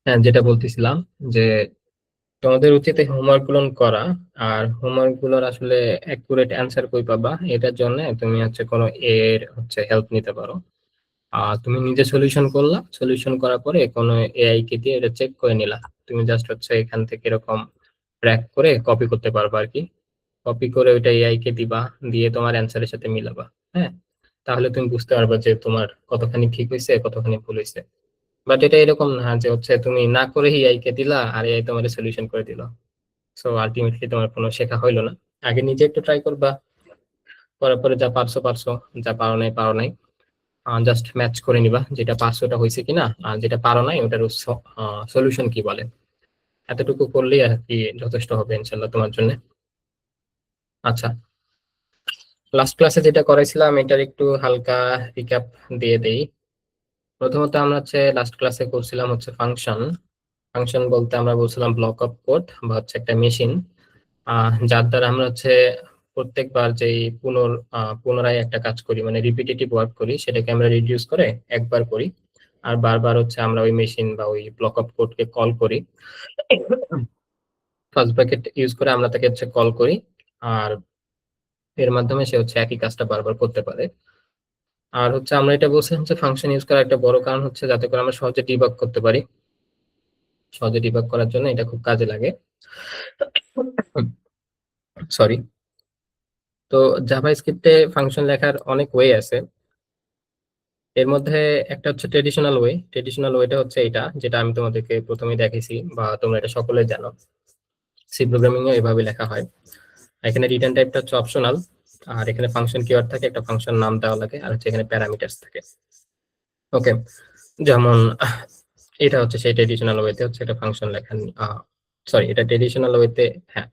হ্যাঁ, যেটা বলতেছিলাম যে তোমাদের উচিত এই হোমওয়ার্ক গুলো করা। আর হোমওয়ার্ক গুলোর আসলে অ্যাকুরেট অ্যান্সার কই পাবা, এটার জন্য তুমি হচ্ছে কোনো এর হচ্ছে হেল্প নিতে পারো। তুমি নিজে সলিউশন করলা, সলিউশন করার পরে কোনো এআই কে দিয়ে এটা চেক করে নিলা। তুমি জাস্ট হচ্ছে এখান থেকে এরকম ট্র্যাক করে কপি করতে পারবা আর কি। কপি করে ওইটা এআই কে দিবা, দিয়ে তোমার অ্যান্সারের সাথে মিলাবা। হ্যাঁ, তাহলে তুমি বুঝতে পারবা যে তোমার কতখানি ঠিক হয়েছে কতখানি ভুল হয়েছে। বাট এটা এরকম না যে হচ্ছে তুমি না করে এআই কে দিলা আর এআই তোমার সলিউশন করে দিল। সো আলটিমেটলি তোমার কোনো শেখা হইলো না। আগে নিজে একটু ট্রাই করবা, করার পরে যা পারছো পারছো, যা পারো নাই পারো নাই, জাস্ট ম্যাচ করে নিবা যেটা পারছো ওটা হয়েছে কিনা, আর যেটা পারো নাই ওটার সলিউশন কি বলে। এতটুকু করলেই আর কি যথেষ্ট হবে ইনশাল্লাহ তোমার জন্য। আচ্ছা, লাস্ট ক্লাসে যেটা করাইছিলাম এটার একটু হালকা রিক্যাপ দিয়ে দেই। প্রথমত আমরা হচ্ছে লাস্ট ক্লাসে করছিলাম হচ্ছে ফাংশন। ফাংশন বলতে আমরা বলছিলাম ব্লক অফ কোড বা হচ্ছে একটা মেশিন, যার দ্বারা আমরা হচ্ছে প্রত্যেকবার যেই পুনরায় একটা কাজ করি, মানে রিপিটেটিভ ওয়ার্ক করি, সেটাকে আমরা রিডিউস করে একবার করি। আর বারবার হচ্ছে আমরা ওই মেশিন বা ওই ব্লক অফ কোডকে কল করি। ফার্স্ট ব্র্যাকেট ইউজ করে আমরা তাকে হচ্ছে কল করি, আর এর মাধ্যমে সে হচ্ছে একই কাজটা বারবার করতে পারে। আর হচ্ছে আমরা এটা বলছিলাম যে ফাংশন ইউজ করার একটা বড় কারণ হচ্ছে যাতে করে আমরা সহজে ডিবাগ করতে পারি। সহজে ডিবাগ করার জন্য এটা খুব কাজে লাগে। সরি। তো জাভা স্ক্রিপ্টে ফাংশন লেখার অনেক ওয়ে আছে। এর মধ্যে একটা হচ্ছে ট্রেডিশনাল ওয়ে। ট্রেডিশনাল ওয়েটা হচ্ছে এটা, যেটা আমি তোমাদেরকে প্রথমে দেখেছি বা তোমরা এটা সকলে জানো। সি প্রোগ্রামিং এ এভাবে লেখা হয়। এখানে রিটার্ন টাইপটা হচ্ছে অপশনাল, আর এখানে ফাংশন কিওয়ার্ড থাকে, একটা ফাংশন নাম দেওয়া লাগে, আর হচ্ছে এখানে প্যারামিটারস থাকে। ওকে, যেমন এটা হচ্ছে সেই ট্রেডিশনাল ওয়েতে হচ্ছে এটা ফাংশন লেখা। সরি, এটা ট্রেডিশনাল ওয়েতে, হ্যাঁ,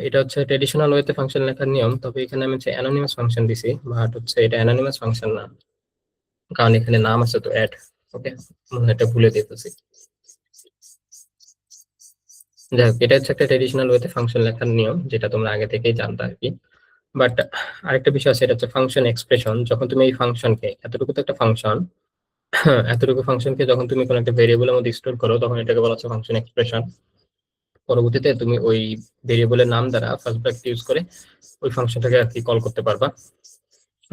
এটা হচ্ছে ট্রেডিশনাল ওয়েতে ফাংশন লেখার নিয়ম। তবে এখানে আমি হচ্ছে অ্যানোনিমাস ফাংশন দিছি, বাট হচ্ছে এটা অ্যানোনিমাস ফাংশন না, কারণ এখানে নাম আছে তো অ্যাড। ওকে, মনে হয় এটা ভুলে দিতেছি। যাই হোক, এটা হচ্ছে একটা ট্রেডিশনাল ওয়েতে ফাংশন লেখার নিয়ম, যেটা তোমরা আগে থেকেই জানতে আর কি। বাট আরেকটা বিষয় আছে, এটা হচ্ছে ফাংশন এক্সপ্রেশন। যখন তুমি এই ফাংশনকে, এতটুকু তো একটা ফাংশন, এতটুকু ফাংশনকে যখন তুমি কোনো একটা ভেরিয়েবলের মধ্যে স্টোর করো, তখন এটাকে বলা হচ্ছে ফাংশন এক্সপ্রেশন। পরবর্তীতে তুমি ওই ভেরিয়েবলের নাম দ্বারা ফার্স্ট ব্র্যাকেট ইউজ করে ওই ফাংশনটাকে আর কি কল করতে পারবা।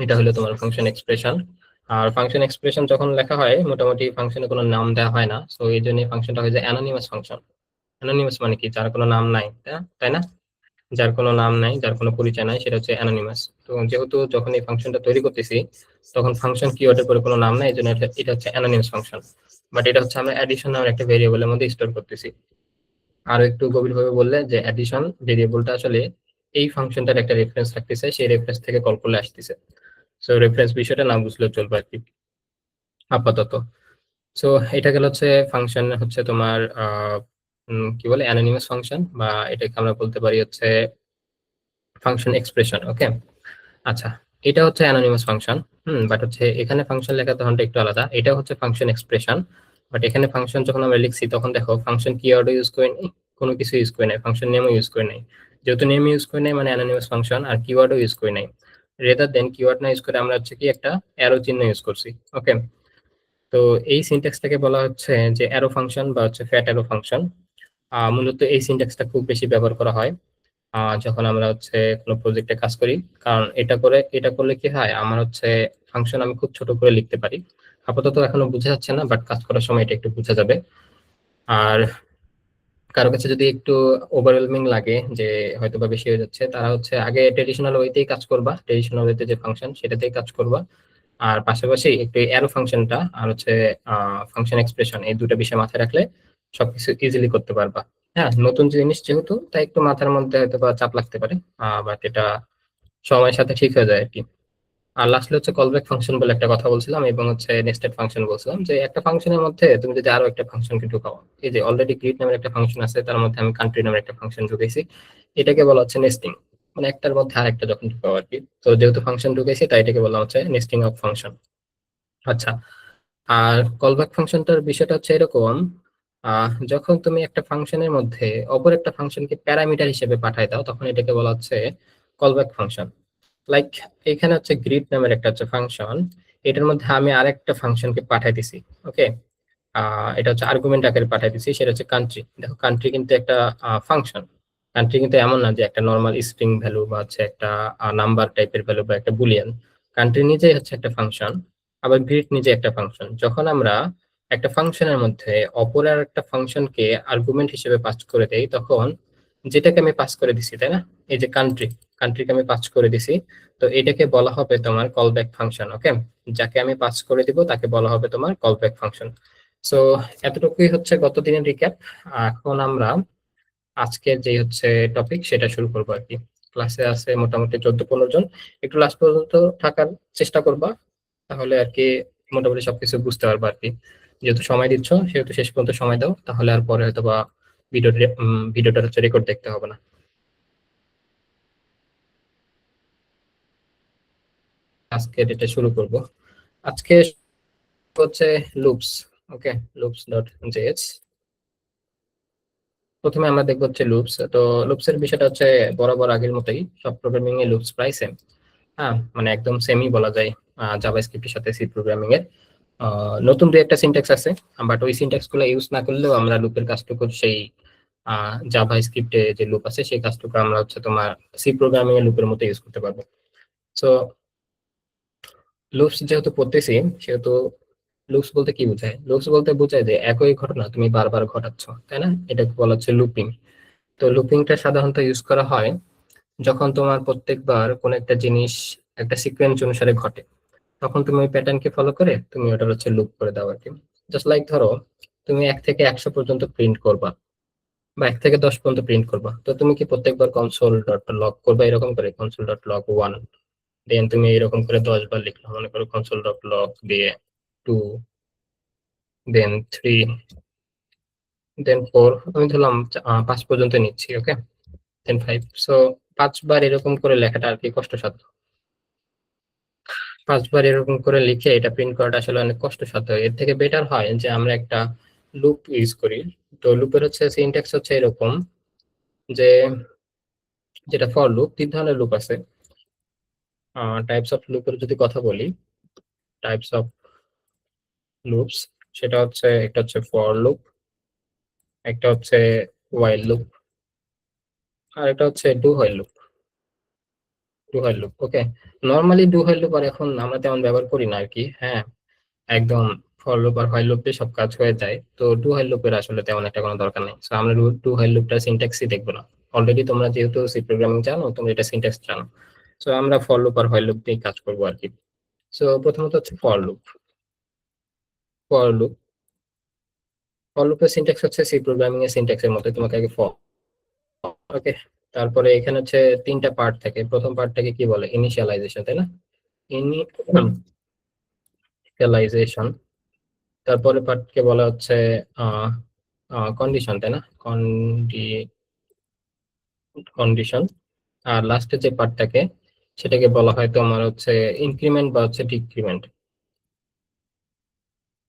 এটা হলো তোমার ফাংশন এক্সপ্রেশন। আর ফাংশন এক্সপ্রেশন যখন লেখা হয়, মোটামুটি ফাংশনে কোনো নাম দেওয়া হয় না, সো এই জন্য ফাংশনটা হয়ে যায় অ্যানোনিমাস ফাংশন। অ্যানোনিমাস মানে কি? যার কোনো নাম নাই, তাই না? যার কোনো নাম নাই, যার কোনো পরিচয় নাই, সেটা হচ্ছে অ্যানোনিমাস। তো যেহেতু যখন এই ফাংশনটা তৈরি করতেছি তখন ফাংশন কিওয়ার্ডের পরে কোনো নাম নাই, এই জন্য এটা হচ্ছে অ্যানোনিমাস ফাংশন। বাট এটা হচ্ছে আমরা অ্যাডিশন নামের একটা ভেরিয়েবলের মধ্যে স্টোর করতেছি। আরো একটু গভীরভাবে বললে, যে অ্যাডিশন ভেরিয়েবলটা আসলে এই ফাংশনটার একটা রেফারেন্স রাখতেছে, সেই রেফারেন্স থেকে কল করলে আসতেছে। সো রেফারেন্স বিষয়টা না বুঝলেও চলবে আর কি আপাতত। সো এটা গেল হচ্ছে ফাংশন, হচ্ছে তোমার কি বলে, অ্যানোনিমাস ফাংশন, বা এটাকে আমরা বলতে পারি হচ্ছে ফাংশন এক্সপ্রেশন। ওকে, আচ্ছা, এটা হচ্ছে অ্যানোনিমাস ফাংশন। বাট হচ্ছে এখানে ফাংশন লেখার ধরনটা একটু আলাদা। এটা হচ্ছে ফাংশন এক্সপ্রেশন, বাট এখানে ফাংশন যখন আমরা লিখছি তখন দেখো ফাংশন কিওয়ার্ডও ইউজ করে নাই, কোনো কিছু ইউজ করে নাই, ফাংশন নেমও ইউজ করে নাই। যেহেতু নেম ইউজ করে নাই মানে অ্যানোনিমাস ফাংশন, আর কিওয়ার্ডও ইউজ করে নাই। রেদার দেন কিওয়ার্ড না ইউজ করে আমরা হচ্ছে কি একটা অ্যারো চিহ্ন ইউজ করছি। ওকে, তো এই সিনট্যাক্সটাকে বলা হচ্ছে যে অ্যারো ফাংশন বা হচ্ছে ফ্যাট অ্যারো ফাংশন। মূলত এই সিনট্যাক্সটা খুব বেশি ব্যবহার করা হয় যখন আমরা হচ্ছে কোনো প্রজেক্টে কাজ করি। কারণ এটা করলে কি হয়, আমার হচ্ছে ফাংশন আমি খুব ছোট করে লিখতে পারি। আপাতত এখনো বোঝা যাচ্ছে না, বাট কাজ করার সময় এটা একটু বোঝা যাবে। আর কারো কাছে যদি একটু ওভারওয়েলমিং লাগে যে হয়তো বা বেশি হয়ে যাচ্ছে, তারা হচ্ছে আগে ট্রেডিশনাল ওয়েতেই কাজ করবা, ট্রেডিশনাল ওয়েতে যে ফাংশন সেটাতেই কাজ করবা। আর পাশাপাশি একটু অ্যারো ফাংশনটা আর হচ্ছে ফাংশন এক্সপ্রেশন, এই দুটো বিষয় মাথায় রাখলে সবকিছু ইজিলি করতে পারবা। হ্যাঁ, নতুন জিনিস যেহেতু, তাই একটু মাথার মধ্যে হয়তো বা চাপ লাগতে পারে, বাট এটা সময়ের সাথে ঠিক হয়ে যায় আর কি। আর লাস্টলি হচ্ছে কলব্যাক ফাংশন বলে একটা কথা বলছিলাম, এবং হচ্ছে নেস্টেড ফাংশন বলছিলাম, যে একটা ফাংশনের মধ্যে তুমি যদি আরো একটা ফাংশনকে ঢুকাও, এই যে অলরেডি গ্রিড নামের একটা ফাংশন আছে, তার মধ্যে আমি কান্ট্রি নামের একটা ফাংশন ঢুকেছি, এটাকে বলা হচ্ছে নেস্টিং। মানে একটার মধ্যে আর একটা যখন ঢুকাও আর কি। তো যেহেতু ফাংশন ঢুকেছি, তাই এটাকে বলা হচ্ছে নেস্টিং অফ ফাংশন। আচ্ছা, আর কলব্যাক ফাংশনটার বিষয়টা হচ্ছে এরকম, যখন তুমি একটা ফাংশনের মধ্যে অপর একটা ফাংশনকে প্যারামিটার হিসেবে পাঠায় দাও, তখন এটাকে বলা হচ্ছে কলব্যাক ফাংশন। লাইক এখানে হচ্ছে গ্রিড নামের একটা হচ্ছে ফাংশন, এটার মধ্যে আমি আরেকটা ফাংশনকে পাঠাই দিছি। ওকে, এটা হচ্ছে আর্গুমেন্ট আকারে পাঠিয়ে দিচ্ছি, সেটা হচ্ছে কান্ট্রি। দেখো কান্ট্রি কিন্তু একটা ফাংশন। কান্ট্রি কিন্তু এমন না যে একটা নর্মাল স্ট্রিং ভ্যালু বা হচ্ছে একটা নাম্বার টাইপের ভ্যালু বা একটা বুলিয়ান। কান্ট্রি নিজেই হচ্ছে একটা ফাংশন, আবার গ্রিড নিজে একটা ফাংশন। যখন আমরা একটা ফাংশনের মধ্যে অপর আর একটা ফাংশনকে আর্গুমেন্ট হিসেবে পাস করে দেই, তখন যেটাকে আমি পাস করে দিছি, তাই না, এই যে কান্ট্রি, কান্ট্রিকে আমি পাস করে দিছি, তো এটাকে বলা হবে তোমার কল ব্যাক ফাংশন। ওকে, যাকে আমি পাস করে দিব তাকে বলা হবে তোমার কল ব্যাক ফাংশন। সো এতটুকুই হচ্ছে গত দিনের রিক্যাপ। এখন আমরা আজকের যে হচ্ছে টপিক সেটা শুরু করবো আর কি। ক্লাসে আছে মোটামুটি 14-15 জন, একটু লাস্ট পর্যন্ত থাকার চেষ্টা করবা, তাহলে আর কি মোটামুটি সবকিছু বুঝতে পারবা আর কি। যেহেতু সময় দিচ্ছ সেহেতু শেষ পর্যন্ত সময় দাও, তাহলে আর পরে হয়তো বা ভিডিওটা হচ্ছে রেকর্ড দেখতে হবে না। আজকে এটা শুরু করব। আজকে হচ্ছে লুপস। ওকে, লুপস ডট জেএস। প্রথমে আমরা দেখবো হচ্ছে লুপস। তো লুপস এর বিষয়টা হচ্ছে বরাবর আগের মতোই, সব প্রোগ্রামিং এ লুপস প্রায় সেম। হ্যাঁ, মানে একদম সেমই বলা যায় জাভাস্ক্রিপ্টের সাথে সি প্রোগ্রামিং এর। নতুন দু একটা সিনট্যাক্স আছে, বাট ওই সিনট্যাক্স গুলো ইউজ না করলেও আমরা লুপের কাজটুকু সেই জাভা স্ক্রিপ্টে যে লুপ আছে সেই কাজটুকু আমরা হচ্ছে তোমার সি প্রোগ্রামিং এর লুপের মতো ইউজ করতে পারবো। সো লুপস যেহেতু পড়তেছি, সেহেতু লুপস বলতে কি বোঝায়? লুপস বলতে বোঝায় যে একই ঘটনা তুমি বারবার ঘটাচ্ছ, তাই না, এটাকে বলা হচ্ছে লুপিং। তো লুপিংটা সাধারণত ইউজ করা হয় যখন তোমার প্রত্যেকবার কোন একটা জিনিস একটা সিকোয়েন্স অনুসারে ঘটে, তখন তুমি ওই প্যাটার্নকে ফলো করে তুমি ওটা হচ্ছে লুপ করে দাও আর কি। জাস্ট লাইক ধরো তুমি 1 থেকে 100 পর্যন্ত প্রিন্ট করবা, বা 1 থেকে 10 পর্যন্ত প্রিন্ট করবা, তো তুমি কি প্রত্যেকবার কনসোল ডট লগ করবা এরকম করে কনসোল ডট লগ 1, দেন তুমি এরকম করে 10 বার লিখলো, মনে করো কনসোল ডট লগ দিয়ে 2, দেন 3, দেন 4, আমি ধরলাম 5 পর্যন্ত নিচ্ছি। ওকে, দেন 5। সো 5 বার এরকম করে লেখাটা আর কি কষ্টসাধ্য। 5 বার এরকম করে লিখে এটা প্রিন্ট করাটা আসলে অনেক কষ্টসাধ্য। এর থেকে বেটার হয় যে আমরা একটা লুপ ইউজ করি। তো লুপের হচ্ছে সিনট্যাক্স হচ্ছে এরকম যে, যেটা ফর লুপ, 3 ধরনের লুপ আছে। টাইপস অফ লুপের যদি কথা বলি, টাইপস অফ লুপস, সেটা হচ্ছে একটা হচ্ছে ফর লুপ, একটা হচ্ছে ওয়াইল লুপ, আর একটা হচ্ছে do while loop. Do while loop, okay. Normally do while loop আর এখন আমরা তেমন ব্যবহার করি না আর কি। হ্যাঁ, একদম ফর লুপ আর হোয়াইল লুপে সব কাজ হয়ে যায়, তো ডু হোয়াইল লুপের আসলে তেমন একটা কোনো দরকার নেই। তো আমরা ডু হোয়াইল লুপটা সিনট্যাক্সই দেখবো না। অলরেডি তোমরা যেহেতু সি প্রোগ্রামিং জানো, তোমরা এটা সিনট্যাক্স জানো। তো আমরা ফর লুপ আর হোয়াইল লুপ নিয়ে কাজ করবো আর কি। সো প্রথমত হচ্ছে for loop. For loop, for লুপের সিনট্যাক্স হচ্ছে সি প্রোগ্রামিং এর সিনট্যাক্সের মতো, তোমাকে আগে ফর। ওকে, তারপরে এখানে হচ্ছে 3টা পার্ট থাকে। প্রথম পার্টটাকে কি বলে? ইনিশিয়ালাইজেশন, তাই না? ইনিশিয়ালাইজেশন। তারপরে পার্টকে বলা হচ্ছে আহ কন্ডিশন, তাই না? কন্ডিশন। আর লাস্টে যে পার্টটাকে, সেটাকে বলা হয় তোমার হচ্ছে ইনক্রিমেন্ট বা হচ্ছে ডিক্রিমেন্ট।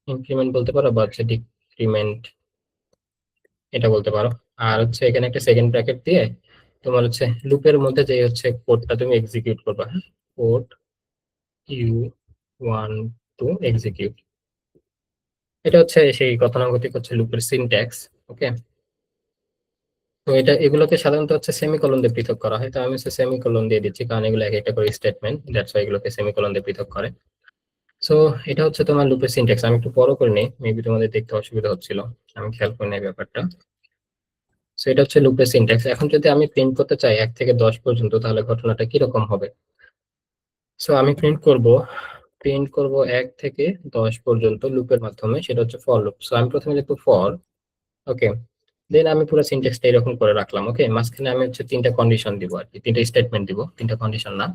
ইনক্রিমেন্ট বলতে পারো বা হচ্ছে ডিক্রিমেন্ট, এটা বলতে পারো। আর হচ্ছে এখানে একটা সেকেন্ড ব্র্যাকেট দিয়ে তোমার হচ্ছে লুপের মধ্যে যে হচ্ছে কোডটা তুমি এক্সিকিউট করবা, code you want to execute, এটা হচ্ছে সেই গতানুগতিক হচ্ছে লুপের সিনট্যাক্স। ওকে, তো এটা এগুলোকে সাধারণত হচ্ছে সেমিকোলন দিয়ে পৃথক করা হয়। তো আমি হচ্ছে সেমিকোলন দিয়ে দিচ্ছি, কারণ এগুলো এক একটা করে স্টেটমেন্ট, দ্যাটস ওয়াই এগুলোকে সেমিকোলন দিয়ে পৃথক করে। সো এটা হচ্ছে তোমার লুপের সিনট্যাক্স। আমি একটু বড় করে নিই, মেবি তোমাদের দেখতে অসুবিধা হচ্ছিল, আমি খেয়াল করে নেই ব্যাপারটা। সো এটা হচ্ছে লুপের সিনট্যাক্স। এখন যদি আমি প্রিন্ট করতে চাই 1 থেকে 10 পর্যন্ত, তাহলে ঘটনাটা কিরকম হবে? সো আমি প্রিন্ট করব 1 থেকে 10 পর্যন্ত লুপের মাধ্যমে, সেটা হচ্ছে ফর লুপ। সো আমি প্রথমে লিখবো ফর। ওকে, দেন আমি পুরো সিনট্যাক্সটা এরকম করে রাখলাম। ওকে, মাঝখানে আমি হচ্ছে 3টা কন্ডিশন দিব আর কি, 3টা স্টেটমেন্ট দিব, 3টা কন্ডিশন না।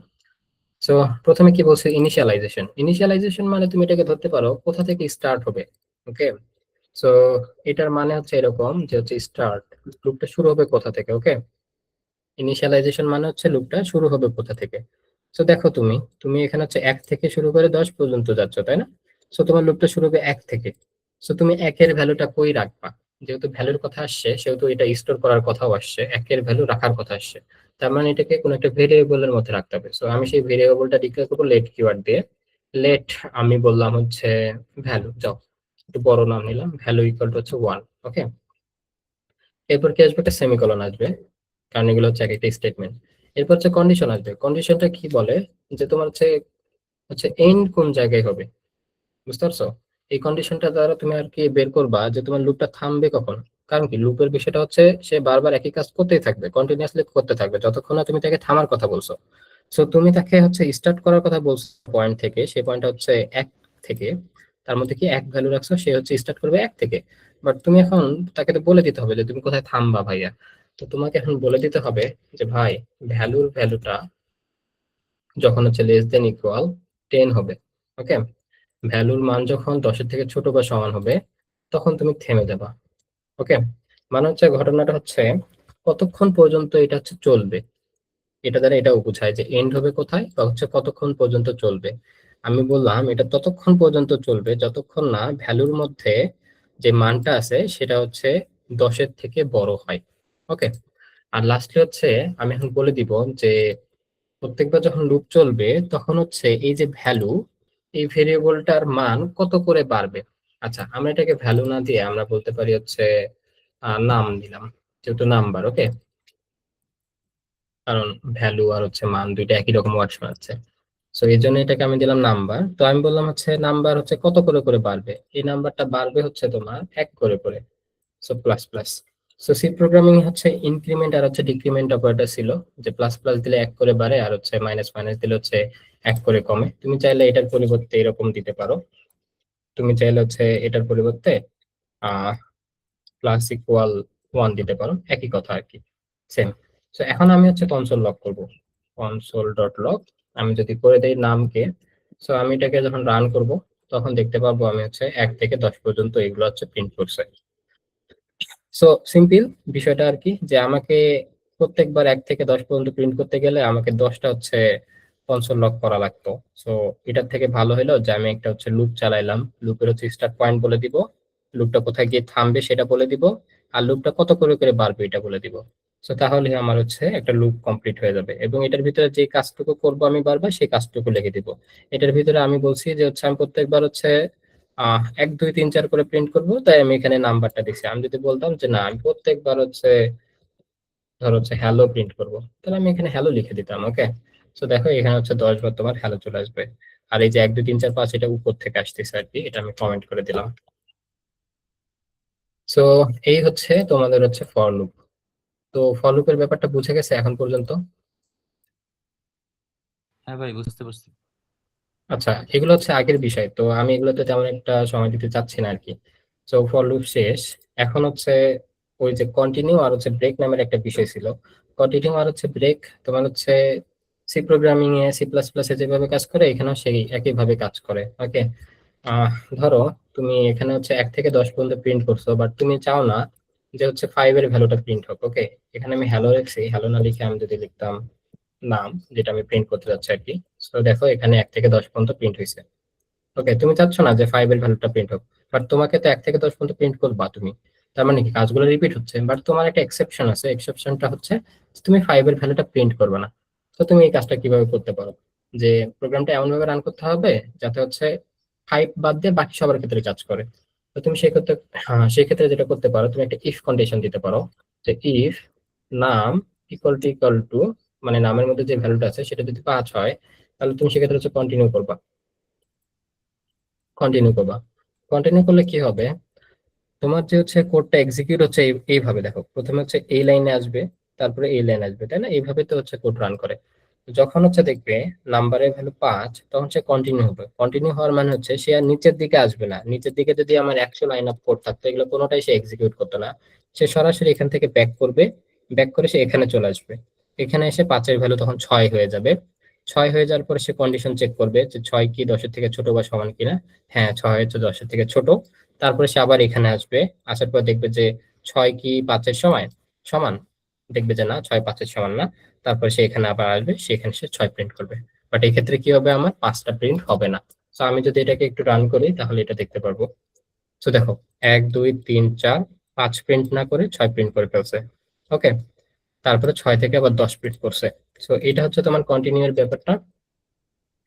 সো প্রথমে কি বলছে? ইনিশিয়ালাইজেশন। ইনিশিয়ালাইজেশন মানে তুমি এটাকে ধরতে পারো কোথা থেকে স্টার্ট হবে। ওকে, সো এটার মানে হচ্ছে এরকম যে হচ্ছে স্টার্ট, লুপটা শুরু হবে কোথা থেকে। ওকে, ইনিশিয়ালাইজেশন মানে হচ্ছে লুপটা শুরু হবে কোথা থেকে। সো দেখো তুমি তুমি এখানে হচ্ছে 1 থেকে শুরু করে 10 পর্যন্ত যাচ্ছ, তাই না? সো তোমার লুপটা শুরু হবে 1 থেকে। সো তুমি 1-এর ভ্যালুটা কই রাখবা? যেহেতু ভ্যালুর কথা আসছে, সেহেতু এটা স্টোর করার কথাও আসছে, 1-এর ভ্যালু রাখার কথা আসছে। তার মানে এটাকে কোনো একটা ভেরিয়েবলের মধ্যে রাখতে হবে। সো আমি সেই ভেরিয়েবলটা ডিক্লেয়ার করবো লেট কিওয়ার্ড দিয়ে। লেট, আমি বললাম হচ্ছে ভ্যালু, যাও একটু বড় নাম নিলাম, ভ্যালু ইকুয়াল টু হচ্ছে 1। ওকে, এরপর কি আসবে, একটা সেমিকোলন আসবে, কারণ এগুলো হচ্ছে এক একটা স্টেটমেন্ট। এরপর হচ্ছে কন্ডিশন আসবে। কন্ডিশনটা কি বলে, যে তোমার হচ্ছে হচ্ছে এন্ড কোন জায়গায় হবে, বুঝতে পারছো? এই কন্ডিশনটা দ্বারা তুমি আর কি বের করবা যে তোমার লুপটা থামবে কখন। কারণ কি, লুপের বিষয়টা হচ্ছে সে বারবার একই কাজ করতেই থাকবে, কন্টিনিউয়াসলি করতে থাকবে যতক্ষণ না তুমি তাকে থামার কথা বলছো। সো তুমি তাকে হচ্ছে স্টার্ট করার কথা বলছো পয়েন্ট থেকে, সেই পয়েন্টটা হচ্ছে 1 থেকে, তার মধ্যে কি 1 ভ্যালু রাখছো, সে হচ্ছে স্টার্ট করবে 1 থেকে। বাট তুমি এখন তাকে তো বলে দিতে হবে যে তুমি কোথায় থামবা ভাইয়া। তো তোমাকে এখন বলে দিতে হবে যে ভাই, ভ্যালুটা যখন হচ্ছে লেস দেন ইকুয়াল 10 হবে, ওকে, ভ্যালুর মান যখন 10-এর থেকে ছোট বা সমান হবে, তখন তুমি থেমে যাবা। ওকে, মানে হচ্ছে ঘটনাটা হচ্ছে কতক্ষণ পর্যন্ত এটা হচ্ছে চলবে, এটা দ্বারা এটাও বোঝায় যে এন্ড হবে কোথায় বা হচ্ছে কতক্ষণ পর্যন্ত চলবে। আমি বললাম এটা ততক্ষণ পর্যন্ত চলবে যতক্ষণ না ভ্যালুর মধ্যে যে মানটা আছে সেটা হচ্ছে 10-এর থেকে বড় হয়। ওকে, আর লাস্টলি হচ্ছে আমি এখন বলে দিব যে প্রত্যেকবার যখন লুপ চলবে তখন হচ্ছে এই যে ভ্যালু, এই ভেরিয়েবলটার মান কত করে বাড়বে। আচ্ছা, আমরা এটাকে ভ্যালু না দিয়ে আমরা বলতে পারি হচ্ছে নাম দিলাম, যেহেতু নাম্বার। ওকে, কারণ ভ্যালু আর হচ্ছে মান দুইটা একই রকম ওয়ার্ড শোনাচ্ছে। সো এই জন্য এটাকে আমি দিলাম নাম্বার। তো আমি বললাম হচ্ছে নাম্বার হচ্ছে কত করে করে বাড়বে, এই নাম্বারটা বাড়বে হচ্ছে তোমার 1 করে করে। So plus plus. So C programming হচ্ছে ইনক্রিমেন্ট আর হচ্ছে ডিক্রিমেন্ট অপারেটর ছিল, যে প্লাস প্লাস দিলে 1 করে বাড়ে আর হচ্ছে মাইনাস মাইনাস দিলে হচ্ছে 1 করে কমে। তুমি চাইলে এটার পরিবর্তে এরকম দিতে পারো, তুমি চাইলে হচ্ছে এটার পরিবর্তে আহ প্লাস ইকুয়াল 1 দিতে পারো, একই কথা আর কি, সেম। সো এখন আমি হচ্ছে কনসোল লক করব, কনসোল ডট লক। আমি যদি করে দেই নামকে, সো আমি এটাকে যখন রান করব তখন দেখতে পাবো আমি হচ্ছে 1 থেকে 10 পর্যন্ত এগুলো হচ্ছে প্রিন্ট করছে। সো সিম্পল বিষয়টা আর কি, যে আমাকে প্রত্যেকবার 1 থেকে 10 পর্যন্ত প্রিন্ট করতে গেলে আমাকে 10টা হচ্ছে কনসোল লক করা লাগতো। সো এটার থেকে ভালো হলো যে আমি একটা হচ্ছে লুপ চালাইলাম, লুপের হচ্ছে স্টার্ট পয়েন্ট বলে দিব, লুপটা কোথায় গিয়ে থামবে সেটা বলে দিব, আর লুপটা কত করে করে বাড়বে এটা বলে দিব। সো তাহলে আমার হচ্ছে একটা লুপ কমপ্লিট হয়ে যাবে, এবং এটার ভিতরে যে কাজটুকু করবো আমি বারবার সেই কাজটুকু লিখে দিব। এটার ভিতরে আমি বলছি যে হচ্ছে আমি প্রত্যেকবার হচ্ছে 1 2 3 4 করে প্রিন্ট করব, তাই আমি এখানে নাম্বারটা দিচ্ছি। আমি যদি বলতাম যে না, আমি প্রত্যেকবার হচ্ছে ধর হচ্ছে হ্যালো প্রিন্ট করব, তাহলে আমি এখানে হ্যালো লিখে দিতাম। ওকে, তো দেখো এখানে হচ্ছে 10 বার তোমার হ্যালো চলে আসবে। আর এই যে 1 2 3 4 5 এটা উপর থেকে আসতেছে আর কি, এটা আমি কমেন্ট করে দিলাম। সো এই হচ্ছে তোমাদের হচ্ছে ফর লুপ। তো ফর লুপের ব্যাপারটা বুঝে গেছে এখন পর্যন্ত? হ্যাঁ ভাই, বুঝতে পারছি। আচ্ছা, এগুলো হচ্ছে আগের বিষয়, তো আমি এগুলোতে তেমন একটা সময় দিতে চাচ্ছি না আর কি। তো ফর লুপ শেষ। এখন হচ্ছে ওই যে কন্টিনিউ আর হচ্ছে ব্রেক নামের একটা বিষয় ছিল। কন্টিনিউ আর হচ্ছে ব্রেক তোমার হচ্ছে সি প্রোগ্রামিং এ, সি প্লাস প্লাস এ যেভাবে কাজ করে এখানেও সেই একইভাবে কাজ করে। ওকে, আহ ধরো তুমি এখানে হচ্ছে 1 থেকে 10 পর্যন্ত প্রিন্ট করছো, বাট তুমি চাও না যে হচ্ছে 5 এর ভ্যালুটা প্রিন্ট হোক। ওকে, এখানে আমি হ্যালো লিখছি, হ্যালো না লিখে আমি যদি লিখতাম নাম, যেটা আমি প্রিন্ট করতে যাচ্ছি আর কি। তো দেখো এখানে 1 থেকে 10 পর্যন্ত প্রিন্ট হয়েছে। ওকে, তুমি চাচ্ছ না যে 5 এর ভ্যালুটা প্রিন্ট হোক, বাট তোমাকে তো 1 থেকে 10 পর্যন্ত প্রিন্ট করবা তুমি। তার মানে কি, কাজগুলো রিপিট হচ্ছে, বাট তোমার একটা এক্সেপশন আছে। এক্সেপশনটা হচ্ছে যে তুমি 5 এর ভ্যালুটা প্রিন্ট করবে না। তো তুমি এই কাজটা কিভাবে করতে পারো, যে প্রোগ্রামটা এমন ভাবে রান করতে হবে যাতে হচ্ছে 5 বাদ দিয়ে বাকি সবার ক্ষেত্রে কাজ করে। তো তুমি সেই ক্ষেত্রে, হ্যাঁ সেই ক্ষেত্রে যেটা করতে পারো, তুমি একটা ইফ কন্ডিশন দিতে পারো, যে ইফ নাম ইকুয়াল টু, মানে নামের মধ্যে যে ভ্যালুটা আছে সেটা যদি 5 হয়, তাহলে তুমি সেক্ষেত্রে হচ্ছে কন্টিনিউ করবা। কন্টিনিউ করবা, কন্টিনিউ করলে কি হবে, তোমার যে হচ্ছে কোডটা এক্সিকিউট হচ্ছে এইভাবে দেখো, প্রথমে হচ্ছে এই লাইনে আসবে, তারপরে এই লাইন আসবে, তাই না? এইভাবে তো হচ্ছে কোড রান করে। যখন হচ্ছে দেখবে নাম্বারের ভ্যালু 5, তখন সে কন্টিনিউ হবে। কন্টিনিউ হওয়ার মানে হচ্ছে সে আর নিচের দিকে আসবে না। নিচের দিকে যদি আমার 100 লাইন অফ কোড থাকতো, এগুলো কোনোটাই সে এক্সিকিউট করতো না। সে সরাসরি এখান থেকে ব্যাক করবে, ব্যাক করে সে এখানে চলে আসবে। এখানে এসে 5 এর ভ্যালু তখন 6 হয়ে যাবে। 6 হয়ে যাওয়ার পরে সে কন্ডিশন চেক করবে যে 6 কি 10-এর থেকে ছোট বা সমান কিনা। হ্যাঁ, 6 হচ্ছে 10-এর থেকে ছোট। তারপরে সে আবার এখানে আসবে, আসার পর দেখবে যে 6 কি 5-এর সমান, দেখবে যে না, 6 5-এর সমান না। তারপরে সে এখানে আবার আসবে, সেখানে সে 6 প্রিন্ট করবে। বাট এই ক্ষেত্রে কি হবে, আমার 5টা প্রিন্ট হবে না। তো আমি যদি এটাকে একটু রান করি তাহলে এটা দেখতে পারবো। তো দেখো 1 2 3 4 5 প্রিন্ট না করে 6 প্রিন্ট করে ফেলছে। ওকে, তারপরে 6 থেকে আবার 10 প্রিন্ট করছে। তো এটা হচ্ছে তোমার কন্টিনিউ এর ব্যাপারটা।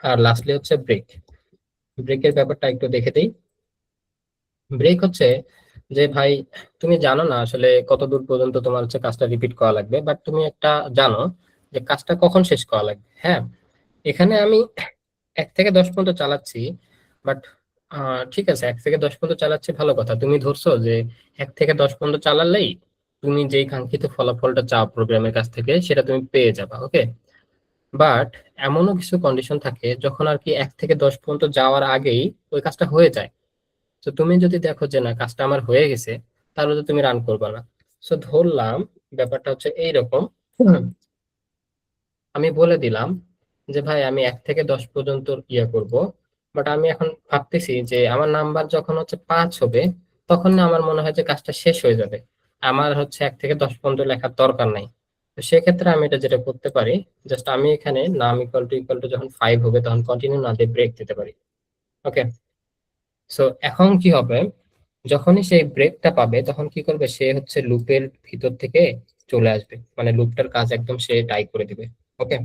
আর লাস্টলি হচ্ছে ব্রেক। ব্রেকের ব্যাপারটা একটু দেখে দেই। ব্রেক হচ্ছে যে ভাই তুমি জানো না আসলে কত দূর পর্যন্ত তোমার হচ্ছে কাজটা রিপিট করা লাগবে, বাট তুমি একটা জানো যে কাজটা কখন শেষ করা লাগবে। হ্যাঁ, এখানে আমি 1 থেকে 10 পর্যন্ত চালাচ্ছি, বাট ঠিক আছে, 1 থেকে 10 পর্যন্ত চালাচ্ছি, ভালো কথা, তুমি ধরছো যে 1 থেকে 10 পর্যন্ত চালালেই তুমি যেই কাঙ্ক্ষিত ফলাফলটা চাও প্রোগ্রামের কাছ থেকে সেটা তুমি পেয়ে যাবা। ওকে, বাট এমনও কিছু কন্ডিশন থাকে যখন আর কি 1 থেকে 10 পর্যন্ত যাওয়ার আগেই ওই কাজটা হয়ে যায়। তো তুমি যদি দেখো যে না কাজটা আমার হয়ে গেছে, তাহলে তো তুমি রান করবে না। সো ধরলাম ব্যাপারটা হচ্ছে এইরকম, আমি বলে দিলাম যে ভাই আমি 1 থেকে 10 পর্যন্ত ইয়ে করব, বাট আমি এখন ভাবতেছি যে আমার নাম্বার যখন হচ্ছে 5 হবে, তখন না আমার মনে হয় যে কাজটা শেষ হয়ে যাবে, আমার হচ্ছে 1 থেকে 10 পর্যন্ত লেখার দরকার নাই। তো সেক্ষেত্রে আমি এটা যেটা করতে পারি, জাস্ট আমি এখানে নাম ইকুয়াল টু যখন 5 হবে তখন কন্টিনিউ না দিয়ে ব্রেক দিতে পারি। ওকে, সো এখন কি হবে, যখনই সেই ব্রেকটা পাবে তখন কি করবে, সে হচ্ছে লুপের ভিতর থেকে চলে আসবে, মানে লুপটার কাজ একদম সে টাই করে দিবে। ওকে,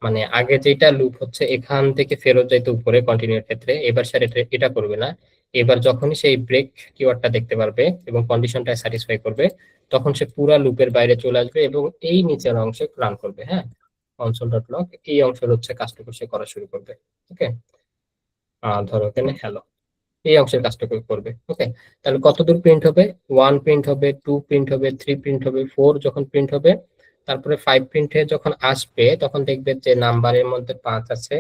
মানে আগে যেটা লুপ হচ্ছে এখান থেকে ফেরত যাইতে উপরে কন্টিনিউর ক্ষেত্রে, এবার স্যার এটা এটা করবে না। এবার যখনই সেই ব্রেক কিওয়ার্ডটা দেখতে পারবে এবং কন্ডিশনটা স্যাটিসফাই করবে, তখন সে পুরা লুপের বাইরে চলে আসবে এবং এই নিচের অংশে রান করবে। হ্যাঁ, কনসোল ডট লগ এই অংশের হচ্ছে কাজটুকু সে করা শুরু করবে। ওকে, ধরো এখানে হ্যালো, এই অংশের কাজটা করবে। ওকে, তাহলে কত দূর প্রিন্ট হবে, 1 প্রিন্ট হবে, 2 প্রিন্ট হবে, 3 প্রিন্ট হবে, 4 যখন প্রিন্ট হবে, তারপরে 5 প্রিন্টে যখন আসবে তখন দেখবে যে নাম্বারের মধ্যে 5 আছে,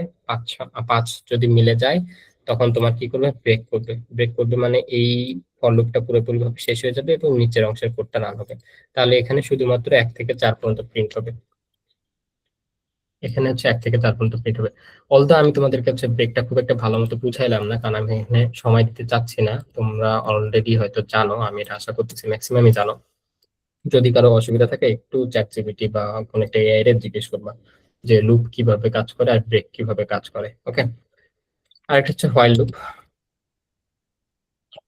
5 যদি মিলে যায় তখন তোমার কি করবে, ব্রেক করবে। ব্রেক করবে মানে এই ফর লুপটা পুরোপুরি ভাবে শেষ হয়ে যাবে এবং নিচের অংশের কোডটা রান হবে। তাহলে এখানে শুধুমাত্র 1 থেকে 4 পর্যন্ত প্রিন্ট হবে, এখানে হচ্ছে 1 থেকে 4 পর্যন্ত প্রিন্ট হবে। অলদো আমি তোমাদেরকে হচ্ছে ব্রেকটা খুব একটা ভালো মতো বুঝাইলাম না, কারণ আমি এখানে সময় দিতে চাচ্ছি না, তোমরা অলরেডি হয়তো জানো, আমি এটা আশা করতেছি ম্যাক্সিমামই জানো। যদি কারো অসুবিধা থাকে একটু চ্যাট জিপিটি বা কোনো একটা এআই এর জিজ্ঞেস করবা যে লুপ কিভাবে কাজ করে আর ব্রেক কিভাবে কাজ করে। ওকে, আর একটা হচ্ছে হোয়াইল লুপ।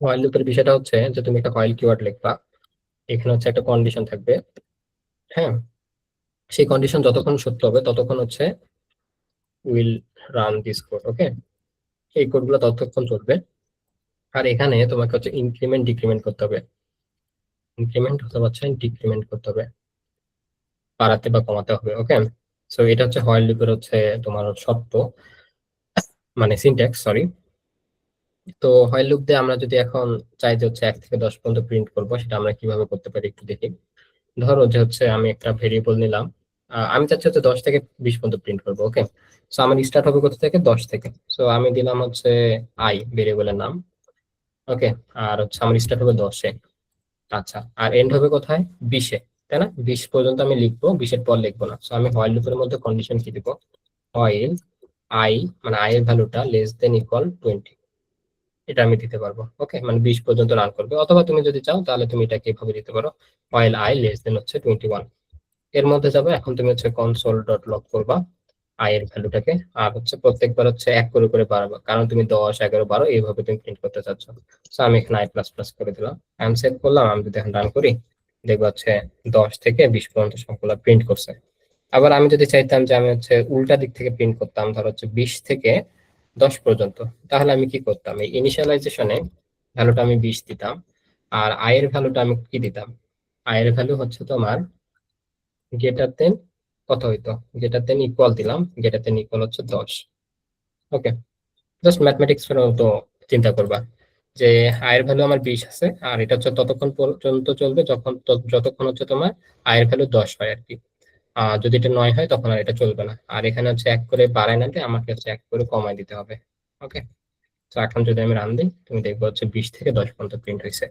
হোয়াইল লুপের বিষয়টা হচ্ছে যে তুমি একটা হোয়াইল কিওয়ার্ড লিখবা, এখানে হচ্ছে একটা কন্ডিশন থাকবে। হ্যাঁ, সেই কন্ডিশন যতক্ষণ সত্য হবে ততক্ষণ হচ্ছে উইল রান দিস কোড। ওকে, এই কোডগুলো ততক্ষণ চলবে। আর এখানে তোমাকে হচ্ছে ইনক্রিমেন্ট ডিক্রিমেন্ট করতে হবে, ইনক্রিমেন্ট অথবা হচ্ছে ডিক্রিমেন্ট করতে হবে, বাড়াতে বা কমাতে হবে। ওকে, সো এটা হচ্ছে হোয়াইল লুপের হচ্ছে তোমার শর্ত, মানে সিনট্যাক্স, সরি। তো হোয়াইল লুপ দিয়ে আমরা যদি এখন চাই যে হচ্ছে 1 থেকে 10 পর্যন্ত প্রিন্ট করবো, সেটা আমরা কিভাবে করতে পারি একটু দেখি। ধরো যে হচ্ছে আমি একটা ভেরিয়েবল নিলাম, আমি চাচ্ছি হচ্ছে 10 থেকে 20 পর্যন্ত প্রিন্ট করবো। ওকে, সো আমার স্টার্ট হবে কোথা থেকে, 10 থেকে। সো আমি দিলাম হচ্ছে আই ভেরিয়েবলের নাম। ওকে, আর হচ্ছে আমার স্টার্ট হবে 10-এ। আচ্ছা, আর এন্ড হবে কোথায়, 20-এ, তাই না? 20 পর্যন্ত আমি লিখবো, 20-এর পর লিখবো না। সো আমি হোয়াইল লুপের মধ্যে কন্ডিশন কি দিব, হোয়াইল আই, মানে আই এর ভ্যালুটা লেস দেন ইকুয়াল 20, এটা আমি দিতে পারবো। ওকে, মানে 20 পর্যন্ত রান করবে, অথবা তুমি যদি চাও তাহলে তুমি এটাকে এভাবে দিতে পারো, হোয়াইল আই লেস দেন হচ্ছে 21। এর মধ্যে যাবে, এখন তুমি হচ্ছে কনসোল ডট লগ করবা আই এর ভ্যালুটাকে, আর হচ্ছে প্রত্যেকবার হচ্ছে 1 করে করে বাড়াবা, কারণ তুমি 10, 11, 12 এইভাবে তুমি প্রিন্ট করতে চাচ্ছ। তো আমি এখানে আই প্লাস প্লাস করে দিলাম, আই এম সেভ করলাম। আমি যদি এখন রান করি, দেখবো হচ্ছে 10 থেকে 20 পর্যন্ত সবগুলা প্রিন্ট করছে। আবার আমি যদি চাইতাম যে আমি হচ্ছে উল্টা দিক থেকে প্রিন্ট করতাম, ধর হচ্ছে 20 থেকে 10 পর্যন্ত, তাহলে আমি কি করতাম, এই ইনিশিয়ালাইজেশনে ভ্যালুটা আমি 20 দিতাম, আর আই এর ভ্যালুটা আমি কি দিতাম, আই এর ভ্যালু হচ্ছে তোমার গ্রেটার দেন কত হইতো, গ্রেটার দেন ইকুয়াল দিলাম, গ্রেটার দেন ইকুয়াল হচ্ছে 10। ওকে, জাস্ট ম্যাথমেটিক্স এর মতো চিন্তা করবা যে আয়ের ভ্যালু আমার 20 আছে, আর এটা হচ্ছে ততক্ষণ পর্যন্ত চলবে যখন যতক্ষণ হচ্ছে তোমার আয়ের ভ্যালু 10 হয় আর কি। যদি এটা 9 হয় তখন আর এটা চলবে না, আর এখানে হচ্ছে 1 করে বাড়ায় না দিয়ে আমাকে হচ্ছে 1 করে কমায় দিতে হবে। ওকে, তো এখন যদি আমি রান দিই, তুমি দেখবো হচ্ছে 20 থেকে 10 পর্যন্ত প্রিন্ট হয়েছে।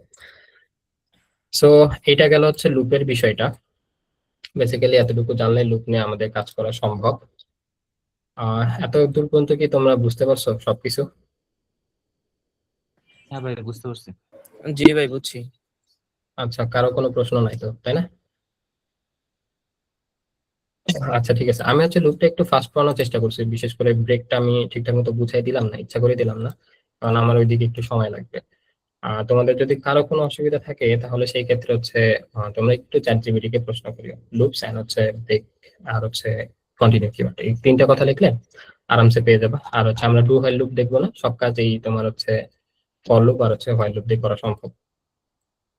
সো এটা গেল হচ্ছে লুপের বিষয়টা। বেসিক্যালি এতটুকু জানলে লুপ নিয়ে আমাদের কাজ করা সম্ভব। এত দূর পর্যন্ত কি তোমরা বুঝতে পারছো সবকিছু? হ্যাঁ ভাই, বুঝতে পারছি। জি ভাই, বুঝছি। আচ্ছা, কারো কোনো প্রশ্ন নাই তো, তাই না? আচ্ছা ঠিক আছে, আমি হচ্ছে লুপটা একটু ফাস্ট বানানোর চেষ্টা করছি, বিশেষ করে ব্রেকটা আমি ঠিকঠাক মতো বুঝাই দিলাম না, ইচ্ছা করে দিলাম না, কারণ আমার ওইদিকে একটু সময় লাগবে। তোমাদের যদি কারো কোনো অসুবিধা থাকে তাহলে সেই ক্ষেত্রে হচ্ছে তোমরা একটু চ্যাট জিপিটি কে প্রশ্ন করিও, লুপস এন্ড হচ্ছে ব্রেক আর হচ্ছে কন্টিনিউ কিওয়ার্ড, এই 3টা কথা লিখলে আরামসে পেয়ে যাবে। আর হচ্ছে আমরা ডু হোয়াইল লুপ দেখবো না, সব কাজেই তোমার হচ্ছে ফর লুপ আর হচ্ছে হোয়াইল লুপ দিয়ে করা সম্ভব।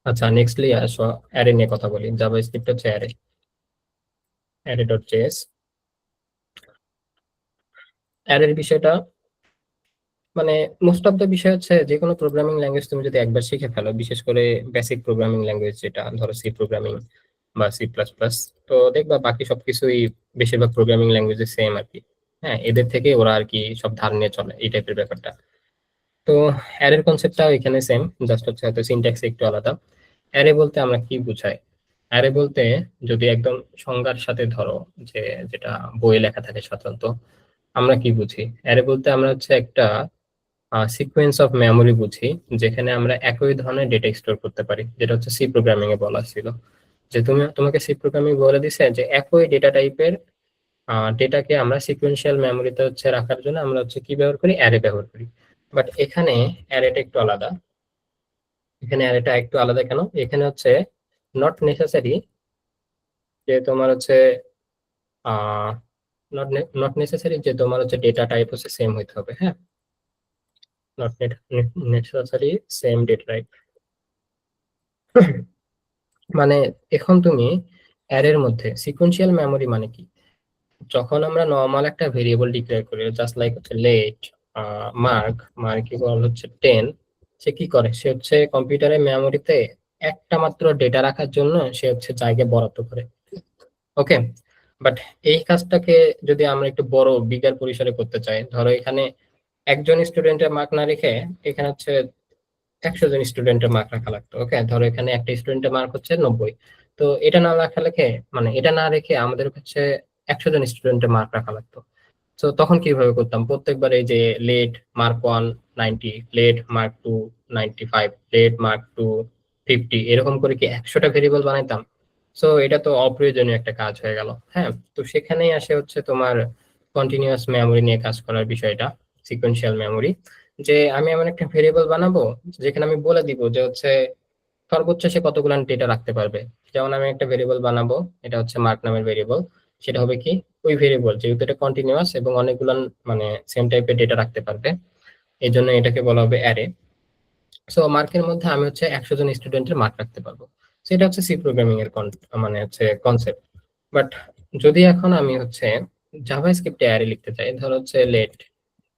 আচ্ছা, নেক্সটলি আসো অ্যারে নিয়ে কথা বলি। জাভাস্ক্রিপ্ট হচ্ছে অ্যারে, অ্যারে.js। অ্যারের বিষয়টা মানে মোস্ট অফ দ্য বিষয় হচ্ছে যে কোনো প্রোগ্রামিং ল্যাঙ্গুয়েজ তুমি যদি একবার শিখে ফেলো, বিশেষ করে বেসিক প্রোগ্রামিং ল্যাঙ্গুয়েজ যেটা ধরো সি প্রোগ্রামিং বা C++, তো দেখবা বাকি সবকিছুই বেশিরভাগ প্রোগ্রামিং ল্যাঙ্গুয়েজে সেম আর কি। হ্যাঁ, এদের থেকে ওরা আর কি সব ধার নিয়ে চলে এই টাইপের ব্যাপারটা। তো অ্যারের কনসেপ্টটাও এখানে সেম, জাস্ট হচ্ছে হয়তো সিনট্যাক্স একটু আলাদা। অ্যারে বলতে আমরা কি বুঝাই? অ্যারে বলতে যদি একদম সংজ্ঞার সাথে ধরো, যে যেটা বইয়ে লেখা থাকে সাধারণত, আমরা কি বুঝি? অ্যারে বলতে আমরা হচ্ছে একটা সিকোয়েন্স অফ মেমোরি বুঝি, যেখানে আমরা একই ধরনের ডেটা স্টোর করতে পারি, যেটা হচ্ছে সি প্রোগ্রামিং এ বলা ছিল। যে তোমাকে সি প্রোগ্রামিং বলে দিছে যে একই ডেটা টাইপের ডেটাকে আমরা সিকোয়েন্সিয়াল মেমোরিতে হচ্ছে রাখার জন্য আমরা হচ্ছে কি ব্যবহার করি? অ্যারে ব্যবহার করি। বাট এখানে অ্যারেটা একটু আলাদা। এখানে অ্যারেটা একটু আলাদা কেন? এখানে হচ্ছে নট নেসেসারি যে তোমার হচ্ছে আহ নট নেসেসারি যে তোমার হচ্ছে ডেটা টাইপ হচ্ছে সেম হইতে হবে। হ্যাঁ, not necessary same data type. মানে এখন তুমি অ্যারের মধ্যে সিকোয়েন্সিয়াল মেমোরি মানে কি? যখন আমরা নর্মাল একটা ভেরিয়েবল ডিক্লেয়ার করি, জাস্ট লাইক হচ্ছে লেট মার্ক, মার্ক ইকুয়াল হচ্ছে 10, সে কি করে? সে হচ্ছে কম্পিউটারের মেমোরিতে একটা মাত্র ডেটা রাখার জন্য সে হচ্ছে জায়গা বরাদ্দ করে। ওকে, বাট এই কাজটাকে যদি আমরা একটু বড় বিগার পরিসরে করতে চাই, ধরো এখানে একজন স্টুডেন্টের মার্ক না রেখে এখানে হচ্ছে 100 জন স্টুডেন্টের মার্ক রাখা লাগতো। ওকে, ধরো এখানে একটা স্টুডেন্টের মার্ক হচ্ছে 90, তো এটা না রাখা লেখে, মানে এটা না রেখে আমাদের হচ্ছে 100 জন স্টুডেন্টের মার্ক রাখা লাগতো। তো তখন কিভাবে করতাম? প্রত্যেকবার এই যে let mark 1 90, let mark 2 95, let mark 2 50, এরকম করে কি 100টা ভেরিয়েবল বানাইতাম? সো এটা তো অপ্রয়োজনীয় একটা কাজ হয়ে গেল। হ্যাঁ, তো সেখানেই আসে হচ্ছে তোমার কন্টিনিউয়াস মেমোরি নিয়ে কাজ করার বিষয়টা, সিকোয়েন্সিয়াল মেমোরি। যে আমি এমন একটা ভেরিয়েবল বানাবো যেখানে আমি বলে দিব যে হচ্ছে সর্বোচ্চ সে কতগুলো ডেটা রাখতে পারবে। যেমন আমি একটা ভেরিয়েবল বানাবো, এটা হচ্ছে মার্ক নামের ভেরিয়েবল। সেটা হবে কি, ওই ভেরিয়েবল যেহেতু এটা কন্টিনিউয়াস এবং অনেকগুলো মানে সেম টাইপের ডেটা রাখতে পারবে, এই জন্য এটাকে বলা হবে অ্যারে। সো মার্কের মধ্যে আমি হচ্ছে 100 জন স্টুডেন্টের মার্ক রাখতে পারবো। সেটা হচ্ছে সি প্রোগ্রামিং এর মানে হচ্ছে কনসেপ্ট। বাট যদি এখন আমি হচ্ছে জাভা স্ক্রিপ্টে অ্যারে লিখতে চাই, ধর হচ্ছে লেট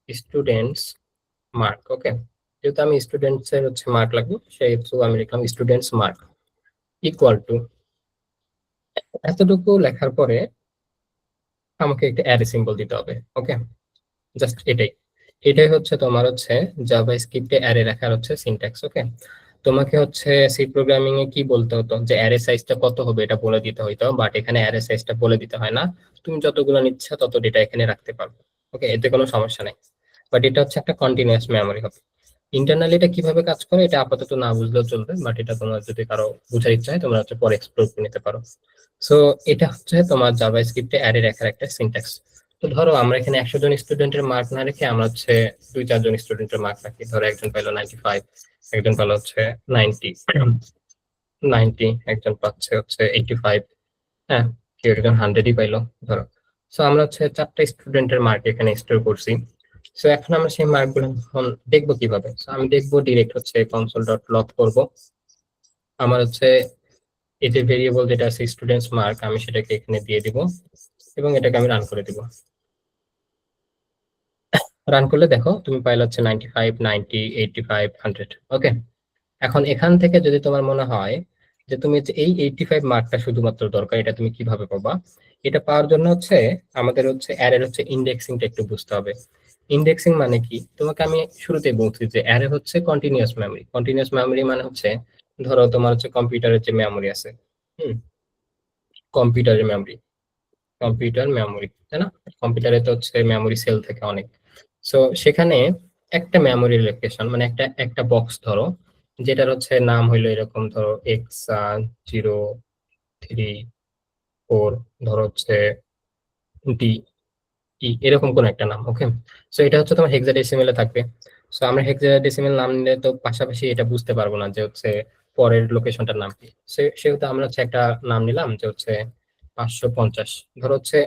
স্টুডেন্টস মার্ক। ওকে, যেহেতু আমি স্টুডেন্টস এর হচ্ছে মার্ক লাগবে, সেহেতু আমি লিখলাম স্টুডেন্টস মার্ক ইকুয়াল টু, এতটুকু লেখার পরে আমাকে একটা অ্যারে সিম্বল দিতে হবে। ওকে, জাস্ট এটাই। এটাই হচ্ছে তোমার হচ্ছে জাভা স্ক্রিপ্টে অ্যারে রাখার হচ্ছে সিনট্যাক্স। ওকে, তোমাকে হচ্ছে সি প্রোগ্রামিং এ কি বলতে হতো? যে অ্যারে সাইজটা কত হবে এটা বলে দিতে হইতো, বাট এখানে অ্যারে সাইজটা বলে দিতে হয় না। তুমি যতগুলো নিচ্ছ তত ডেটা এখানে রাখতে পারবে। ওকে, এতে কোনো সমস্যা নেই। বাট এটা হচ্ছে একটা কন্টিনিউয়াস মেমোরি হবে। ইন্টারনালি এটা কিভাবে কাজ করে এটা আপাতত না বুঝলেও চলবে, বাট এটা তোমার যদি কারো বুঝার ইচ্ছা হয় তোমরা হচ্ছে পরে এক্সপ্লোর করে নিতে পারো। সো এটা হচ্ছে তোমার জাভা স্ক্রিপ্টে অ্যারে রাখার একটা সিনট্যাক্স। তো ধরো আমরা এখানে 100 জন স্টুডেন্টের মার্ক না রেখে আমরা হচ্ছে 2-4 জন স্টুডেন্টের মার্ক রাখি। ধরো একজন পেলো 95, একজন পেলো হচ্ছে 90, 90, একজন পাচ্ছে হচ্ছে 85। হ্যাঁ, কেউ একজন 100ই পাইলো ধরো। সো আমরা হচ্ছে 4টা স্টুডেন্টের মার্ক এখানে স্টোর করছি। সো এখন আমরা সেই মার্ক গুলো এখন দেখবো কিভাবে? সো আমি দেখবো ডিরেক্ট হচ্ছে কনসোল ডট লগ করবো। আমার হচ্ছে এই যে ভেরিয়েবল যেটা আছে স্টুডেন্টস মার্ক, আমি সেটাকে এখানে দিয়ে দিব এবং এটাকে আমি রান করে দিব। রান করলে দেখো তুমি পাইলে হচ্ছে 95, 90, 85, 100। ওকে, এখন এখান থেকে যদি তোমার মনে হয় যে তুমি যে এই 85 মার্কটা শুধুমাত্র দরকার, এটা তুমি কিভাবে পাবা? এটা পাওয়ার জন্য হচ্ছে আমাদের হচ্ছে অ্যারের হচ্ছে ইন্ডেক্সিংটা একটু বুঝতে হবে। ইন্ডেক্সিং মানে কি? তোমাকে আমি শুরুতেই বলছি যে অ্যারে হচ্ছে কন্টিনিউয়াস মেমরি। কন্টিনিউয়াস মেমরি মানে হচ্ছে ধরো তোমার হচ্ছে কম্পিউটারের যে মেমরি আছে, হুম, কম্পিউটারের মেমরি, কম্পিউটার মেমোরি, তাই না? কম্পিউটারে তো হচ্ছে মেমোরি সেল থাকে অনেক। সো সেখানে একটা মেমোরি লোকেশন মানে একটা একটা বক্স ধরো, যেটার হচ্ছে নাম হইলো এরকম, ধরো X03 4, ধরো হচ্ছে ডি এরকম কোন একটা নাম। ওকে, সো এটা হচ্ছে তোমার হেক্সাডেসিমেলে থাকবে। সো আমরা হেক্সাডেসিমেল নাম নিলে তো পাশাপাশি এটা বুঝতে পারবো না যে হচ্ছে পরের লোকেশনটার নাম কি। সেহেতু আমরা হচ্ছে একটা নাম নিলাম যে হচ্ছে 550। ধরো হচ্ছে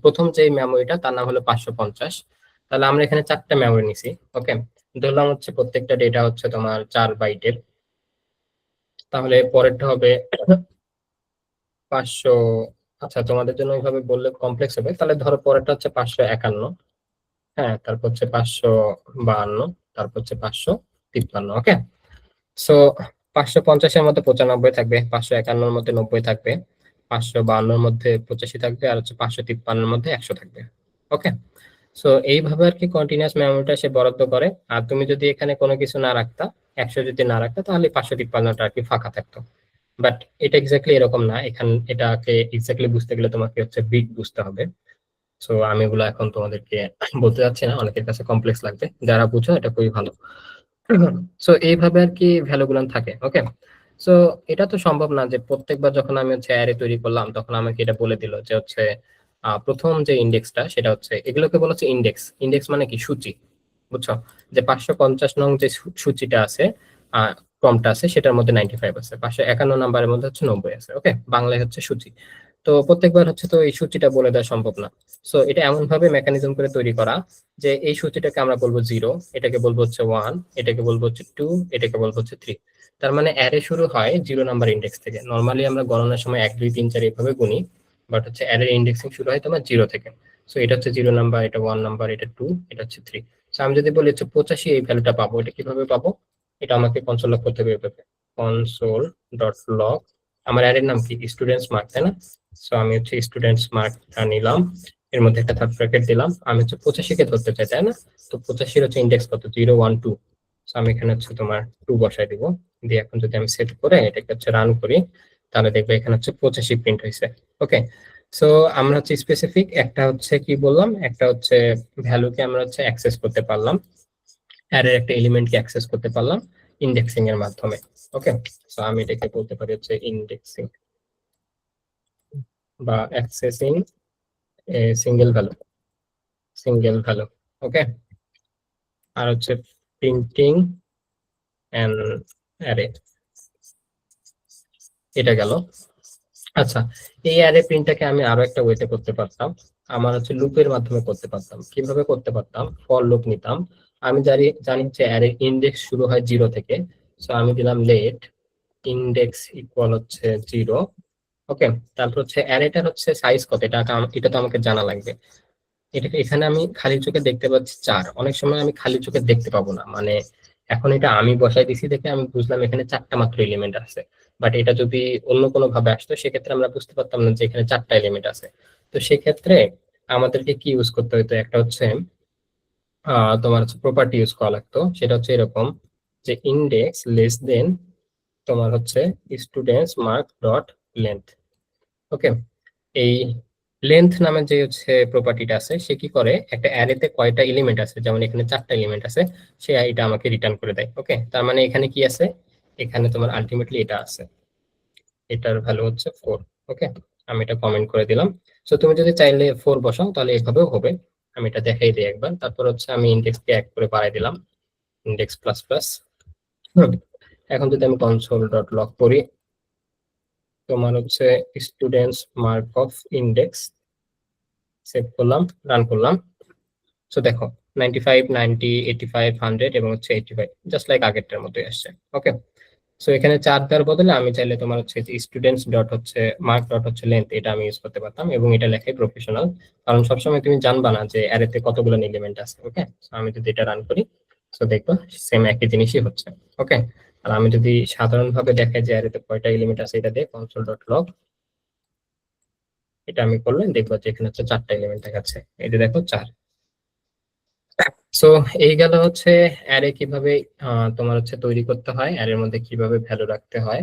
প্রথম যে মেমোরিটা তার নাম হলো 550। তাহলে আমরা এখানে 4টা মেমোরি নিছি। ওকে, ধরলাম হচ্ছে প্রত্যেকটা ডেটা হচ্ছে তোমার 4 বাইটের, তাহলে পরেরটা হবে 500। আচ্ছা, তোমাদের জন্য ওইভাবে বললে কমপ্লেক্স হবে, তাহলে ধরো পরেরটা হচ্ছে 551। হ্যাঁ, তারপর হচ্ছে 552, তারপর হচ্ছে 553। ওকে, সো 550-এর মধ্যে 95 থাকবে, 551-এর মধ্যে 90 থাকবে, 552-এর মধ্যে 85 থাকবে, আর হচ্ছে 553-এর মধ্যে 100 থাকবে। ওকে, সো এইভাবে আর কি কন্টিনিউয়াস মেমোরিটা সে বরাদ্দ করে। আর তুমি যদি এখানে কোনো কিছু না রাখতা, 100 যদি না রাখতা, তাহলে 553টা আর কি ফাঁকা থাকতো। বাট এটা এক্স্যাক্টলি এরকম না, এটাকে এক্স্যাক্টলি বুঝতে গেলে তোমাকে হচ্ছে বিট বুঝতে হবে। সো আমি এগুলো এখন তোমাদেরকে বলতে যাচ্ছি না, অনেকের কাছে কমপ্লেক্স লাগবে, যারা বুঝো এটা খুবই ভালো। সো এইভাবে আর কি ভ্যালু গুলো থাকে। ওকে, সো এটা তো সম্ভব না যে প্রত্যেকবার যখন আমি হচ্ছে অ্যারে তৈরি করলাম তখন আমাকে এটা বলে দিল যে হচ্ছে প্রথম যে ইন্ডেক্সটা সেটা হচ্ছে, এগুলোকে বলা হচ্ছে ইন্ডেক্স। ইন্ডেক্স মানে কি? সূচি। বুঝছো? যে 550 নং যে সূচিটা আছে, ক্রমটা আছে, সেটার মধ্যে 95 আছে, 551 নাম্বারের মধ্যে হচ্ছে 90 আছে। ওকে, বাংলায় হচ্ছে সূচি। তো প্রত্যেকবার হচ্ছে তো এই সূচিটা বলে দেওয়া সম্ভব না। সো এটা এমন ভাবে মেকানিজম করে তৈরি করা যে এই সূচিটাকে আমরা বলবো 0, এটাকে বলবো হচ্ছে 1, এটাকে বলবো হচ্ছে 2, এটাকে বলবো হচ্ছে 3। তার মানে অ্যারে শুরু হয় 0 নাম্বার ইন্ডেক্স থেকে। নর্মালি আমরা গণনার সময় 1 2 3 4 এইভাবে গুনি, বাট হচ্ছে অ্যারে ইন্ডেক্সিং শুরু হয় তোমার 0 থেকে। সো এটা হচ্ছে 0 নাম্বার, এটা 1 নাম্বার, এটা 2, এটা হচ্ছে 3। সো আমি যদি বলি হচ্ছে 85 এই ভ্যালুটা পাবো, এটা কিভাবে পাবো? এটা আমাকে কনসোল লগ করতে হবে এভাবে, কনসোল ডট লগ। আমার অ্যারের নাম কি? স্টুডেন্টস মার্ক, তাই না? সো আমি হচ্ছে স্টুডেন্টস মার্কটা নিলাম, এর মধ্যে একটা থার্ড ব্র্যাকেট দিলাম। আমি হচ্ছে 85-কে ধরতে চাই, তাই না? তো 85-এর হচ্ছে ইন্ডেক্স কত? 0 1 2। সো আমি এখানে হচ্ছে তোমার 2 বসাই দিব। দিয়ে এখন যদি আমি সেট করে এটাকে হচ্ছে রান করি, তাহলে দেখবে এখানে হচ্ছে 85 প্রিন্ট হয়েছে। ওকে, সো আমরা হচ্ছে স্পেসিফিক একটা হচ্ছে কি বললাম, একটা হচ্ছে ভ্যালুকে আমরা হচ্ছে অ্যাক্সেস করতে পারলাম, অ্যারের একটা এলিমেন্টকে অ্যাক্সেস করতে পারলাম ইন্ডেক্সিং এর মাধ্যমে। ওকে, সো আমি এটাকে বলতে পারি হচ্ছে ইন্ডেক্সিং বা accessing a single value, single value. Okay, আর হচ্ছে প্রিন্টিং এন্ড অ্যারে, এটা গেল। আচ্ছা, এই অ্যারে প্রিন্টটাকে আমি আরো একটা ওয়েতে করতে পারতাম। আমার হচ্ছে লুপের মাধ্যমে করতে পারতাম। কিভাবে করতে পারতাম? ফর লুপ নিতাম। আমি জানি জানি হচ্ছে অ্যারে ইন্ডেক্স শুরু হয় 0 থেকে। সো আমি দিলাম লেট ইন্ডেক্স ইকুয়াল হচ্ছে 0। ওকে, তারপর হচ্ছে অ্যারেটার হচ্ছে সাইজ কত, এটা তো আমাকে জানা লাগবে। এটাকে এখানে আমি খালি চোখে দেখতে পাচ্ছি 4, অনেক সময় আমি খালি চোখে দেখতে পাবো না, মানে এখন এটা আমি বসাই দিছি দেখে আমি বুঝলাম এখানে 4টা মাত্র এলিমেন্ট আছে। বাট এটা যদি অন্য কোনো ভাবে আসতো সেক্ষেত্রে আমরা বুঝতে পারতাম না যে এখানে 4টা এলিমেন্ট আছে। তো সেক্ষেত্রে আমাদেরকে কি ইউজ করতে হতো? একটা হচ্ছে তোমার হচ্ছে প্রপার্টি ইউজ করা লাগতো, সেটা হচ্ছে এরকম যে ইন্ডেক্স লেস দেন তোমার হচ্ছে স্টুডেন্টস মার্ক ডট লেন্থ। ওকে, এই লেন্থ নামে যে হচ্ছে প্রপার্টিটা আছে, সে কি করে একটা অ্যারেতে কয়টা এলিমেন্ট আছে, যেমন এখানে 4টা এলিমেন্ট আছে, সে এটা আমাকে রিটার্ন করে দেয়। ওকে, তার মানে এখানে কি আছে? এখানে তোমার আলটিমেটলি এটা আছে, এটার ভ্যালু হচ্ছে 4। ওকে, আমি এটা কমেন্ট করে দিলাম। সো তুমি যদি চাইলে 4 বসাও তাহলে এভাবেও হবে। আমি এটা দেখাই দিই একবার, তারপর হচ্ছে আমি ইন্ডেক্সকে 1 করে বাড়াই দিলাম, ইন্ডেক্স প্লাস প্লাস। এখন যদি আমি কনসোল ডট লগ করি, তোমার হচ্ছে students mark of index, save করলাম, রান করলাম। সো দেখো 95 90 85 100 এবং হচ্ছে 85, জাস্ট লাইক আগেরটার মতোই আসছে। ওকে, সো এখানে 4 দেওয়ার বদলে আমি চাইলে তোমার হচ্ছে স্টুডেন্টস ডট হচ্ছে মার্ক ডট হচ্ছে লেন্থ, এটা আমি ইউজ করতে পারতাম, এবং এটা লেখাই প্রফেশনাল। কারণ সবসময় তুমি জানবা না যে অ্যারেতে কতগুলো এলিমেন্ট আছে। ওকে, সো আমি যদি এটা রান করি, সো দেখবো সেম একই জিনিসই হচ্ছে। ওকে, আর আমি যদি সাধারণভাবে দেখাই যে অ্যারেতে কয়টা এলিমেন্ট আছে, এটা দিয়ে কনসোল ডট লগ, এটা আমি করলে দেখবো যে এখানে হচ্ছে 4টা এলিমেন্ট দেখাচ্ছে। এই যে দেখো 4। সো এই গেল হচ্ছে অ্যারে কিভাবে তোমার হচ্ছে তৈরি করতে হয়, অ্যারের মধ্যে কিভাবে ভ্যালু রাখতে হয়।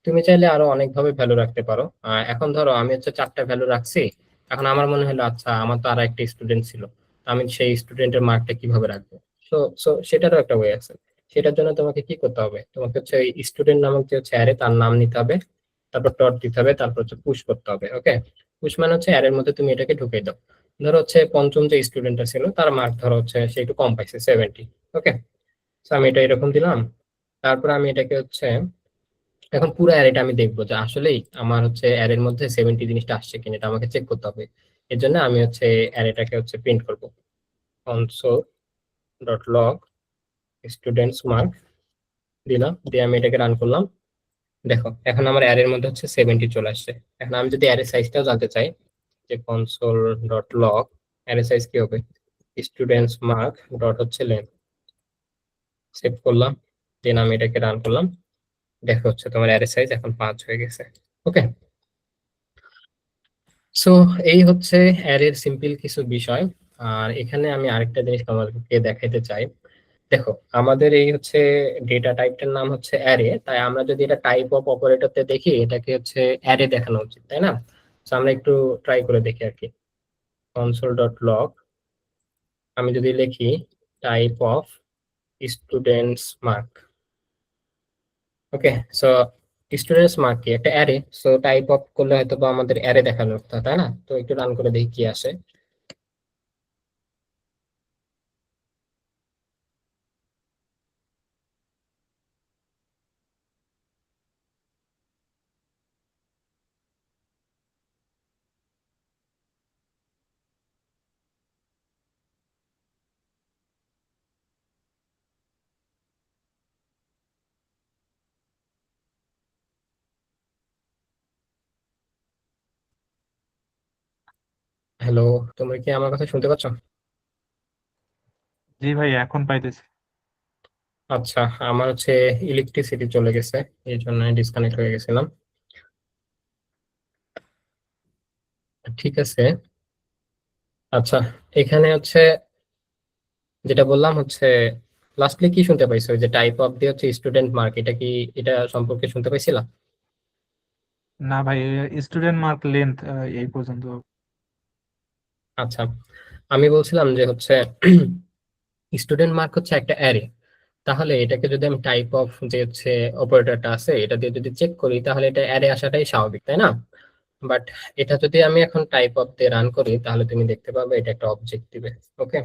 তুমি চাইলে আরো অনেক ভাবে ভ্যালু রাখতে পারো। এখন ধরো আমি হচ্ছে 4টা ভ্যালু রাখছি, এখন আমার মনে হলো আচ্ছা আমার তো আর একটা স্টুডেন্ট ছিল, আমি সেই স্টুডেন্টের মার্কটা কিভাবে রাখবো? সো সো সেটারও একটা ওয়ে আছে। সেটার জন্য তোমাকে কি করতে হবে? তোমাকে হচ্ছে এই স্টুডেন্ট নামক যে হচ্ছে অ্যারে, তার নাম নিতে হবে, তারপর ডট দিতে হবে, তারপর হচ্ছে পুশ করতে হবে। ওকে, পুশ মানে হচ্ছে অ্যারের মধ্যে তুমি এটাকে ঢুকিয়ে দাও। ধরো হচ্ছে পঞ্চম যে স্টুডেন্টটা ছিল তার মার্ক ধরো হচ্ছে সে একটু কম পাইছে, 70। ওকে, তো আমি এটা এরকম দিলাম। তারপর আমি এটাকে হচ্ছে এখন পুরো অ্যারেটা আমি দেখবো যে আসলেই আমার হচ্ছে অ্যারের মধ্যে 70 জিনিসটা আসছে কিনা, এটা আমাকে চেক করতে হবে। এর জন্য আমি হচ্ছে অ্যারেটাকে হচ্ছে প্রিন্ট করব, console dot log students mark দিলাম, দিয়ে আমি এটাকে রান করলাম। দেখো এখন আমার অ্যারের মধ্যে হচ্ছে 70 চলে আসছে। এখন আমি যদি অ্যারে সাইজটাও জানতে চাই, যে console dot log array size কি হবে, স্টুডেন্টস মার্ক ডট হচ্ছে লেন্থ, সেভ করলাম, দেন আমি এটাকে রান করলাম। দেখো হচ্ছে তোমার অ্যারে সাইজ এখন 5 হয়ে গেছে। ওকে, সো এই হচ্ছে অ্যারের সিম্পল কিছু বিষয়। আর এখানে আমি আরেকটা জিনিস তোমাদেরকে দেখাইতে চাই। দেখো আমাদের এই হচ্ছে ডেটা টাইপটার নাম হচ্ছে অ্যারে, তাই আমরা যদি এটা টাইপ অফ অপারেটরতে দেখি এটাকে হচ্ছে অ্যারে দেখানো উচিত, তাই না? তো আমরা একটু ট্রাই করে দেখি আর কি। কনসোল ডট লগ আমি যদি লিখি type of students mark, okay, so students mark কি একটা অ্যারে, সো টাইপ অফ করলে হয়তো বা আমাদের অ্যারে দেখানোর কথা, তাই না? তো একটু রান করে দেখি কি আসে। হ্যালো, তোমরা কি আমার কথা শুনতে পাচ্ছ? জি ভাই, এখন পাইতেছি। আচ্ছা, আমার হচ্ছে ইলেকট্রিসিটি চলে গেছে, এই জন্য ডিসকানেক্ট হয়ে গেছিলাম। ঠিক আছে, আচ্ছা, এখানে হচ্ছে যেটা বললাম হচ্ছে লাস্টলি কি শুনতে পাইছো, ওই যে টাইপ অফ দিয়ে হচ্ছে স্টুডেন্ট মার্ক, এটা কি, এটা সম্পর্কে শুনতে পাইছিলা? না ভাই, স্টুডেন্ট মার্ক লেন্থ এই পর্যন্ত। আচ্ছা, আমি বলছিলাম যে হচ্ছে স্টুডেন্ট মার্ক হচ্ছে একটা অ্যারে, তাহলে এটাকে যদি আমি টাইপ অফ যে হচ্ছে অপারেটরটা আছে এটা দিয়ে যদি চেক করি তাহলে এটা অ্যারে আসাটাই স্বাভাবিক, তাই না? বাট এটা যদি আমি এখন টাইপ অফ দিয়ে রান করি তাহলে তুমি দেখতে পাবে এটা একটা অবজেক্ট দিবে। ওকে,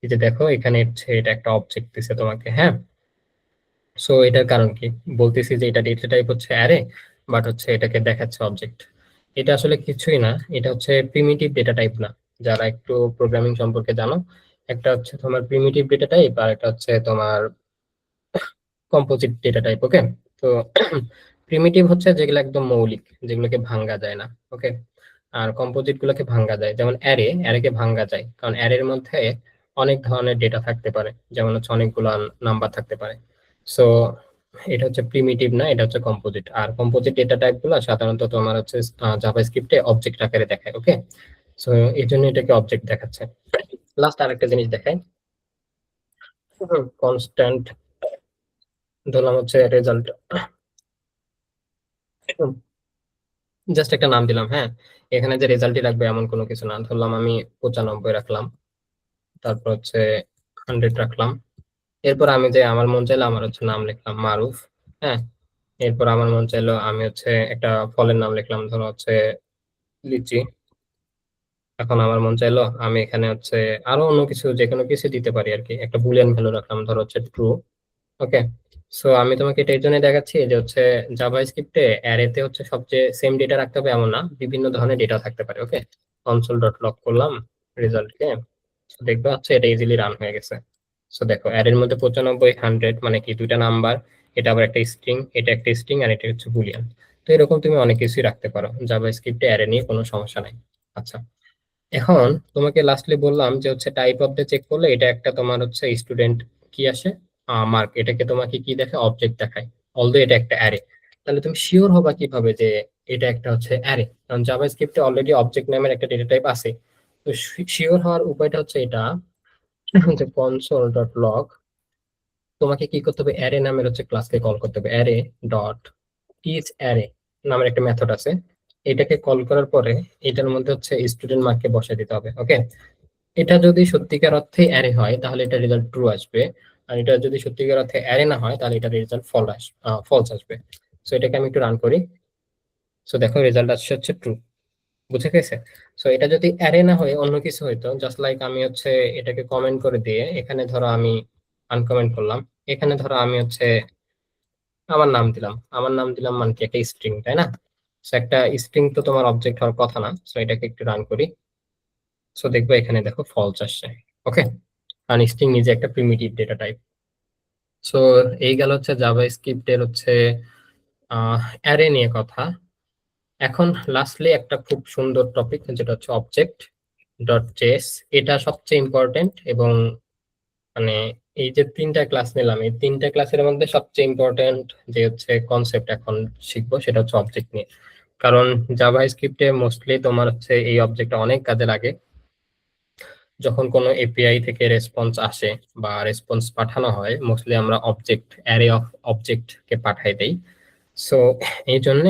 এই যে দেখো এখানে হচ্ছে এটা একটা অবজেক্ট দিছে তোমাকে, হ্যাঁ। সো এটার কারণ কি, বলতেছি যে এটা ডেটা টাইপ হচ্ছে অ্যারে, বাট হচ্ছে এটাকে দেখাচ্ছে অবজেক্ট। এটা আসলে কিছুই না, এটা হচ্ছে প্রিমিটিভ ডেটা টাইপ না। যারা একটু প্রোগ্রামিং সম্পর্কে জানো, একটা হচ্ছে তোমার প্রিমিটিভ ডেটা টাইপ আর একটা হচ্ছে তোমার কম্পোজিট ডেটা টাইপ। ওকে, তো প্রিমিটিভ হচ্ছে যেগুলো একদম মৌলিক, যেগুলোকে ভাঙ্গা যায় না। ওকে, আর কম্পোজিট গুলোকে ভাঙ্গা যায়, যেমন অ্যারে, অ্যারেকে ভাঙ্গা যায় কারণ অ্যারের মধ্যে অনেক ধরনের ডেটা থাকতে পারে, যেমন হচ্ছে অনেকগুলো নাম্বার থাকতে পারে। সো এটা হচ্ছে প্রিমিটিভ না, এটা হচ্ছে কম্পোজিট। আর কম্পোজিট ডেটা টাইপ গুলো সাধারণত তোমার হচ্ছে জাভাস্ক্রিপ্টে অবজেক্ট আকারে দেখায়। ওকে, সো এই জন্য এটাকে অবজেক্ট দেখাচ্ছে। লাস্ট আরেকটা জিনিস দেখায়, কনস্ট্যান্ট ধরলাম হচ্ছে রেজাল্ট, জাস্ট একটা নাম দিলাম, হ্যাঁ। এখানে যে রেজাল্টই রাখবে এমন কোনো কিছু না, ধরলাম আমি 95 রাখলাম, তারপর হচ্ছে 100 রাখলাম। এরপর আমি যে আমার মন চাইলো আমার হচ্ছে নাম লিখলাম মারুফ, হ্যাঁ। এরপর আমার মন চাইলো আমি হচ্ছে একটা ফলের নাম লিখলাম, ধরো হচ্ছে লিচি। এখন আমার মন চাইলো আমি এখানে হচ্ছে আরো অন্য কিছু, যে কোনো কিছু দিতে পারি আর কি, একটা বুলিয়ান ভ্যালু রাখলাম, ধরো হচ্ছে ট্রু। ওকে, সো আমি তোমাকে এটা এই জন্য দেখাচ্ছি যে হচ্ছে জাভা স্ক্রিপ্টে অ্যারেতে হচ্ছে সবচেয়ে সেম ডেটা রাখতে হবে এমন না, বিভিন্ন ধরনের ডেটা থাকতে পারে। ওকে, কনসোল ডট লগ করলাম রেজাল্টকে, দেখবে হচ্ছে এটা ইজিলি রান হয়ে গেছে। সো দেখো অ্যারের মধ্যে 95 100 মানে কি দুইটা নাম্বার, এটা আবার একটা স্ট্রিং, এটা একটা স্ট্রিং আর এটা হচ্ছে বুলিয়ান। তো এরকম তুমি অনেক কিছুই রাখতে পারো জাভা স্ক্রিপ্টে, অ্যারে নিয়ে কোনো সমস্যা নাই। আচ্ছা, এখন তোমাকে লাস্টলি বললাম যে হচ্ছে টাইপ অফ দ্য চেক করলে এটা একটা তোমার হচ্ছে স্টুডেন্ট কি আসে, মার্ক, এটাকে তোমাকে কি দেখায়, অবজেক্ট দেখায়, অলদো এটা একটা অ্যারে। তাহলে তুমি শিওর হবা কিভাবে যে এটা একটা হচ্ছে অ্যারে, কারণ জাভাস্ক্রিপ্টে অলরেডি অবজেক্ট নামের একটা ডেটা টাইপ আছে। তো শিওর হওয়ার উপায়টা হচ্ছে এটা, যে কনসোল ডট লগ তোমাকে কি করতে হবে, অ্যারে নামের হচ্ছে ক্লাসকে কল করতে হবে, অ্যারে ডট টিচ অ্যারে নামের একটা মেথড আছে। এটাকে কল করার পরে এটার মধ্যে হচ্ছে স্টুডেন্ট মার্ককে বসায় দিতে হবে। ওকে, এটা যদি সত্যিকার অর্থে অ্যারে হয় তাহলে এটা রেজাল্ট ট্রু আসবে, আর এটা যদি সত্যিকার অর্থে অ্যারে না হয় তাহলে এটা রেজাল্ট ফলস আসবে। সো এটাকে আমি একটু রান করি। সো দেখো রেজাল্ট আসছে হচ্ছে ট্রু, বুঝে গেছে? সো এটা যদি অ্যারে না হয়ে অন্য কিছু হইতো, জাস্ট লাইক আমি হচ্ছে এটাকে কমেন্ট করে দিয়ে এখানে ধরো আমি আনকমেন্ট করলাম, এখানে ধরো আমি হচ্ছে আমার নাম দিলাম মানে কি একটা স্ট্রিং, তাই না? সো একটা স্ট্রিং তো তোমার অবজেক্ট হওয়ার কথা না। সো এটাকে একটু রান করি। সো দেখবো এখানে দেখো ফলস আসছে। ওকে, কারণ স্ট্রিং নিজে একটা প্রিমিটিভ ডেটা টাইপ। সো এই গেল হচ্ছে জাভাস্ক্রিপ্টের হচ্ছে অ্যারে নিয়ে কথা। এখন লাস্টলি একটা খুব সুন্দর টপিক যেটা হচ্ছে অবজেক্ট ডট জেএস। এটা সবচেয়ে ইম্পর্টেন্ট এবং মানে এই যে তিনটা ক্লাস নিলাম, এই তিনটা ক্লাসের মধ্যে সবচেয়ে ইম্পর্টেন্ট যে হচ্ছে কনসেপ্ট এখন শিখবো সেটা হচ্ছে অবজেক্ট নিয়ে। কারণ জাভাস্ক্রিপ্টে মোস্টলি তোমার হচ্ছে এই অবজেক্টটা অনেক কাজে লাগে। যখন কোনো এপিআই থেকে রেসপন্স আসে বা রেসপন্স পাঠানো হয়, মোস্টলি আমরা অবজেক্ট অ্যারে অফ অবজেক্ট কে পাঠাই দেই। সো এই জন্য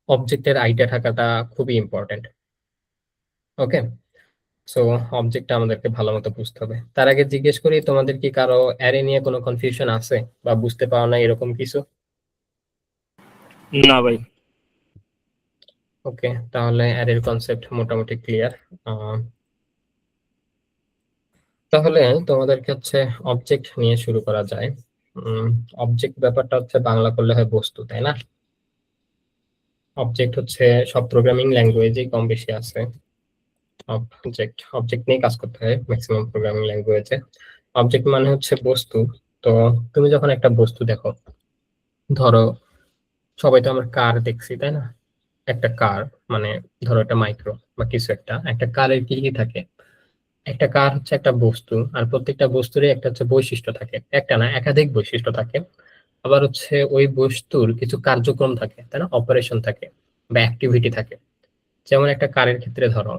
অবজেক্টের আইডিয়া থাকাটা খুবই ইম্পর্টেন্ট। ওকে, সো অবজেক্টটা আমাদেরকে ভালো মতো বুঝতে হবে। তার আগে জিজ্ঞেস করি, তোমাদের কি কারো অ্যারে নিয়ে কোনো কনফিউশন আছে বা বুঝতে পারো না এরকম কিছু? না ভাই। ওকে, তাহলে অ্যারের কনসেপ্ট মোটামুটি ক্লিয়ার। তাহলে তোমাদেরকে হচ্ছে অবজেক্ট নিয়ে শুরু করা যায়। অবজেক্ট ব্যাপারটা হচ্ছে বাংলা করলে হয় বস্তু, তাই না? অবজেক্ট হচ্ছে সব প্রোগ্রামিং ল্যাঙ্গুয়েজেই কম বেশি আছে। অবজেক্ট নিয়ে কাজ করতে হয় ম্যাক্সিমাম প্রোগ্রামিং ল্যাঙ্গুয়েজে। অবজেক্ট মানে হচ্ছে বস্তু। তো তুমি যখন একটা বস্তু দেখো, ধরো সবাই তো আমরা কার দেখছি, তাই না? একটা কার মানে ধরো একটা মাইক্রো বা কিছু একটা একটা কারের কি কি থাকে? একটা কার হচ্ছে একটা বস্তু, আর প্রত্যেকটা বস্তুরই একটা হচ্ছে বৈশিষ্ট্য থাকে, একটা না একাধিক বৈশিষ্ট্য থাকে। আবার হচ্ছে ওই বস্তুর কিছু কার্যক্রম থাকে, তাই না? অপারেশন থাকে বা অ্যাক্টিভিটি থাকে। যেমন একটা কারের ক্ষেত্রে ধরো,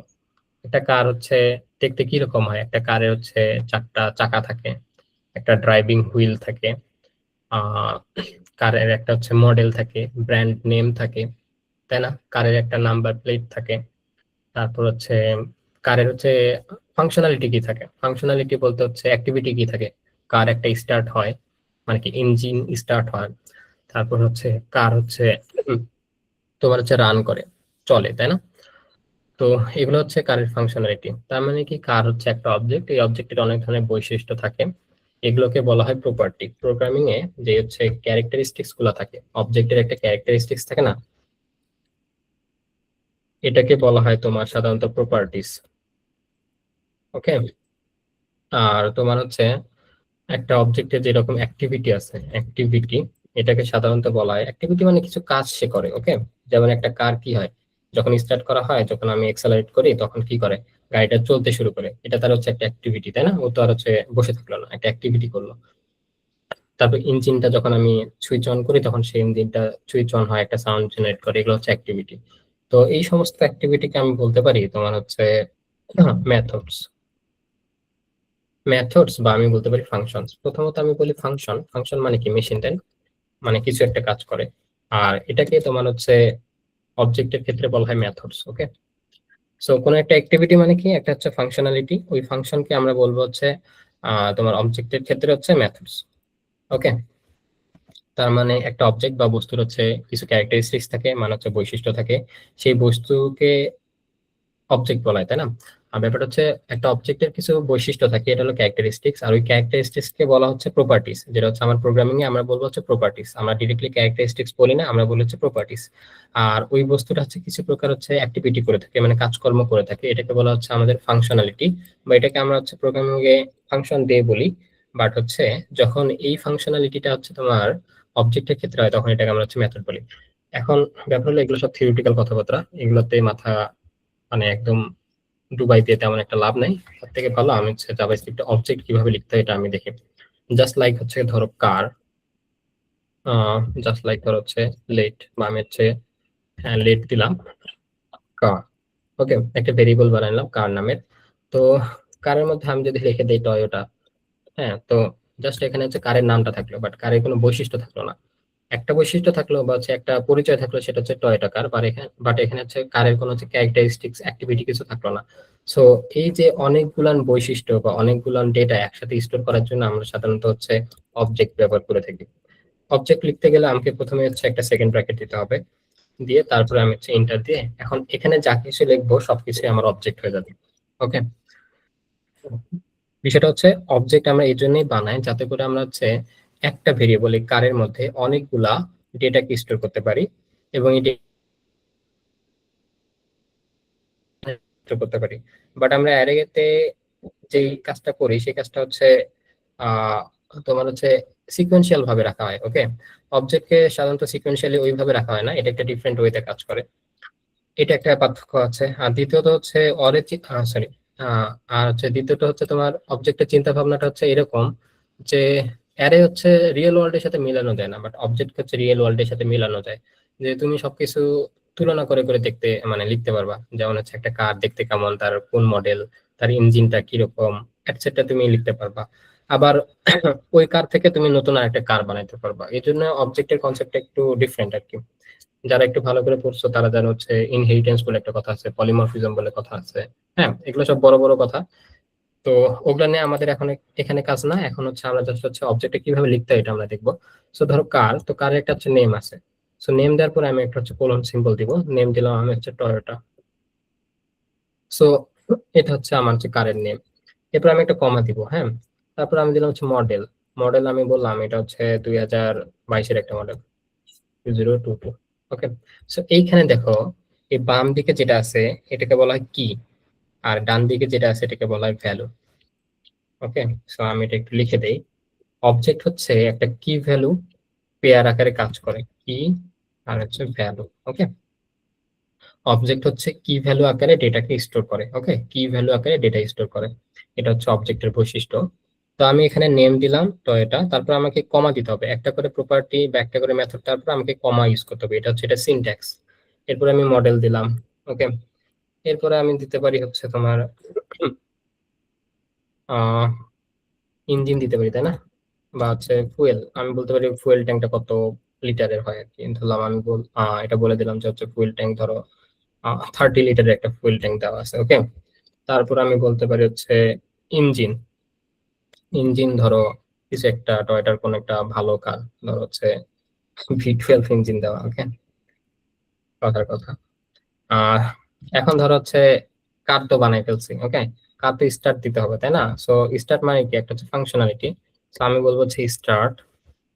একটা কার হচ্ছে দেখতে কি রকম হয়? একটা কারের হচ্ছে চারটা চাকা থাকে, একটা ড্রাইভিং হুইল থাকে, আহ কারের একটা হচ্ছে মডেল থাকে, ব্র্যান্ড নেম থাকে, তাই না? কারের একটা নাম্বার প্লেট থাকে। তারপর হচ্ছে কারের হচ্ছে ফাংশনালিটি কি থাকে? ফাংশনালিটি বলতে হচ্ছে অ্যাক্টিভিটি কি থাকে? কার একটা স্টার্ট হয়, মানে কি ইঞ্জিন স্টার্ট হয়। তারপর হচ্ছে কার হচ্ছে উম, তোমার হচ্ছে রান করে, চলে, তাই না? তো এগুলো হচ্ছে কারের ফাংশনালিটি। তার মানে কি কার হচ্ছে একটা অবজেক্ট, এই অবজেক্টের অনেক ধরনের বৈশিষ্ট্য থাকে, এগুলোকে বলা হয় প্রপার্টি। প্রোগ্রামিং এ যে হচ্ছে ক্যারেক্টারিস্টিক্স গুলো থাকে, অবজেক্টের একটা ক্যারেক্টারিস্টিক্স থাকে না, এটাকে বলা হয় তোমার সাধারণত প্রপার্টিস। ওকে, আর তোমার হচ্ছে একটা অবজেক্টের যেরকম অ্যাক্টিভিটি আছে, অ্যাক্টিভিটি এটাকে সাধারণত বলা হয় অ্যাক্টিভিটি মানে কিছু কাজ সে করে। ওকে, যেমন একটা কার কি হয়, যখন স্টার্ট করা হয়, যখন আমি এক্সেলারেট করি তখন কি করে, গাড়িটা চলতে শুরু করে, এটা তার হচ্ছে একটা অ্যাক্টিভিটি, তাই না? ও তো আর হচ্ছে বসে থাকলো না, একটা অ্যাক্টিভিটি করলো। তারপর ইঞ্জিনটা যখন আমি সুইচ অন করি তখন সেই ইঞ্জিনটা সুইচ অন হয়, একটা সাউন্ড জেনারেট করে, এগুলো হচ্ছে অ্যাক্টিভিটি। তো এই সমস্ত অ্যাক্টিভিটিকে আমি বলতে পারি তোমার হচ্ছে মেথডস। মেথডস বা আমি বলতে পারি ফাংশনস। প্রথমত আমি বলি ফাংশন। ফাংশন মানে কি? মেশিন, তাই না? মানে কিছু একটা কাজ করে। আর এটাকে তোমার হচ্ছে অবজেক্টের ক্ষেত্রে বলা হয় মেথডস। ওকে, সো কোনো একটা অ্যাক্টিভিটি মানে কি? একটা হচ্ছে ফাংশনালিটি, ওই ফাংশনকে আমরা বলবো হচ্ছে তোমার অবজেক্টের ক্ষেত্রে হচ্ছে মেথডস। ওকে, তার মানে একটা অবজেক্ট বা বস্তুর হচ্ছে কিছু ক্যারেক্টারিস্টিক্স থাকে, মানে হচ্ছে বৈশিষ্ট্য থাকে, সেই বস্তুকে অবজেক্ট বলা হয়, তাই না? আর ব্যাপারটা হচ্ছে একটা অবজেক্টের কিছু বৈশিষ্ট্য থাকে, এটা হলো ক্যারেক্টারিস্টিক্স, আর ওই ক্যারেক্টারিস্টিক্স কে বলা হচ্ছে প্রপার্টিস, যেটা হচ্ছে আমার প্রোগ্রামিং এ আমরা বলবো হচ্ছে প্রপার্টিস। আমরা ডিরেক্টলি ক্যারেক্টারিস্টিক্স বলি না, আমরা বলি হচ্ছে প্রপার্টিস। আর ওই বস্তুটা হচ্ছে কিছু প্রকার হচ্ছে অ্যাক্টিভিটি করে থাকে, মানে কাজকর্ম করে থাকে, এটাকে বলা হচ্ছে আমাদের ফাংশনালিটি, বা এটাকে আমরা হচ্ছে প্রোগ্রামিং এ ফাংশন দিয়ে বলি। বাট হচ্ছে যখন এই ফাংশনালিটিটা হচ্ছে তোমার অবজেক্টের ক্ষেত্রে হয়, তখন এটাকে আমরা হচ্ছে মেথড বলি। এখন ব্যাপার হলো এগুলো সব থিওরিটিক্যাল কথাবার্তা, এগুলোতে মাথা মানে একদম ডুবাই দিয়ে তেমন একটা লাভ নাই। তার থেকে ভালো আমি হচ্ছে জাভাস্ক্রিপ্টে অবজেক্ট কিভাবে লিখতে হয় এটা আমি দেখি। জাস্ট লাইক হচ্ছে ধরো কার, জাস্ট লাইক ধরো হচ্ছে লেট, বা আমি হচ্ছে লেট দিলাম কার। ওকে, একটা ভেরিয়েবল বানাইলাম কার নামের। তো কারের মধ্যে আমি যদি লিখে দিই টয়োটা, হ্যাঁ, তো জাস্ট এখানে হচ্ছে কারের নামটা থাকলো, বাট কারের কোনো বৈশিষ্ট্য থাকলো না। একটা বৈশিষ্ট্য থাকলো বা হচ্ছে একটা পরিচয় থাকলো, সেটা হচ্ছে টয়োটা কার, বাট এখানে হচ্ছে কারের কোনো হচ্ছে ক্যারেক্টারিস্টিক্স অ্যাক্টিভিটি কিছু থাকলো না। সো এই যে অনেকগুলান বৈশিষ্ট্য বা অনেকগুলান ডেটা একসাথে স্টোর করার জন্য আমরা সাধারণত হচ্ছে অবজেক্ট ব্যবহার করে থাকি। অবজেক্ট লিখতে গেলে আমাকে প্রথমে হচ্ছে একটা সেকেন্ড ব্র্যাকেট দিতে হবে, দিয়ে তারপরে আমি হচ্ছে এন্টার দিয়ে এখন এখানে যা কিছু লিখবো সবকিছুই আমার অবজেক্ট হয়ে যাবে। ওকে, বিষয়টা হচ্ছে অবজেক্ট আমরা এই জন্যই বানাই যাতে করে আমরা হচ্ছে একটা ভেরিয়েবল এই কারের মধ্যে অনেকগুলা ডেটাকে স্টোর করতে পারি, এবং এই স্টোর করতে পারি। বাট আমরা অ্যারেতে যেই কাজটা করি সেই কাজটা হচ্ছে আহ তোমার হচ্ছে সিকোয়েন্সিয়াল ভাবে রাখা হয়। ওকে, অবজেক্টকে সাধারণত সিকোয়েন্সিয়ালি ওইভাবে রাখা হয় না, এটা একটা ডিফারেন্ট ওয়েতে কাজ করে। এটা একটা পার্থক্য আছে। আর দ্বিতীয়ত হচ্ছে সরি, আর হচ্ছে দ্বিতীয়ত হচ্ছে তোমার অবজেক্টের চিন্তা ভাবনাটা হচ্ছে এরকম যে অ্যারে হচ্ছে রিয়েল ওয়ার্ল্ডের সাথে মিলানো যায় না, বাট অবজেক্ট হচ্ছে রিয়েল ওয়ার্ল্ডের সাথে মিলানো যায়। যে তুমি সবকিছু তুলনা করে করে দেখতে মানে লিখতে পারবা, যেমন হচ্ছে একটা কার দেখতে কেমন, তার কোন মডেল, তার ইঞ্জিনটা কিরকম, এটসেট্রা তুমি লিখতে পারবা। আবার ওই কার থেকে তুমি নতুন আরেকটা কার বানাইতে পারবা। এই জন্য অবজেক্টের কনসেপ্টটা একটু ডিফারেন্ট আর কি। যারা একটু ভালো করে পড়ছো তারা জানো হচ্ছে ইনহেরিটেন্স বলে একটা কথা আছে, পলিমরফিজম বলে কথা আছে। হ্যাঁ, এগুলো সব বড় বড় কথা। তো ওগুলা নিয়ে আমাদের এখন এখানে কাজ না, এখন হচ্ছে আমরা জাস্ট হচ্ছে অবজেক্টে কিভাবে লিখতে হয় এটা আমরা দেখবো। সো ধরো কার, তো কারের একটা হচ্ছে নেম আছে। সো নেম দেওয়ার পরে আমি একটা হচ্ছে কোলন সিম্বল দিব, নেম দিলাম আমি হচ্ছে টয়োটা। সো এটা হচ্ছে আমার হচ্ছে কারের নেম। এরপর আমি একটা কমা দিব। হ্যাঁ, তারপর আমি দিলাম হচ্ছে মডেল। মডেল আমি বললাম এটা হচ্ছে 2022-এর একটা মডেল, 2022। ওকে, সো এইখানে দেখো এই বাম দিকে যেটা আছে এটাকে বলা হয় কি, আর ডান দিকে যেটা আছে এটাকে বলা হয় ভ্যালু। ওকে, সো আমি এটা একটু লিখে দেই। অবজেক্ট হচ্ছে একটা কি ভ্যালু পেয়ার আকারে কাজ করে, কি আর হচ্ছে ভ্যালু। ওকে, অবজেক্ট হচ্ছে কি ভ্যালু আকারে ডেটাকে স্টোর করে। ওকে, কি ভ্যালু আকারে ডেটা স্টোর করে, এটা হচ্ছে অবজেক্টের বৈশিষ্ট্য। তো আমি এখানে নেম দিলাম তো এটা, তারপর আমাকে কমা দিতে হবে, একটা করে প্রপার্টি বা একটা করে মেথড, তারপর আমাকে কমা ইউজ করতে হবে, এটা হচ্ছে এটা সিনট্যাক্স। এরপর আমি মডেল দিলাম। ওকে, এরপরে আমি দিতে পারি হচ্ছে তোমার আহ ইঞ্জিন দিতে পারি, তাই না? বা হচ্ছে ফুয়েল, আমি বলতে পারি ফুয়েল ট্যাঙ্কটা কত লিটারের হয় আর কি। ধরলাম আমি এটা বলে দিলাম যে হচ্ছে ফুয়েল ট্যাঙ্ক ধরো 30 লিটারের একটা ফুয়েল ট্যাঙ্ক দেওয়া আছে। ওকে, তারপর আমি বলতে পারি হচ্ছে ইঞ্জিন। ইঞ্জিন ধরো কিছু একটা টয়টার কোন একটা ভালো কার, ধরো হচ্ছে V12 ইঞ্জিন দেওয়া। ওকে, কথার কথা। আহ এখন ধরো হচ্ছে কার তো বানাই ফেলছি। ওকে, কার তো স্টার্ট দিতে হবে, তাই না? সো স্টার্ট মানে কি, একটা হচ্ছে ফাংশনালিটি। তো আমি বলবো হচ্ছে স্টার্ট।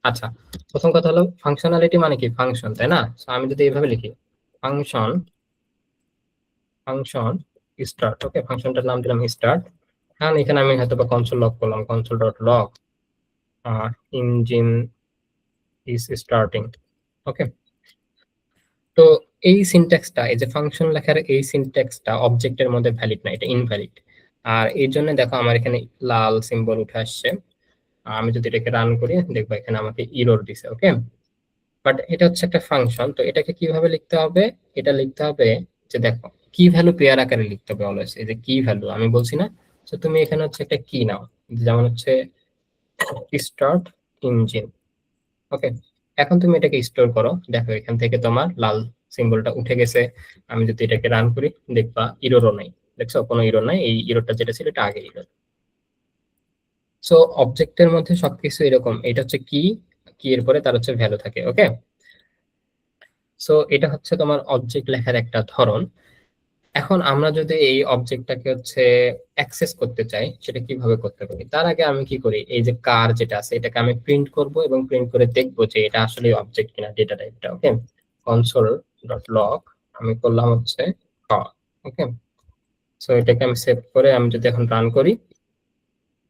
আচ্ছা, প্রথম কথা হলো ফাংশনালিটি মানে কি, ফাংশন, তাই না? তো আমি যদি এইভাবে লিখি ফাংশন, ফাংশন স্টার্ট। ওকে, ফাংশনটার নাম দিলাম স্টার্ট। এখন এখানে আমি হয়তো বা কনসোল লগ করলাম, console dot log engine is starting. Okay, তো এই সিনট্যাক্সটা, এই যে ফাংশন লেখার এই সিনট্যাক্সটা অবজেক্টের মধ্যে ভ্যালিড না, এটা ইনভ্যালিড। আর এই জন্য দেখো আমার এখানে লাল সিম্বল উঠে আসছে। আমি যদি এটাকে রান করি দেখবো এখানে আমাকে ইরর দিছে। ওকে, বাট এটা হচ্ছে একটা ফাংশন, তো এটাকে কিভাবে লিখতে হবে? এটা লিখতে হবে যে দেখো কি ভ্যালু পেয়ার আকারে লিখতে হবে অলওয়েজ। এই যে কি ভ্যালু আমি বলছি না, তো তুমি এখানে হচ্ছে একটা কি নাও, যেমন হচ্ছে স্টার্ট ইঞ্জিন। ওকে, এখন তুমি এটাকে স্টোর করো, দেখো এখান থেকে তোমার লাল সিম্বলটা উঠে গেছে। আমি যদি এটাকে রান করি দেখবা ইরোরও নাই। দেখছো কোনো ইরোর নাই, এই ইরোরটা যেটা ছিল এটা আগে ইরোর। সো অবজেক্টের মধ্যে সবকিছু এরকম, এটা হচ্ছে কি, কি এর পরে তার হচ্ছে ভ্যালু থাকে। ওকে, সো এটা হচ্ছে তোমার অবজেক্ট লেখার একটা ধরন। এখন আমরা যদি এই অবজেক্টটাকে হচ্ছে অ্যাক্সেস করতে চাই, সেটা কিভাবে করতে পারি? তার আগে আমি কি করি, এই যে কার যেটা আছে এটাকে আমি প্রিন্ট করব এবং প্রিন্ট করে দেখবো যে এটা আসলে অবজেক্ট কিনা, ডেটা টাইপটা। ওকে, কনসোল ডট লগ আমি করলাম হচ্ছে কার। ওকে, সো এটাকে আমি সেভ করে আমি যদি এখন রান করি,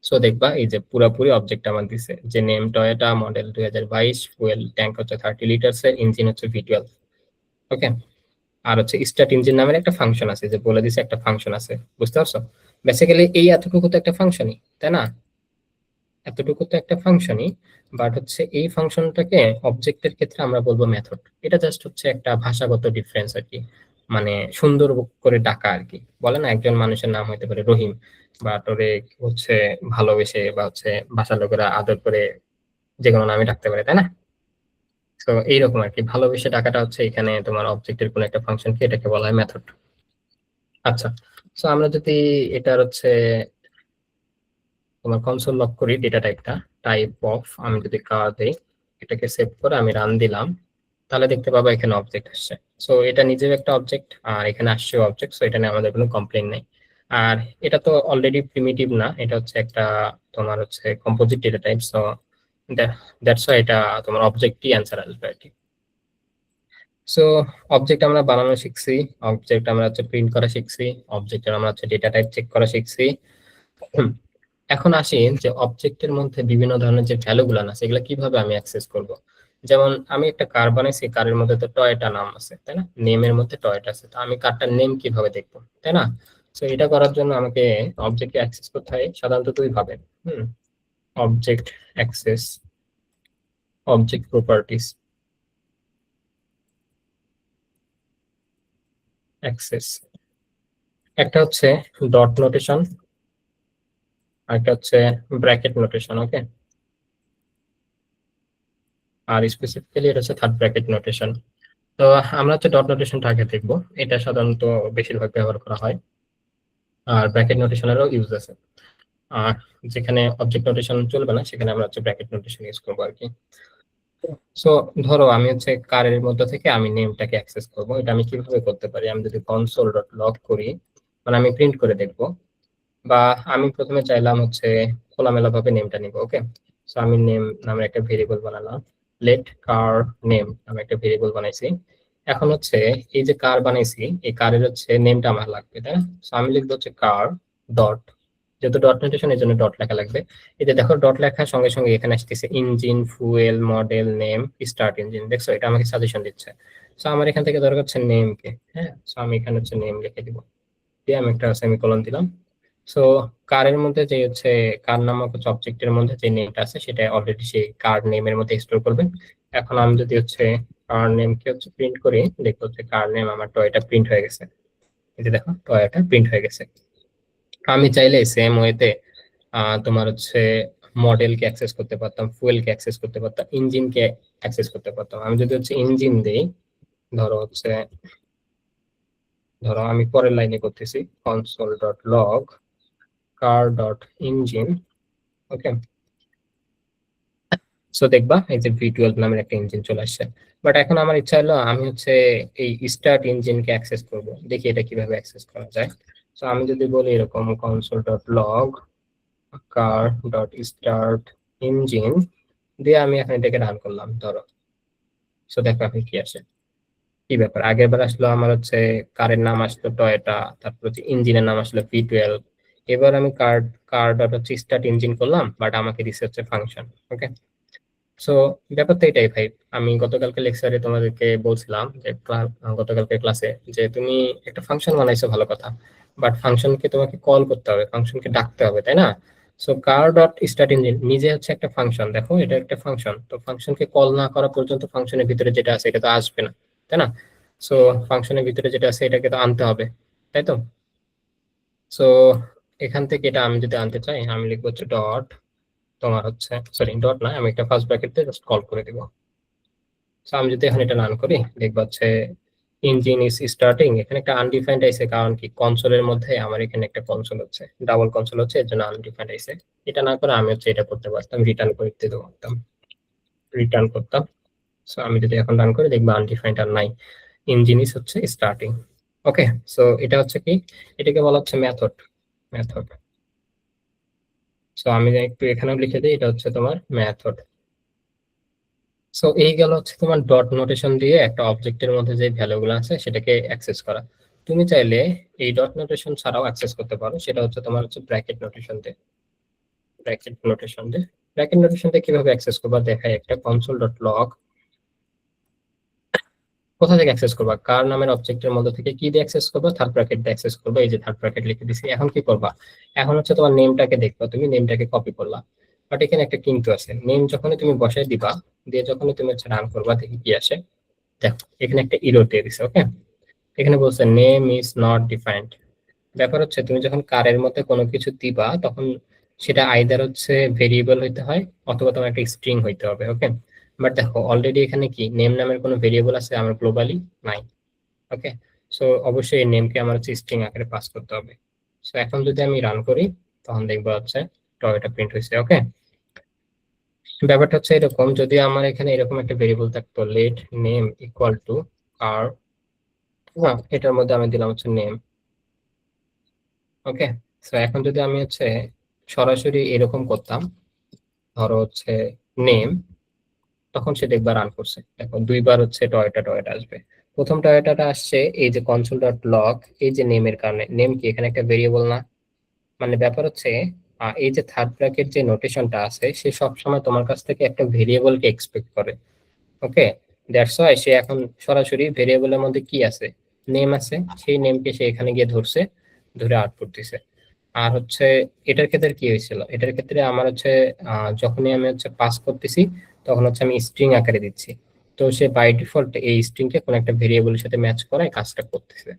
সো দেখবা এই যে পুরোপুরি অবজেক্ট আমার দিছে, যে name Toyota, model 2022, fuel tank হচ্ছে 30 লিটার্স এর, ইঞ্জিন হচ্ছে V12। ওকে, আর হচ্ছে স্টার্ট ইঞ্জিন নামের একটা ফাংশন আছে, যে বলে দিছে একটা ফাংশন আছে। বুঝতে পারছো? বেসিক্যালি এই এতটুকু তো একটা ফাংশনই, তাই না? এতটুকু তো একটা ফাংশনই, বাট হচ্ছে এই ফাংশনটাকে অবজেক্টের ক্ষেত্রে আমরা বলবো মেথড। এটা জাস্ট হচ্ছে একটা ভাষাগত ডিফারেন্স আর কি, মানে সুন্দর করে ডাকা আর কি। বলে না একজন মানুষের নাম হইতে পারে রহিম, বাট ওরে হচ্ছে ভালোবেসে বা হচ্ছে বাসার লোকেরা আদর করে যে কোনো নামে ডাকতে পারে, তাই না? তো এইরকম আর কি, ভালোবেসে ডাকাটা হচ্ছে এখানে তোমার অবজেক্টের কোন একটা ফাংশনকে, এটাকে বলা হয় মেথড। আচ্ছা, তো আমরা যদি এটার হচ্ছে তোমার কনসোল লক করি, ডেটা টাইপটা টাইপ অফ আমি যদি কার দেই, এটাকে সেভ করে আমি রান দিলাম, তাহলে দেখতে পাবো এখানে অবজেক্ট আসছে। সো এটা নিজেও একটা অবজেক্ট, আর এখানে আসছে অবজেক্ট, সো এটা নিয়ে আমাদের কোনো কমপ্লেন নেই। আর এটা তো অলরেডি প্রিমিটিভ না, এটা হচ্ছে একটা তোমার হচ্ছে composite data type. So that's why এটা তোমার অবজেক্টই অ্যান্সার আসবে আর কি। সো অবজেক্ট আমরা বানানো শিখছি, অবজেক্ট আমরা হচ্ছে প্রিন্ট করা শিখছি, অবজেক্টের আমরা হচ্ছে ডেটা টাইপ চেক করা শিখছি। এখন আসি যে অবজেক্টের মধ্যে বিভিন্ন ধরনের যে ভ্যালুগুলো আছে এগুলো কিভাবে আমি অ্যাক্সেস করব। যেমন আমি একটা কার বানাইছি, কারের মধ্যে তো টয়টা নাম আছে তাই না, নেমের মধ্যে টয়টা আছে, তো আমি কারটার নেম কিভাবে দেখবো, তাই না? তো এটা করার জন্য আমাকে অবজেক্টকে অ্যাক্সেস করতে হয় সাধারণত দুই ভাবে। Hmm, object access, object properties access. একটা হচ্ছে ডট নোটেশন, আর একটা হচ্ছে ব্র্যাকেট নোটেশন। ওকে, আর স্পেসিফিক্যালি এটা হচ্ছে থার্ড ব্র্যাকেট নোটেশন। তো আমরা হচ্ছে ডট নোটেশনটা আগে দেখবো, এটা সাধারণত বেশিরভাগ ব্যবহার করা হয়। আর ব্র্যাকেট নোটেশনেরও ইউজ আছে। আর যেখানে অবজেক্ট নোটেশন চলবে না সেখানে আমরা হচ্ছে ব্র্যাকেট নোটেশন ইউজ করবো আর কি। সো ধরো আমি হচ্ছে কারের মধ্যে থেকে আমি নেমটাকে অ্যাক্সেস করব, এটা আমি কিভাবে করতে পারি? আমি যদি কনসোল ডট লগ করি, মানে আমি প্রিন্ট করে দেখবো, বা আমি প্রথমে চাইলাম হচ্ছে খোলামেলা ভাবে নেমটা নিব। ওকে, সো আমি নেম নামের একটা ভেরিয়েবল বানালাম, লেট কার নেম নামে একটা ভেরিয়েবল বানাইছি। এখন হচ্ছে এই যে কার বানাইছি, এই কারের হচ্ছে নেমটা আমার লাগবে, তাই না? সো আমি লিখবো হচ্ছে কার ডট, যেহেতু ডট নোটেশন এর জন্য ডট লেখা লাগবে। এই যে দেখো ডট লেখার সঙ্গে সঙ্গে এখানে আসতেছে engine, fuel, model, name, start engine, দেখছো এটা আমাকে সাজেশন দিচ্ছে। সো আমার এখান থেকে দরকার হচ্ছে নেম কে, হ্যাঁ, সো আমি এখানে হচ্ছে নেম লিখে দিব, দিয়ে আমি একটা সেমিকোলন দিলাম। সো কারের মধ্যে যে হচ্ছে কার নামক হচ্ছে অবজেক্টের মধ্যে যে নেমটা আছে সেটা অলরেডি সেই কার নেমের মধ্যে স্টোর করবেন। এখন আমি যদি হচ্ছে কার নেম কে হচ্ছে প্রিন্ট করি, দেখবো হচ্ছে কার নেম আমার টয়টা প্রিন্ট হয়ে গেছে। এই যে দেখো টয়টা প্রিন্ট হয়ে গেছে। আমি চাইলে সেম ওয়েতে তোমার হচ্ছে মডেল কে অ্যাক্সেস করতে পারতাম, ফুয়েল কে অ্যাক্সেস করতে পারতাম, ইঞ্জিন কে অ্যাক্সেস করতে পারতাম। আমি যদি হচ্ছে ইঞ্জিন দেই, ধরো হচ্ছে, ধরো আমি পরের লাইনে করতেছি কনসোল ডট লগ কার ডট ইঞ্জিন। ওকে, সো দেখবা এই যে V12 নামের একটা ইঞ্জিন চলে আসছে। বাট এখন আমার ইচ্ছা হলো আমি হচ্ছে এই স্টার্ট ইঞ্জিনকে অ্যাক্সেস করব, দেখি এটা কিভাবে অ্যাক্সেস করা যায়। সো আমি যদি বলি এরকম কনসোল ডট লগ কার ডট স্টার্ট ইঞ্জিন, দিয়ে আমি এখন এটাকে রান করলাম ধরো। সো দেখো এখন কি আসে, কি ব্যাপার, আগের বার আসলো আমার হচ্ছে কারের নাম আসলো টয়োটা, তারপর হচ্ছে ইঞ্জিনের নাম আসলো V12। এবার আমি কার কার ডট হচ্ছে স্টার্ট ইঞ্জিন করলাম, বাট আমাকে দিচ্ছে হচ্ছে ফাংশন। ওকে, সো ব্যাপারটা এটাই ভাই। আমি গতকালকে লেকচারে তোমাদেরকে বলছিলাম যে গতকালকে ক্লাসে যে তুমি একটা ফাংশন বানাইছো ভালো কথা, বাট ফাংশনকে তোমাকে কল করতে হবে, ফাংশনকে ডাকতে হবে, তাই না? সো কার ডট স্টার্ট ইঞ্জিন নিজে হচ্ছে একটা ফাংশন, দেখো এটা একটা ফাংশন, তো ফাংশনকে কল না করা পর্যন্ত ফাংশনের ভিতরে যেটা আছে এটা তো আসবে না, তাই না? সো ফাংশনের ভিতরে যেটা আছে এটাকে তো আনতে হবে, তাই তো? সো এখান থেকে এটা আমি যদি আনতে চাই আমি লিখবো হচ্ছে ডট, তোমার হচ্ছে সরি ডট না, আমি একটা ফার্স্ট ব্র্যাকেট দিয়ে জাস্ট কল করে দিব। So, আমি যদি এখন এটা রান করি দেখবা হচ্ছে ইঞ্জিন ইজ স্টার্টিং, এখানে একটা আনডিফাইন্ড আইছে, কারণ কি কনসোলের মধ্যে আমার এখানে একটা কনসোল হচ্ছে, ডাবল কনসোল হচ্ছে, এর জন্য আনডিফাইন্ড আইছে। এটা না করে আমি হচ্ছে এটা করতে পারতাম, রিটার্ন করে দিতে পারতাম, রিটার্ন করতাম। সো আমি যদি এখন রান করি দেখবা আনডিফাইন্ড আর নাই, ইঞ্জিন ইজ হচ্ছে স্টার্টিং। ওকে, সো এটা হচ্ছে কি, এটাকে বলা হচ্ছে মেথড, মেথড। সো আমি একটু এখানেও লিখে দিই, এটা হচ্ছে তোমার মেথড। সো এই গেল হচ্ছে তোমার ডট নোটেশন দিয়ে একটা অবজেক্টের মধ্যে যে ভ্যালুগুলো আছে সেটাকে অ্যাক্সেস করা। তুমি চাইলে এই ডট নোটেশন ছাড়াও অ্যাক্সেস করতে পারো, সেটা হচ্ছে তোমার হচ্ছে ব্র্যাকেট নোটেশন দিয়ে। ব্র্যাকেট নোটেশন দিয়ে, ব্র্যাকেট নোটেশন দিয়ে কিভাবে অ্যাক্সেস করবা দেখাই, একটা কনসোল ডট লগ, কোথা থেকে অ্যাক্সেস করবা, কার নামের অবজেক্টের মধ্যে থেকে কি দিয়ে অ্যাক্সেস করবা, থার্ড ব্র্যাকেট দিয়ে অ্যাক্সেস করবা। এই যে থার্ড ব্র্যাকেট লিখে দিছি। এখন কি করবা, এখন হচ্ছে তোমার নেমটাকে দেখবা, তুমি নেমটাকে কপি করলা, বাট এখানে একটা কিন্তু আছে, নেম যখনই তুমি বসাই দিবা, দিয়ে যখনই তুমি হচ্ছে রান করবা দেখি কি আসে। দেখো এখানে একটা ইরর দিয়ে দিছে। ওকে, এখানে বলছে নেম ইজ নট ডিফাইন্ড। ব্যাপার হচ্ছে তুমি যখন কারের মধ্যে কোনো কিছু দিবা তখন সেটা আইদার হচ্ছে ভেরিয়েবল হইতে হয় অথবা তোমার একটা স্ট্রিং হইতে হবে। ওকে, বাট দেখো অলরেডি এখানে কি নেম নামের কোনো ভেরিয়েবল আছে আমার গ্লোবালি নাই। ওকে, সো অবশ্যই এই নেমকে আমার হচ্ছে স্ট্রিং আকারে পাস করতে হবে। সো এখন যদি আমি রান করি তখন দেখবো হচ্ছে টয়টা প্রিন্ট হয়েছে। ওকে, ব্যাপারটা হচ্ছে এরকম, যদি আমার এখানে এরকম একটা ভেরিয়েবল থাকতো লেট নেম ইকুয়াল টু কার, হ্যাঁ এটার মধ্যে আমি দিলাম হচ্ছে নেম। ওকে, তো এখন যদি আমি হচ্ছে সরাসরি এরকম করতাম, ধরো হচ্ছে নেম, তখন সে দেখবার রান করছে, দেখো দুইবার হচ্ছে টয়টা টয়টা আসবে। প্রথম টয়টাটা আসছে এই যে কনসোল ডট লগ, এই যে নেমের কারণে, নেম কি এখানে একটা ভেরিয়েবল না? মানে ব্যাপার হচ্ছে এই যে থার্ড ব্র্যাকেট যে নোটেশনটা আছে সে সবসময় তোমার কাছ থেকে একটা ভেরিয়েবলকে এক্সপেক্ট করে। ওকে, দ্যাটস ওয়াই সে এখন সরাসরি ভেরিয়েবলের মধ্যে কি আছে, নেম আছে, সেই নেমকে সে এখানে গিয়ে ধরছে, ধরে আউটপুট দিছে। আর হচ্ছে এটার ক্ষেত্রে কি হয়েছিল, এটার ক্ষেত্রে আমার হচ্ছে যখনই আমি হচ্ছে পাস করতেছি তখন হচ্ছে আমি স্ট্রিং আকারে দিচ্ছি। তো সে বাই ডিফল্ট এই স্ট্রিংকে কোনো একটা ভেরিয়েবলের সাথে ম্যাচ করায় কাজটা করতেছে।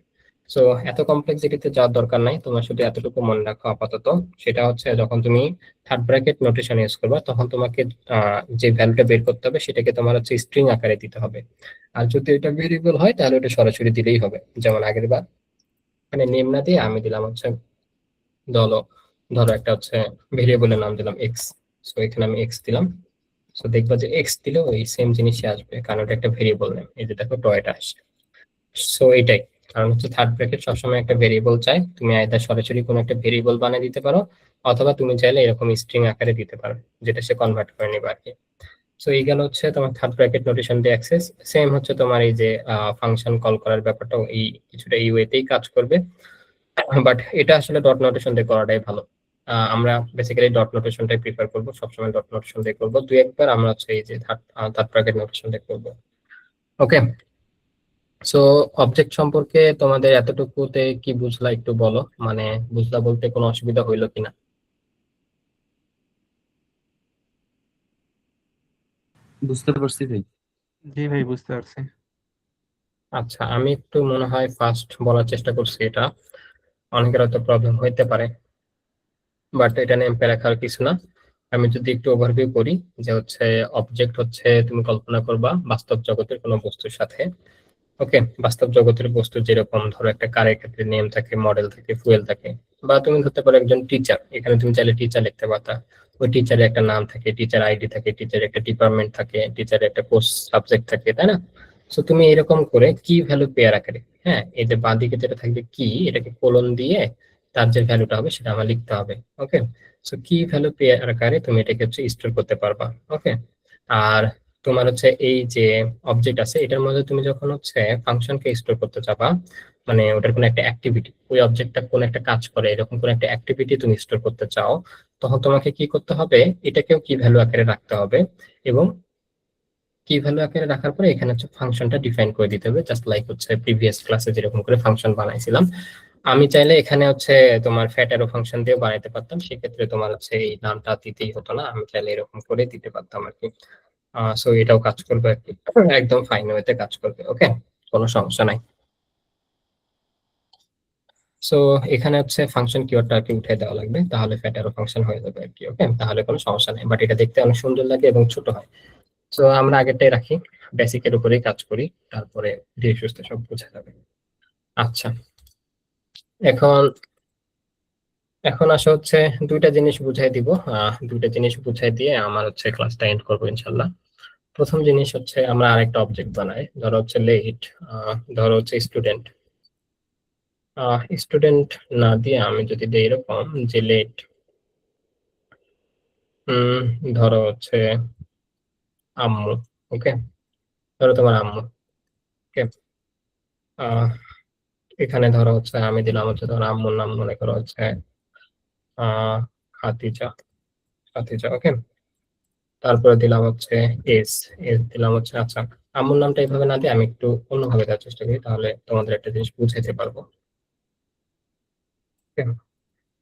সো এত কমপ্লেক্সিটিতে যাওয়ার দরকার নাই, তোমার শুধু এতটুকু মনে রাখো আপাতত। সেটা হচ্ছে যখন তুমি থার্ড ব্র্যাকেট নোটেশন ইউজ করবা তখন তোমাকে যে ভ্যালুটা বের করতে হবে সেটাকে তোমার হচ্ছে স্ট্রিং আকারে দিতে হবে। আর যদি এটা ভেরিয়েবল হয় তাহলে ওটা সরাসরি দিলেই হবে, যেমন আগের বার মানে নেম না দিয়ে আমি দিলাম হচ্ছে, ধরো ধরো একটা হচ্ছে ভেরিয়েবলের নাম দিলাম এক্স। সো এখানে আমি এক্স দিলাম। সো দেখবা যে এক্স দিলেও ওই সেম জিনিসই আসবে, কারণ ওটা একটা ভেরিয়েবল নেম। এই যে দেখো টয়টা আসছে। সো এটাই কারণ হচ্ছে থার্ড ব্র্যাকেট সবসময় একটা ভেরিয়েবল চাই, তুমি আইদার সরাসরি কোনো একটা ভেরিয়েবল বানিয়ে দিতে পারো অথবা তুমি চাইলে এরকম স্ট্রিং আকারে দিতে পারো, যেটা সে কনভার্ট করে নিবে আর কি। সো এই গেল হচ্ছে তোমার থার্ড ব্র্যাকেট নোটেশন দিয়ে অ্যাক্সেস। সেম হচ্ছে তোমার এই যে ফাংশন কল করার ব্যাপারটাও এই কিছুটা এই ওয়েতেই কাজ করবে, বাট এটা আসলে ডট নোটেশন দিয়ে করাটাই ভালো। আমরা বেসিক্যালি ডট নোটেশনটাই প্রিফার করবো, সবসময় ডট নোটেশন দিয়ে করবো। দুই একবার আমরা হচ্ছে এই যে থার্ড ব্র্যাকেট নোটেশন দিয়ে করবো। ওকে, সো অবজেক্ট সম্পর্কে তোমাদের এতটুকুতে কি বুঝলা একটু বলো, মানে বুঝলা বলতে কোনো অসুবিধা হইলো কিনা? বুঝতে পারছি ভাই। জি ভাই, বুঝতে পারছি। আচ্ছা, আমি একটু মনে হয় ফার্স্ট বলার চেষ্টা করছি, এটা অনেকের হয়তো প্রবলেম হইতে পারে, বাট এটা নিয়ে প্যারা খাওয়ার কিছু না। আমি যদি একটু ওভারভিউ করি, যে হচ্ছে অবজেক্ট হচ্ছে তুমি কল্পনা করবা বাস্তব জগতের কোনো বস্তুর সাথে। ওকে, বাস্তব জগতের বস্তু যেরকম ধরো একটা কারের ক্ষেত্রে নেম থাকে, মডেল থাকে, ফুয়েল থাকে, বা তুমি ধরতে পারো একজন টিচার, এখানে তুমি চাইলে টিচার লিখতে পারতা। ওই টিচারের একটা নাম থাকে, টিচার আইডি থাকে, টিচারের একটা ডিপার্টমেন্ট থাকে, টিচারের একটা কোর্স সাবজেক্ট থাকে, তাই না? সো তুমি এরকম করে কি ভ্যালু পেয়ার আকারে, হ্যাঁ, এই যে বাঁদিকে যেটা থাকবে কি, এটাকে কোলন দিয়ে তার যে ভ্যালুটা হবে সেটা আমার লিখতে হবে। ওকে, সো কি ভ্যালু পেয়ার আকারে তুমি এটাকে হচ্ছে স্টোর করতে পারবা। ওকে, আর তোমার হচ্ছে এই যে অবজেক্ট আছে এটার মধ্যে তুমি যখন হচ্ছে ফাংশনকে স্টোর করতে যাবা, মানে ওটার কোনো একটা অ্যাক্টিভিটি, ওই অবজেক্টটা কোন একটা কাজ করে এরকম কোন একটা অ্যাক্টিভিটি তুমি স্টোর করতে চাও, তখন তোমাকে কি করতে হবে, এটাকেও কি ভ্যালু আকারে রাখতে হবে। এবং কি ভ্যালু আকারে রাখার পরে এখানে হচ্ছে ফাংশনটা ডিফাইন করে দিতে হবে, জাস্ট লাইক হচ্ছে প্রিভিয়াস ক্লাসে যেরকম করে ফাংশন বানাইছিলাম। আমি চাইলে এখানে হচ্ছে তোমার ফ্যাট অ্যারো ফাংশন দিয়ে বানাইতে পারতাম, সেক্ষেত্রে তোমার হচ্ছে এই নামটা দিতেই হতো না, আমি চাইলে এরকম করে দিতে পারতাম আর কি। সো এটাও কাজ করবে আর কি, একদম ফাইন ওয়েতে কাজ করবে। ওকে, কোনো সমস্যা নাই। সো এখানে হচ্ছে ফাংশন কিওয়ার্ডটা আর কি উঠে দেওয়া লাগবে, তাহলে ফ্যাট অ্যারো ফাংশন হয়ে যাবে আর কি। ওকে, তাহলে কোনো সমস্যা নেই, বাট এটা দেখতে অনেক সুন্দর লাগে এবং ছোট হয়। সো আমরা আগেরটাই রাখি, বেসিকের উপরেই কাজ করি, তারপরে ধীরে সুস্থে সব বোঝা যাবে। আচ্ছা, এখন এখন আসা হচ্ছে দুইটা জিনিস বুঝাই দিব। দুইটা জিনিস বুঝাই দিয়ে আমার হচ্ছে ক্লাসটা এন্ড করবো ইনশাল্লাহ। প্রথম জিনিস হচ্ছে আমরা আরেকটা অবজেক্ট বানাই, ধরো হচ্ছে লেট, ধরো হচ্ছে স্টুডেন্ট। স্টুডেন্ট না দিয়ে আমি যদি দিই এরকম যে লেট, ধরো হচ্ছে আম্মু। ওকে, ধরো তোমার আম্মু। ওকে, এখানে ধরো হচ্ছে আমি দিলাম হচ্ছে তোমার আম্মুর নাম, মনে করো হচ্ছে আহ খাদিজা। খাদিজা, ওকে। তারপরে দিলাম হচ্ছে এস, এস দিলাম হচ্ছে, আচ্ছা আম্মুর নামটা এইভাবে না দিয়ে আমি একটু অন্যভাবে দেওয়ার চেষ্টা করি, তাহলে তোমাদের একটা জিনিস বুঝাইতে পারবো। ওকে,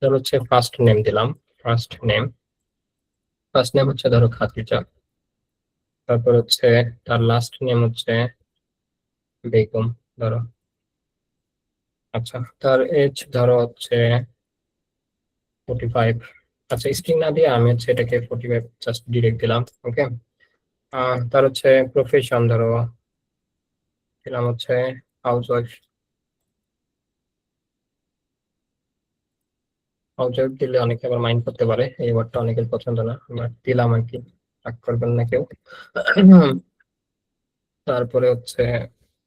ধরো হচ্ছে ফার্স্ট নেম দিলাম, ফার্স্ট নেম, ফার্স্ট নেম হচ্ছে ধরো খাদিজা। তারপর হচ্ছে তার লাস্ট নেম হচ্ছে বেগম, ধরো। আচ্ছা, তার এজ ধরো হচ্ছে 45। আচ্ছা, স্ট্রিং না দিয়ে আমি হচ্ছে এটাকে 45 জাস্ট ডিরেক্ট দিলাম। ওকে, তার হচ্ছে প্রফেশন ধরো দিলাম হচ্ছে হাউস ওয়াইফ। হাউস ওয়াইফ দিলে অনেকে আবার মাইন্ড করতে পারে, এই ওয়ার্ডটা অনেকের পছন্দ না, বাট দিলাম আর কি, রাগ করবেন না কেউ। তারপরে হচ্ছে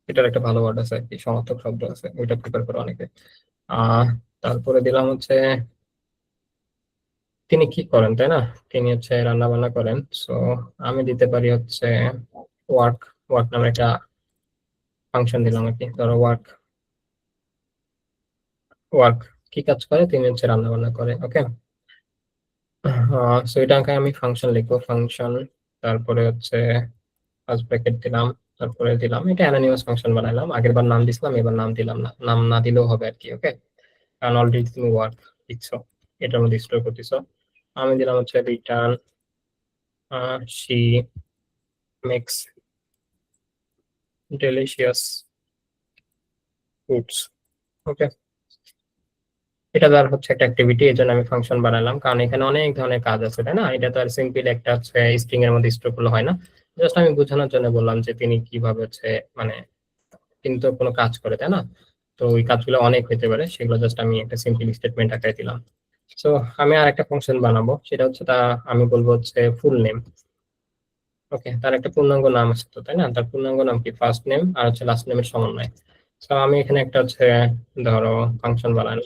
এটার একটা ভালো ওয়ার্ড আছে আর কি, সমার্থক শব্দ আছে, ওইটা প্রিপেয়ার করে অনেকে। আহ তারপরে দিলাম হচ্ছে তিনি কি করেন, তাই না? তিনি হচ্ছে রান্না বান্না করেন। সো আমি দিতে পারি হচ্ছে ওয়ার্ক, ওয়ার্ক নামে একটা ফাংশন দিলাম আর কি, ধরো ওয়ার্ক, ওয়ার্ক কি কাজ করে, তিনি হচ্ছে রান্না বান্না করে। ওকে, সো এটা আমি ফাংশন লিখবো, ফাংশন, তারপরে হচ্ছে ফার্স্ট ব্র্যাকেট দিলাম, তারপরে দিলাম এটা অ্যানোনিমাস ফাংশন বানাইলাম। আগের বার নাম দিছিলাম, এবার নাম দিলাম না, নাম না দিলেও হবে আর কি। ওকে, কারণ অলরেডি তুমি ওয়ার্ক দিচ্ছ, এটার মধ্যে স্টোর করতেছো। আমি দিলাম হচ্ছে return she makes delicious foods. Okay, এটা তার হচ্ছে একটা অ্যাক্টিভিটি, এই জন্য আমি ফাংশন বানালাম, কারণ এখানে অনেক ধরনের কাজ আছে, তাই না? এটা তো আর সিম্পল একটা হচ্ছে স্ট্রিং এর মধ্যে স্টোর করলে হয় না। জাস্ট আমি বোঝানোর জন্য বললাম যে তিনি কিভাবে হচ্ছে মানে তিনি তো কোনো কাজ করে, তাই না? তো ওই কাজগুলো অনেক হতে পারে, সেগুলো জাস্ট আমি একটা সিম্পল স্টেটমেন্ট আকারে দিলাম। সো আমি আর একটা ফাংশন বানাবো, সেটা হচ্ছে আমি বলবো হচ্ছে ফুল নেম। ওকে, তার একটা পূর্ণাঙ্গ নাম আছে তো, তাই না? তার পূর্ণাঙ্গ নাম কি? ফার্স্ট নেম আর হচ্ছে লাস্ট নেমের সমন্বয়। তো আমি এখানে একটা হচ্ছে ধরো ফাংশন বানানো,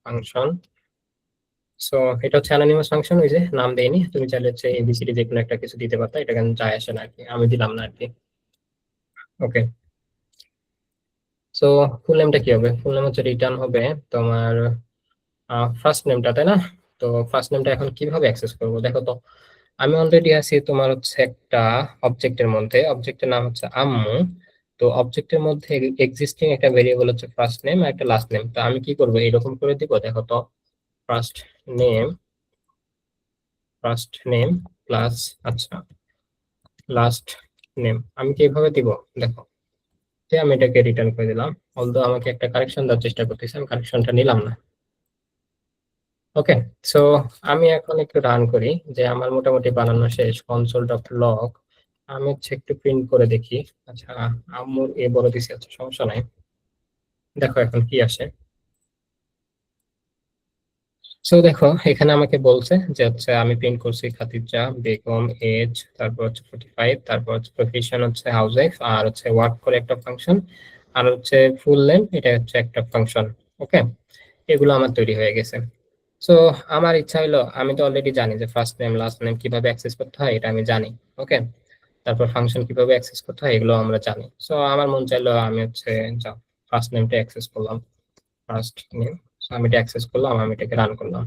ফাংশন। সো এটা হচ্ছে অ্যানোনিমাস ফাংশন, ওই যে নাম দেয়নি, তুমি চাইলে হচ্ছে এবিসিডি যে কোনো একটা কিছু দিতে পারতা, এটা কেন যায় আসে না আর কি, আমি দিলাম না আর কি। ওকে, সো ফুল নেমটা কি হবে? ফুল নেম হচ্ছে রিটার্ন হবে তোমার ফার্স্ট নেমটা, তাই না? তো ফার্স্ট নেমটা এখন কিভাবে অ্যাক্সেস করবো দেখো তো। আমি অলরেডি আছি তোমার হচ্ছে একটা অবজেক্টের মধ্যে, অবজেক্টের নাম হচ্ছে আম্মু। তো অবজেক্টের মধ্যে এক্সিস্টিং একটা ভেরিয়েবল হচ্ছে ফার্স্ট নেম আর একটা লাস্ট নেম। তো আমি কি করবো, এরকম করে দিব, দেখো তো। First name, first name plus, আচ্ছা, লাস্ট নেম আমি কি এইভাবে দিব? দেখো, যে আমি এটাকে রিটার্ন করে দিলাম, অলদো আমাকে একটা কারেকশন দেওয়ার চেষ্টা করতেছি, আমি কারেকশনটা নিলাম না। ওকে, সো আমি এখন একটু রান করি, যে আমার মোটামুটি বানানো শেষ, কনসোল ডট লগ। আমি হচ্ছে একটু প্রিন্ট করে দেখি। আচ্ছা, আম্মুর এ বড় দিছি, আচ্ছা সমস্যা নাই। দেখো এখন কি আসে। সো দেখো এখানে আমাকে বলছে যে হচ্ছে আমি প্রিন্ট করছি খাদিজা বেগম এজ, তারপর হচ্ছে 45, তারপর হচ্ছে প্রফেশন হচ্ছে হাউস ওয়াইফ, আর হচ্ছে ওয়ার্ক করে একটা ফাংশন, আর হচ্ছে ফুল নেম, এটা হচ্ছে একটা ফাংশন। ওকে, এগুলো আমার তৈরি হয়ে গেছে। সো আমার ইচ্ছা হলো, আমি তো অলরেডি জানি যে ফার্স্ট নেম লাস্ট নেম কিভাবে অ্যাক্সেস করতে হয়, এটা আমি জানি। ওকে, তারপর ফাংশন কিভাবে অ্যাক্সেস করতে হয় এগুলো আমরা জানি। সো আমার মন চাইলো আমি হচ্ছে ফার্স্ট নেমটা অ্যাক্সেস করলাম, ফার্স্ট নেম। আমি এটা অ্যাক্সেস করলাম, আমি এটাকে রান করলাম।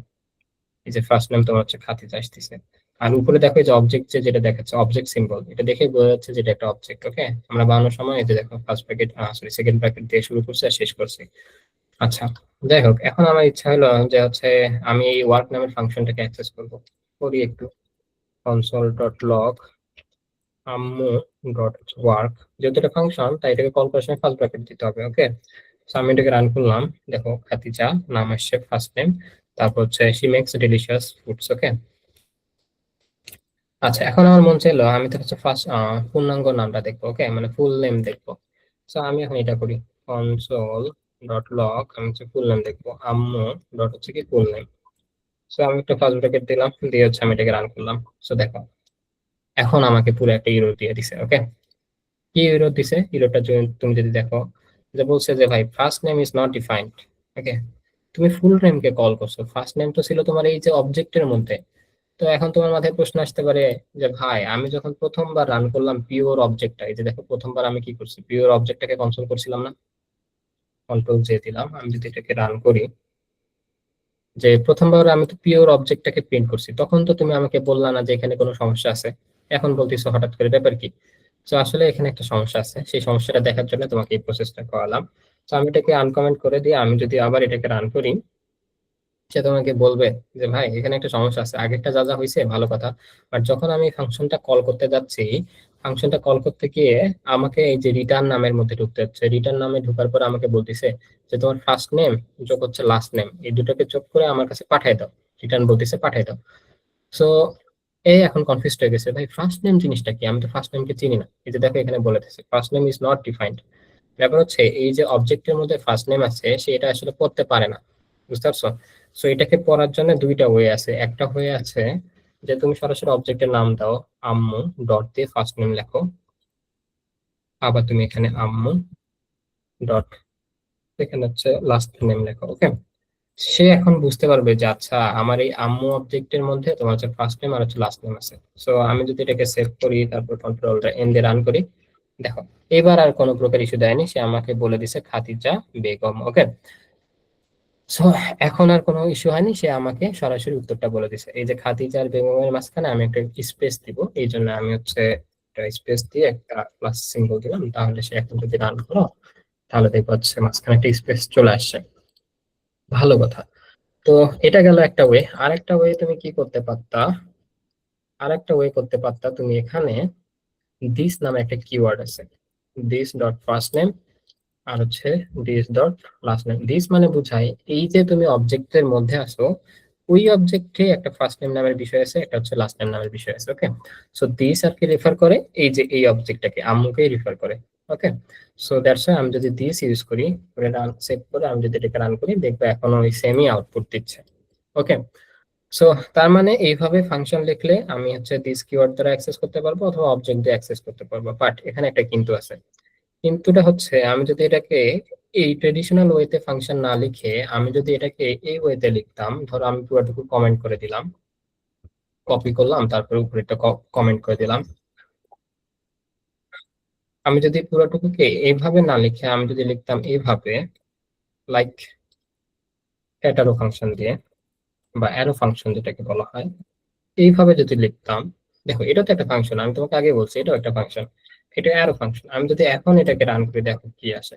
এই যে ফার্স্ট নেম তোমার হচ্ছে খাতিজ আসতেছে। আর উপরে দেখো এই যে অবজেক্ট, যেটা দেখাচ্ছে অবজেক্ট সিম্বল, এটা দেখে বোঝা যাচ্ছে যে এটা একটা অবজেক্ট। ওকে, আমরা বানানোর সময় এই যে দেখো first bracket sorry second bracket দিয়ে শুরু করছি আর শেষ করছি। আচ্ছা, যাই হোক, এখন আমার ইচ্ছা হলো যে হচ্ছে আমি এই ওয়ার্ক নামের ফাংশনটাকে অ্যাক্সেস করব। করি একটু, কনসোল ডট লগ আম্মু ডট ওয়ার্ক। যেহেতু এটা ফাংশন, তাই এটাকে কল করার সময় ফার্স্ট ব্র্যাকেট দিতে হবে। ওকে, সো আমি এটাকে রান করলাম, দেখো খাতিজা নাম আসছে ফার্স্ট নেম, তারপর হচ্ছে শি মেক্স ডিলিশিয়াস ফুডস। ওকে, আচ্ছা, এখন আমার মন চাইলো আমি তো হচ্ছে ফার্স্ট পূর্ণাঙ্গ নামটা দেখবো। ওকে, মানে ফুল নেম দেখবো। সো আমি এখন এটা করি, কনসোল ডট লগ, আমি হচ্ছে ফুল নেম দেখবো, আম্মু ডট হচ্ছে কি ফুল নেম। সো আমি একটা ফার্স্ট ব্র্যাকেট দিলাম, দিয়ে হচ্ছে আমি এটাকে রান করলাম। সো দেখো এখন আমাকে পুরো একটা ইরো দিয়ে দিছে। ওকে, কি ইরো দিছে? ইরোটা তুমি যদি দেখো, যে বলছে যে ভাই first name is not defined. Okay, তুমি ফুল নেমকে কল করছো, ফার্স্ট নেম তো ছিল তোমার এই যে অবজেক্টের মধ্যে। তো এখন তোমার মাথায় প্রশ্ন আসতে পারে যে ভাই আমি যখন প্রথমবার রান করলাম পিওর অবজেক্টটা, এই যে দেখো প্রথমবার আমি কি করছি, পিওর অবজেক্টটাকে কনসোল করছিলাম না, কন্ট্রোল জে দিলাম। আমি যদি এটাকে রান করি, যে প্রথমবার আমি তো পিওর অবজেক্টটাকে প্রিন্ট করছি, তখন তো তুমি আমাকে বললা না যে এখানে কোনো সমস্যা আছে, এখন বলতেছো হঠাৎ করে, ব্যাপার কি? তো আসলে এখানে একটা সমস্যা আছে, সেই সমস্যাটা দেখার জন্য তোমাকে এই প্রসেসটা করালাম। তো আমি এটাকে আনকমেন্ট করে দিয়ে আমি যদি আবার এটাকে রান করি, সে তোমাকে বলবে যে ভাই এখানে একটা সমস্যা আছে, আগেরটা যা যা হয়েছে ভালো কথা, বাট যখন আমি ফাংশনটা কল করতে যাচ্ছি, ফাংশনটা কল করতে গিয়ে আমাকে এই যে রিটার্ন নামের মধ্যে ঢুকতে হচ্ছে। রিটার্ন নামে ঢোকার পর আমাকে বলতেছে যে তোমার ফার্স্ট নেম যোগ হচ্ছে লাস্ট নেম, এই দুটোকে যোগ করে আমার কাছে পাঠিয়ে দাও। রিটার্ন বলতেছে পাঠিয়ে দাও। সো এই এখন কনফিউজ হয়ে গেছে, ভাই ফার্স্ট নেম জিনিসটা কি? আমি তো ফার্স্ট নেমকে চিনি না। এই যে দেখো এখানে বলে দিচ্ছে first name is not defined. ব্যাপার হচ্ছে এই যে অবজেক্টের মধ্যে ফার্স্ট নেম আছে, সে এটা আসলে পড়তে পারে না, বুঝতে পারছো? সো এটাকে পড়ার জন্য দুইটা ওয়ে আছে। একটা হয়ে আছে যে তুমি সরাসরি অবজেক্টের নাম দাও, আম্মু ডট দিয়ে ফার্স্ট নেম লেখো, আবার তুমি এখানে আম্মু ডট এখানে হচ্ছে লাস্ট নেম লেখো। ওকে, সে এখন বুঝতে পারবে যে আচ্ছা আমার এই আম্মু অবজেক্টের মধ্যে তোমার হচ্ছে ফার্স্ট নেম আর হচ্ছে লাস্ট নেম আছে। সো আমি যদি এটাকে সেভ করি, তারপর কন্ট্রোল এন দিয়ে রান করি, দেখো এবার আর কোনো প্রকার ইস্যু দেয়নি, সে আমাকে বলে দিছে খাদিজা বেগম। ওকে, সো এখন আর কোনো ইস্যু হয়নি, সে আমাকে সরাসরি উত্তরটা বলে দিছে। এই যে খাদিজা আর বেগমের মাঝখানে আমি একটা স্পেস দিব, এই জন্য আমি হচ্ছে একটা স্পেস দিয়ে একটা প্লাস সিম্বল দিলাম, তাহলে সে এখন যদি রান করো তাহলে দেখবো হচ্ছে মাঝখানে একটা স্পেস চলে আসছে। ভালো কথা। তো এটা গেল একটা ওয়ে। আর একটা ওয়ে তুমি কি করতে পারতা, তুমি এখানে দিস নামে একটা কিওয়ার্ড আছে, দিস ডট ফার্স্ট নেম আর হচ্ছে this dot last name. This মানে বুঝায় এই যে তুমি অবজেক্টের মধ্যে আসো, ওই অবজেক্টে একটা ফার্স্ট নেম নামের বিষয় আছে, একটা হচ্ছে লাস্ট নেম নামের বিষয় আছে। ওকে, সো দিস আর কি রেফার করে এই যে এই অবজেক্টটাকে, আম্মুকেই রেফার করে। ওকে, সো দ্যাটস ওয়াই আমি যদি দিস ইউজ করি, করে রান সেভ করে আমি যদি এটাকে রান করি, দেখবো এখনো ওই সেমই আউটপুট দিচ্ছে। ওকে, সো তার মানে এইভাবে ফাংশন লিখলে আমি হচ্ছে দিস কিওয়ার্ড দ্বারা অ্যাক্সেস করতে পারবো অথবা অবজেক্ট দিয়ে অ্যাক্সেস করতে পারবো। বাট এখানে একটা কিন্তু আছে। কিন্তুটা হচ্ছে আমি যদি এটাকে এই ট্রেডিশনাল ওয়েতে ফাংশন না লিখে আমি যদি এটাকে এই ওয়েতে লিখতাম, ধরো আমি পুরোটুকু কমেন্ট করে দিলাম, কপি করলাম, তারপরে উপরে একটা কমেন্ট করে দিলাম। আমি যদি পুরোটুকুকে এইভাবে না লিখে আমি যদি লিখতাম এইভাবে, লাইক অ্যারো ফাংশন দিয়ে বা অ্যারো ফাংশন যেটাকে বলা হয়, এইভাবে যদি লিখতাম, দেখো এটা তো একটা ফাংশন, আমি তোমাকে আগে বলছি এটাও একটা ফাংশন, এটা অ্যারো ফাংশন। আমি যদি এখন এটাকে রান করি, দেখো কি আসে।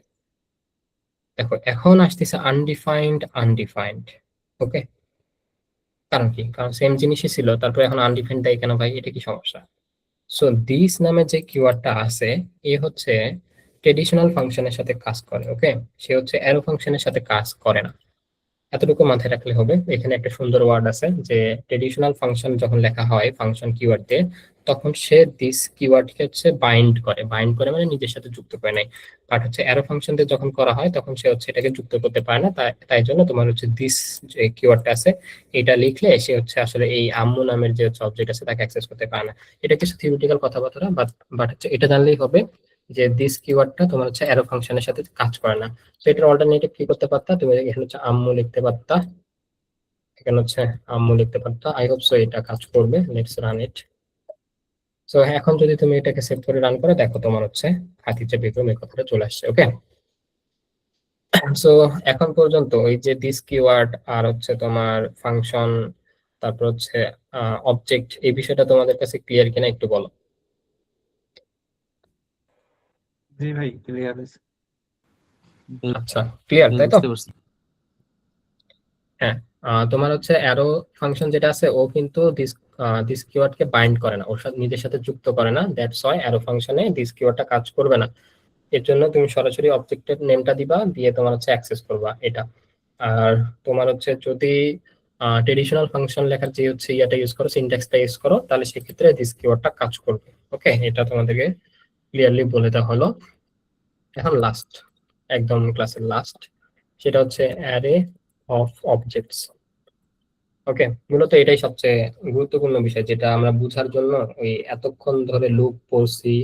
দেখো এখন আসতেছে আনডিফাইন্ড আনডিফাইন্ড। ওকে, কারণ কি? কারণ সেম জিনিসই ছিল, তারপর এখন আনডিফাইন্ড দেয় কেন ভাই? এটা কি সমস্যা? সো দিস নামে যে কিওয়ার্ডটা আছে, এ হচ্ছে ট্রেডিশনাল ফাংশনের সাথে কাজ করে। ওকে, সে হচ্ছে অ্যারো ফাংশনের সাথে কাজ করে না। এতটুকু মাথায় রাখলে হবে। এখানে একটা সুন্দর ওয়ার্ড আছে যে ট্রেডিশনাল ফাংশন যখন লেখা হয় ফাংশন কিওয়ার্ড দিয়ে, তখন সে দিস কিওয়ার্ডকে হচ্ছে বাইন্ড করে। বাইন্ড করে মানে নিজের সাথে যুক্ত করে নাই। বাট হচ্ছে অ্যারো ফাংশন দিয়ে যখন করা হয় তখন সে হচ্ছে এটাকে যুক্ত করতে পারে না। তাই তাই জন্য তোমার হচ্ছে দিস যে কিওয়ার্ডটা আছে, এটা লিখলে সে হচ্ছে আসলে এই আম্মু নামের যে হচ্ছে অবজেক্ট আছে তাকে অ্যাক্সেস করতে পারে না। এটা কিছু থিওরিটিক্যাল কথাবার্তা, বাট বাট হচ্ছে এটা জানলেই হবে যে দিস কিওয়ার্ডটা তোমার হচ্ছে অ্যারো ফাংশনের সাথে কাজ করে না। তো এটার অল্টারনেটিভ কি করতে পারতা? তুমি এখানে হচ্ছে আম্মু লিখতে পারতা, এখানে হচ্ছে আম্মু লিখতে পারতা। আই হোপ সো এটা কাজ করবে। Let's run it. সো এখন যদি তুমি এটাকে সেভ করে রান করে দেখো, তোমার হচ্ছে খাদিজা বেগম এই কথাটা চলে আসছে। ওকে, সো এখন পর্যন্ত ওই যে দিস কিওয়ার্ড আর হচ্ছে তোমার ফাংশন, তারপর হচ্ছে অবজেক্ট, এই বিষয়টা তোমাদের কাছে ক্লিয়ার কিনা একটু বলো। জি ভাই, ক্লিয়ার হয়েছে। আচ্ছা, ক্লিয়ার তাই তো? বুঝতে পারছি। হ্যাঁ, তোমার হচ্ছে অ্যারো ফাংশন যেটা আছে ও কিন্তু দিস দিস কিওয়ার্ডকে বাইন্ড করে না, ওর সাথে নিজের সাথে যুক্ত করে না। দ্যাটস ওয়াই অ্যারো ফাংশনে দিস কিওয়ার্ডটা কাজ করবে না। এর জন্য তুমি সরাসরি অবজেক্টের নেমটা দিবা, দিয়ে তোমার হচ্ছে অ্যাক্সেস করবা এটা। আর তোমার হচ্ছে যদি ট্রেডিশনাল ফাংশন লেখার যে হচ্ছে ইয়াটা ইউজ করো, সিনট্যাক্সটা ইউজ করো, তাহলে সেক্ষেত্রে দিস কিওয়ার্ডটা কাজ করবে। ওকে, এটা তোমাদেরকে ক্লিয়ারলি বলে দেওয়া হলো। এখন লাস্ট, একদম ক্লাসের লাস্ট, সেটা হচ্ছে অ্যারে অফ অবজেক্টস। ওকে, মূলত এটাই সবচেয়ে গুরুত্বপূর্ণ বিষয়, যেটা আমরা বুঝার জন্য ওই এতক্ষণ ধরে লুপ পড়ছি,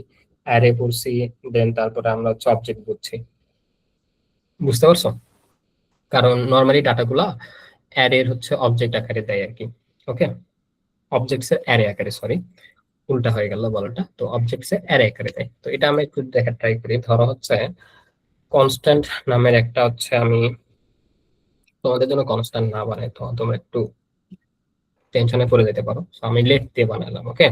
অ্যারে পড়ছি, দেন তারপরে আমরা হচ্ছে অবজেক্ট বুঝছি। বুঝতে পারছো? কারণ নর্মালি ডাটাগুলা অ্যারের হচ্ছে অবজেক্ট আকারে দেয় আর কি। ওকে, অবজেক্টস এর অ্যারে আকারে, সরি উল্টা হয়ে গেল বলাটা, তো অবজেক্টস এর অ্যারে আকারে দেয়। তো এটা আমরা একটু দেখার ট্রাই করি। ধরো হচ্ছে কনস্ট্যান্ট নামের একটা হচ্ছে, আমি তোমাদের জন্য কনস্ট্যান্ট না বানাই তো তোমরা একটু টেনশনে পড়ে যেতে পারো, তো আমি লেট দিয়ে বানালাম। ওকে,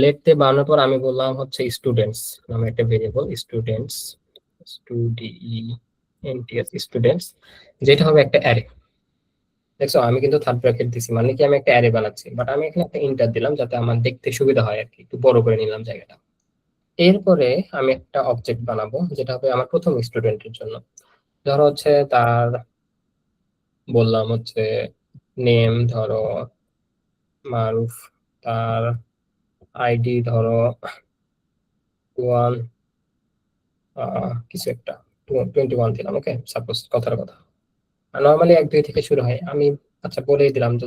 লেট দিয়ে বানানোর পর আমি বললাম হচ্ছে স্টুডেন্টস নামে একটা ভেরিয়েবল, স্টুডেন্টস, স্টুডেন্টস, যেটা হবে একটা অ্যারে। দেখছো আমি কিন্তু থার্ড ব্র্যাকেট দিছি, মানে কি আমি একটা অ্যারে বানাচ্ছি, বাট আমি এখানে একটা ইন্টার দিলাম যাতে আমার দেখতে সুবিধা হয় আর কি, একটু বড় করে নিলাম জায়গাটা। এরপরে আমি একটা অবজেক্ট বানাবো যেটা হবে আমার প্রথম স্টুডেন্টের জন্য। ধরো হচ্ছে তার, বললাম হচ্ছে নেম ধরো মারুফ, তার আইডি ধরো ওয়ান কিছু একটা 21 দিলাম। ওকে, সাপোজ কথার কথা, নর্মালি 1 2 থেকে শুরু হয় আমি। আচ্ছা, বলেই দিলাম যে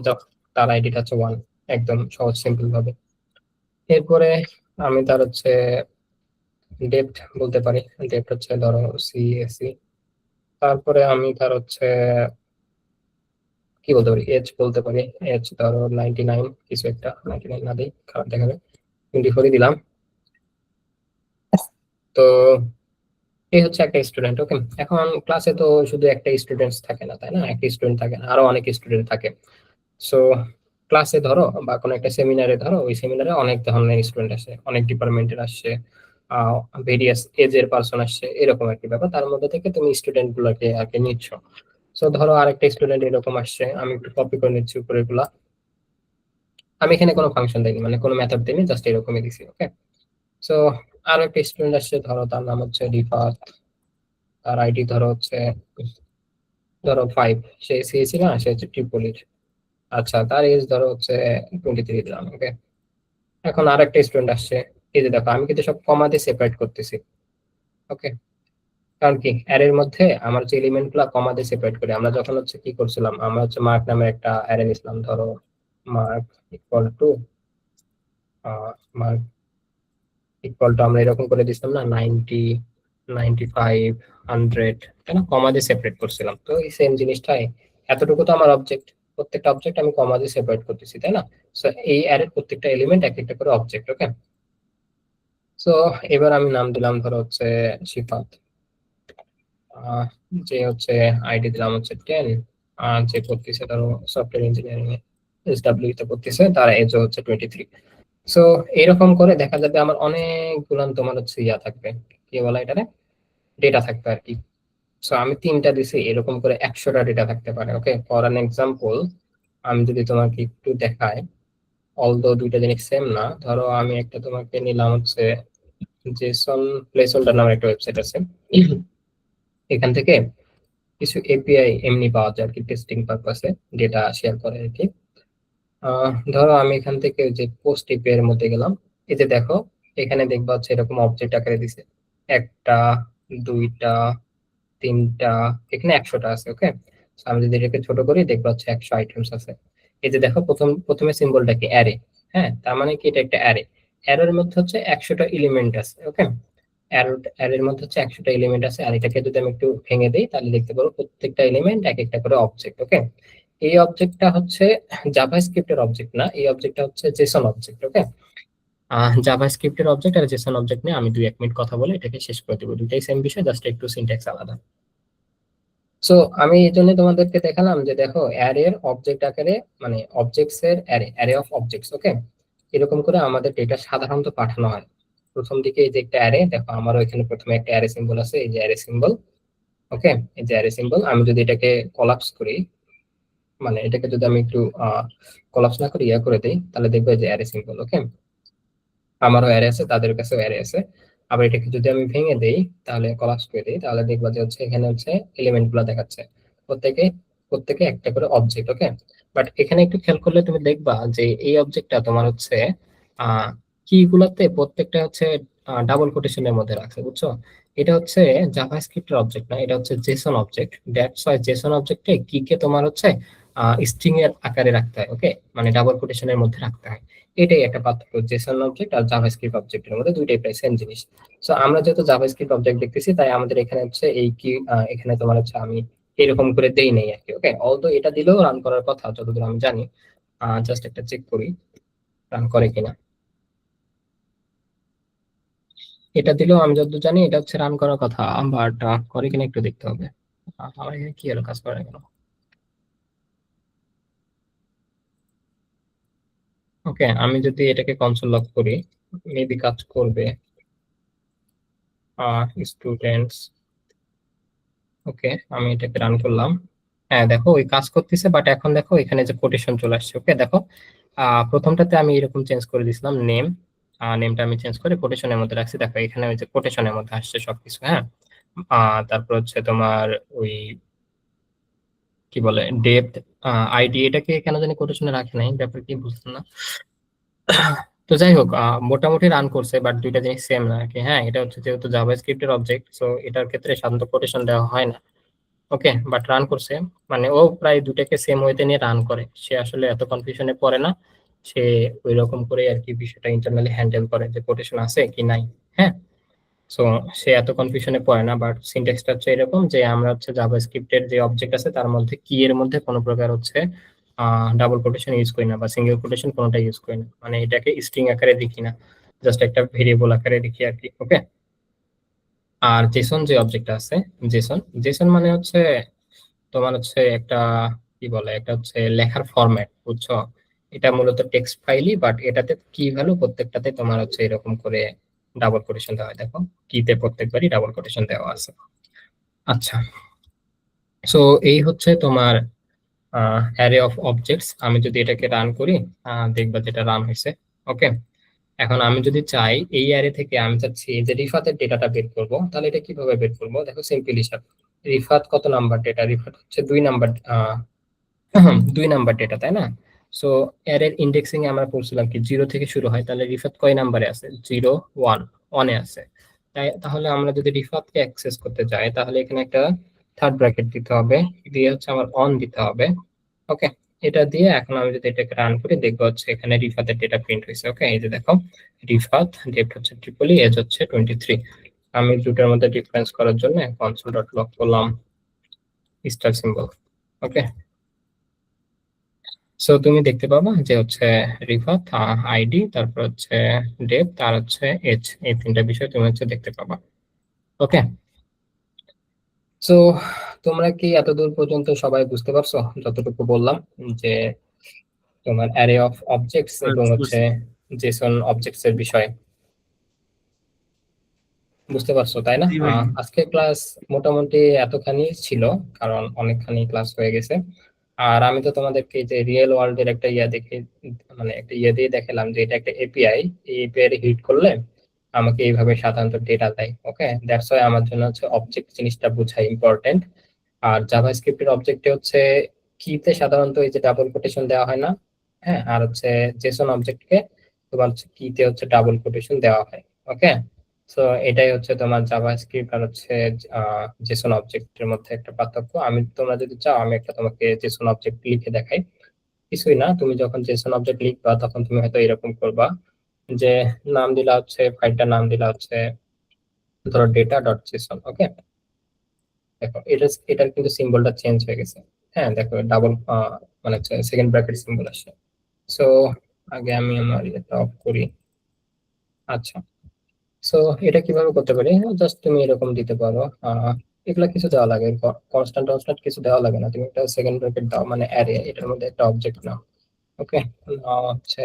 তার আইডিটা হচ্ছে 1, একদম সহজ সিম্পল ভাবে। এরপরে আমি তার হচ্ছে ডেপ্থ বলতে পারি, ডেপ্থ হচ্ছে ধরো সিএসসি। তারপরে আমি তার হচ্ছে কি বলতে পারি, এজ বলতে পারি, এজ ধরো 99 কিছু একটা, 99 না দিই খারাপ দেখাবে, 24 দিলাম। তো এই হচ্ছে একটা স্টুডেন্ট। ওকে, এখন ক্লাসে তো শুধু একটা স্টুডেন্ট থাকে না, তাই না? একটা স্টুডেন্ট থাকে না, আরো অনেক স্টুডেন্ট থাকে। সো ক্লাসে ধরো বা কোনো একটা সেমিনারে ধরো, ওই সেমিনারে অনেক ধরনের স্টুডেন্ট আসে, অনেক ডিপার্টমেন্টের আসছে, ভেরিয়াস এজের পার্সন আসছে, এরকম আর কি ব্যাপার। তার মধ্যে থেকে তুমি স্টুডেন্ট গুলোকে আর কি নিচ্ছ। সো ধরো আরেকটা স্টুডেন্ট এরকম আসছে, আমি একটু কপি করে নিচ্ছি উপরেগুলা। আমি এখানে কোনো ফাংশন দিইনি, মানে কোনো মেথড দিইনি, জাস্ট এরকমই দিছি। ওকে, সো আরো একটা স্টুডেন্ট আসছে, ধরো তার নাম হচ্ছে রিফাত, তার আইডি ধরো 5, সে সিএসি না, সে হচ্ছে ট্রিপলির। আচ্ছা, তার এজ ধরো হচ্ছে 23 দিলাম। ওকে, এখন আর একটা স্টুডেন্ট আসছে, এই যে দেখো আমি কিন্তু সব কমা দিয়ে সেপারেট করতেছি। ওকে, কারণ কি অ্যারের মধ্যে আমার যে এলিমেন্ট গুলা কমা দিয়ে সেপারেট করি। আমরা যখন হচ্ছে কি করছিলাম, আমরা হচ্ছে মার্ক নামের একটা অ্যারে নিছিলাম, ধরো mark equal to mark equal to আমরা এরকম করে দিছিলাম না, 90, 95, 100, তাই না? কমা দিয়ে সেপারেট করছিলাম। তো এই সেম জিনিসটাই, এতটুকু তো আমার অবজেক্ট, প্রত্যেকটা অবজেক্ট আমি কমা দিয়ে সেপারেট করতেছি, তাই না? সো এই অ্যারের প্রত্যেকটা এলিমেন্ট এক একটা করে অবজেক্ট। ওকে, সো এবার আমি নাম দিলাম ধরো হচ্ছে সিফাত, আহ, যে হচ্ছে আইডি দিলাম হচ্ছে 10, যে করতেছে ধরো সফটওয়্যার ইঞ্জিনিয়ারিং এ এসডব্লিউ তে করতেছে, তার এজ হচ্ছে 23। সো এরকম করে দেখা যাবে আমার অনেকগুলো তোমার হচ্ছে ইয়া থাকবে, কি বলা এটারে, ডেটা থাকবে আর কি। সো আমি 3টা দিছি, এরকম করে 100টা ডেটা থাকতে পারে। ওকে, ফর অ্যান এক্সাম্পল আমি যদি তোমাকে একটু দেখাই, অলদো দুইটা জিনিস সেম না, ধরো আমি একটা তোমাকে নিলাম হচ্ছে জেসন প্লেসহোল্ডার নামের একটা ওয়েবসাইট আছে। এখান থেকে কিছু এপিআই এমনি পাওয়া যায় আর কি, টেস্টিং পারপাসে ডেটা শেয়ার করে আর কি। ধরো আমি এখান থেকে ওই যে পোস্ট এপিআই এর মধ্যে গেলাম, এই যে দেখো এখানে দেখবা হচ্ছে এরকম অবজেক্ট আকারে দিছে, একটা, দুইটা, 3টা, এখানে 100টা আছে। ওকে, আমি যদি এটাকে ছোট করি দেখবা হচ্ছে 100 আইটেমস আছে। এই যে দেখো প্রথমে সিম্বলটা কি, অ্যারে। হ্যাঁ, তার মানে কি এটা একটা অ্যারে। অ্যারের মধ্যে হচ্ছে 100টা এলিমেন্ট আছে। ওকে, অ্যারের মধ্যে হচ্ছে 100টা এলিমেন্ট আছে, আর এটাকে যদি আমি একটু ভেঙে দিই তাহলে দেখতে পারবো প্রত্যেকটা এলিমেন্ট এক একটা করে অবজেক্ট। ওকে, এই অবজেক্টটা হচ্ছে জাভাস্ক্রিপ্টের অবজেক্ট না, এই অবজেক্টটা হচ্ছে জেসন অবজেক্ট। ওকে, জাভাস্ক্রিপ্টের অবজেক্ট আর জেসন অবজেক্ট নিয়ে আমি 2-1 মিনিট কথা বলে এটাকে শেষ করে দেবো। দুটাই সেম বিষয়, জাস্ট একটু সিনট্যাক্স আলাদা। সো আমি এই জন্য তোমাদেরকে দেখালাম যে দেখো অ্যারের অবজেক্ট আকারে, মানে অবজেক্টস এর অ্যারে, অ্যারে অফ অবজেক্টস। ওকে, এরকম করে আমাদের ডেটা সাধারণত পাঠানো হয়। প্রথম দিকে এই যে একটা অ্যারে, দেখো আমারও এখানে প্রথমে একটা অ্যারে সিম্বল আছে, এই যে অ্যারে সিম্বল। ওকে, এই যে অ্যারে সিম্বল, আমি যদি এটাকে কলাপস করি, মানে এটাকে যদি আমি একটু কলাপস না করে ইয়া করে দিই, তাহলে দেখবে যে অ্যারে সিম্বল। ওকে, আমারও অ্যারে আছে, তাদের কাছেও অ্যারে আছে। আবার এটাকে যদি আমি ভেঙে দেই, তাহলে কলাপস করে দিই, তাহলে দেখবা যে হচ্ছে এখানে হচ্ছে এলিমেন্ট গুলো দেখাচ্ছে, প্রত্যেকে প্রত্যেকে একটা করে অবজেক্ট। ওকে, বাট এখানে একটু খেয়াল করলে তুমি দেখবা যে এই অবজেক্টটা তোমার হচ্ছে কি গুলাতে প্রত্যেকটা হচ্ছে ডাবল কোটেশনের মধ্যে রাখছে, বুঝছো? এটা হচ্ছে জাভাস্ক্রিপ্টের অবজেক্ট না, এটা হচ্ছে JSON object. That's why JSON অবজেক্টে কি কে তোমার হচ্ছে স্ট্রিং এর আকারে রাখতে হয়। ওকে, মানে ডাবল কোটেশনের মধ্যে রাখতে হয়। এটাই একটা পার্থক্য জেসন অবজেক্ট আর জাভাস্ক্রিপ্ট অবজেক্টের মধ্যে, দুইটাই প্রায় সেম জিনিস। সো আমরা যেহেতু জাভাস্ক্রিপ্ট অবজেক্ট দেখতেছি, তাই আমাদের এখানে হচ্ছে এই কি এখানে তোমার হচ্ছে আমি এরকম করে দেই নাই আর কি। ওকে, অলদো এটা দিলেও রান করার কথা যতদূর আমি জানি। জাস্ট একটা চেক করি রান করে কিনা। এটা দিলেও আমি যতদূর জানি এটা হচ্ছে রান করার কথা, বাট করে কিনা একটু দেখতে হবে। আমার এখানে কি হলো, কাজ করে না কেন? ওকে, আমি যদি এটাকে কনসোল লক করি, মেবি কাজ করবে। স্টুডেন্টস, ওকে, আমি এটাকে রান করলাম। হ্যাঁ দেখো ওই কাজ করতেছে, বাট এখন দেখো এখানে যে কোটেশন চলে আসছে। ওকে, দেখো প্রথমটাতে আমি এরকম চেঞ্জ করে দিয়েছিলাম নেম, নেমটা আমি চেঞ্জ করে কোটেশনের মধ্যে রাখছি। দেখো এখানে ওই যে কোটেশনের মধ্যে আসছে সবকিছু। হ্যাঁ, তারপর হচ্ছে তোমার ওই কি বলে ডেপথ, আইডি, এটাকে কেন জানি কোটেশনে রাখে নাই, ব্যাপার কি বুঝলাম না। তো যাই হোক, মোটামুটি রান করছে, বাট দুইটা জিনিস সেম না আর কি। হ্যাঁ, এটা হচ্ছে যেহেতু জাভাস্ক্রিপ্টের অবজেক্ট, সো এটার ক্ষেত্রে সাধারণত কোটেশন দেওয়া হয় না। ওকে, বাট রান করছে, মানে ও প্রায় দুটাকে সেম ওয়েতে নিয়ে রান করে, সে আসলে এত কনফিউশনে পড়ে না। সে ওই রকম করে আর কি বিষয়টা ইন্টারনালি হ্যান্ডেল করে যে কোটেশন আছে কি নাই। হ্যাঁ, সো সে এত কনফিউশনে পড়ে না। বাট সিনট্যাক্সটা হচ্ছে এরকম যে আমরা হচ্ছে জাভাস্ক্রিপ্টের যে অবজেক্ট আছে তার মধ্যে কি এর মধ্যে কোনো প্রকার হচ্ছে ডাবল কোটেশন ইউজ করি না বা সিঙ্গেল কোটেশন কোনোটা ইউজ করি না, মানে এটাকে স্ট্রিং আকারে লিখি না, জাস্ট একটা ভেরিয়েবল আকারে লিখি আর কি। ওকে, আর জেসন যে অবজেক্টটা আছে, জেসন জেসন মানে হচ্ছে তোমার হচ্ছে একটা কি বলে, একটা হচ্ছে লেখার ফরম্যাট, বুঝছো? এটা মূলত টেক্সট ফাইলই, বাট এটাতে কি ভ্যালু প্রত্যেকটাতে তোমার হচ্ছে এরকম করে ডাবল কোটেশন দেওয়া হয়, দেখো কিতে প্রত্যেকবারই ডাবল কোটেশন দেওয়া আছে। আচ্ছা, সো এই হচ্ছে তোমার অ্যারে অফ অবজেক্টস। আমি যদি এটাকে রান করি, দেখবা যেটা রান হয়েছে। ওকে, এখন আমি যদি চাই এই অ্যারে থেকে আমি চাচ্ছি যে রিফাতের ডেটাটা বের করব, তাহলে এটা কিভাবে বের করব? দেখো সিম্পল হিসাব। রিফাত কত নাম্বার ডেটা? রিফাত হচ্ছে 2 নাম্বার, 2 নাম্বার ডেটা, তাই না? সো অ্যারের ইন্ডেক্সিং এ আমরা বলছিলাম কি 0 থেকে শুরু হয়, তাহলে রিফাত কয় নাম্বারে আছে? 0 1 1 এ আছে। তাহলে আমরা যদি রিফাতকে অ্যাক্সেস করতে যাই, তাহলে এখানে একটা থার্ড ব্র্যাকেট দিতে হবে, দিয়ে হচ্ছে আমার অন দিতে হবে। ওকে, এটা দিয়ে এখন আমি যদি এটাকে রান করি, দেখবো হচ্ছে এখানে রিফাতের ডেটা প্রিন্ট হয়েছে। ওকে, এই যে দেখো রিফাত, ডেপ্থ হচ্ছে ট্রিপলি, এজ হচ্ছে 23। আমি দুটোর মধ্যে ডিফারেন্স করার জন্য কনসোল ডট লগ করলাম স্টার সিম্বল। ওকে, সো তুমি দেখতে পাবা যে হচ্ছে রিফাত আইডি, তারপর হচ্ছে ডেপ্থ, আর হচ্ছে এজ, এই তিনটা বিষয় তুমি হচ্ছে দেখতে পাবা। ওকে, সো তোমরা কি এতদূর পর্যন্ত সবাই বুঝতে পারছো যতটুকু বললাম, যে তোমার অ্যারে অফ অবজেক্টস এবং হচ্ছে জেসন অবজেক্টস এর বিষয় বুঝতে পারছো, তাই না? জি ভাই। আজকে ক্লাস মোটামুটি এতখানি ছিল, কারণ অনেকখানি ক্লাস হয়ে গেছে। আর আমি তো তোমাদেরকে যে রিয়েল ওয়ার্ল্ডের একটা ইয়া দেখে, মানে একটা ইয়ে দিয়ে দেখালাম যে এটা একটা এপিআই, এই এপিআই হিট করলে আমাকে এইভাবে সাধারণত ডেটা দেয়। ওকে, দ্যাটস ওয়াই আমার জন্য হচ্ছে অবজেক্ট জিনিসটা বোঝা ইম্পর্টেন্ট। আর জাভাস্ক্রিপ্টের অবজেক্টে হচ্ছে কিতে সাধারণত এই যে ডাবল কোটেশন দেওয়া হয় না, হ্যাঁ, আর হচ্ছে জেসন অবজেক্টকে তোমার হচ্ছে কিতে হচ্ছে ডাবল কোটেশন দেওয়া হয়। ওকে, সো এটাই হচ্ছে তোমার জাভাস্ক্রিপ্ট আর হচ্ছে জেসন অবজেক্টের মধ্যে একটা পার্থক্য। আমি, তোমরা যদি চাও আমি একটা তোমাকে জেসন অবজেক্ট লিখে দেখাই। কিছুই না, তুমি যখন জেসন অবজেক্ট লিখবা তখন তুমি হয়তো এরকম করবা যে নাম দিলা হচ্ছে, ফাইলটার নাম দিলা হচ্ছে ধরো ডেটা ডট জেসন। ওকে, দেখো এটার কিন্তু সিম্বলটা চেঞ্জ হয়ে গেছে। হ্যাঁ, দেখো ডাবল মানে সেকেন্ড ব্র্যাকেট সিম্বল আসে। সো আগে আমি আমার এটা অফ করি। আচ্ছা, সো এটা কিভাবে করতে পারি? জাস্ট তুমি এরকম দিতে পারো, এগুলা কিছু দেওয়া লাগে, কনস্ট্যান্ট কনস্ট্যান্ট কিছু দেওয়া লাগে না, তুমি একটা সেকেন্ড ব্র্যাকেট দাও, মানে অ্যারে, এটার মধ্যে একটা অবজেক্ট নাও। ওকে, হচ্ছে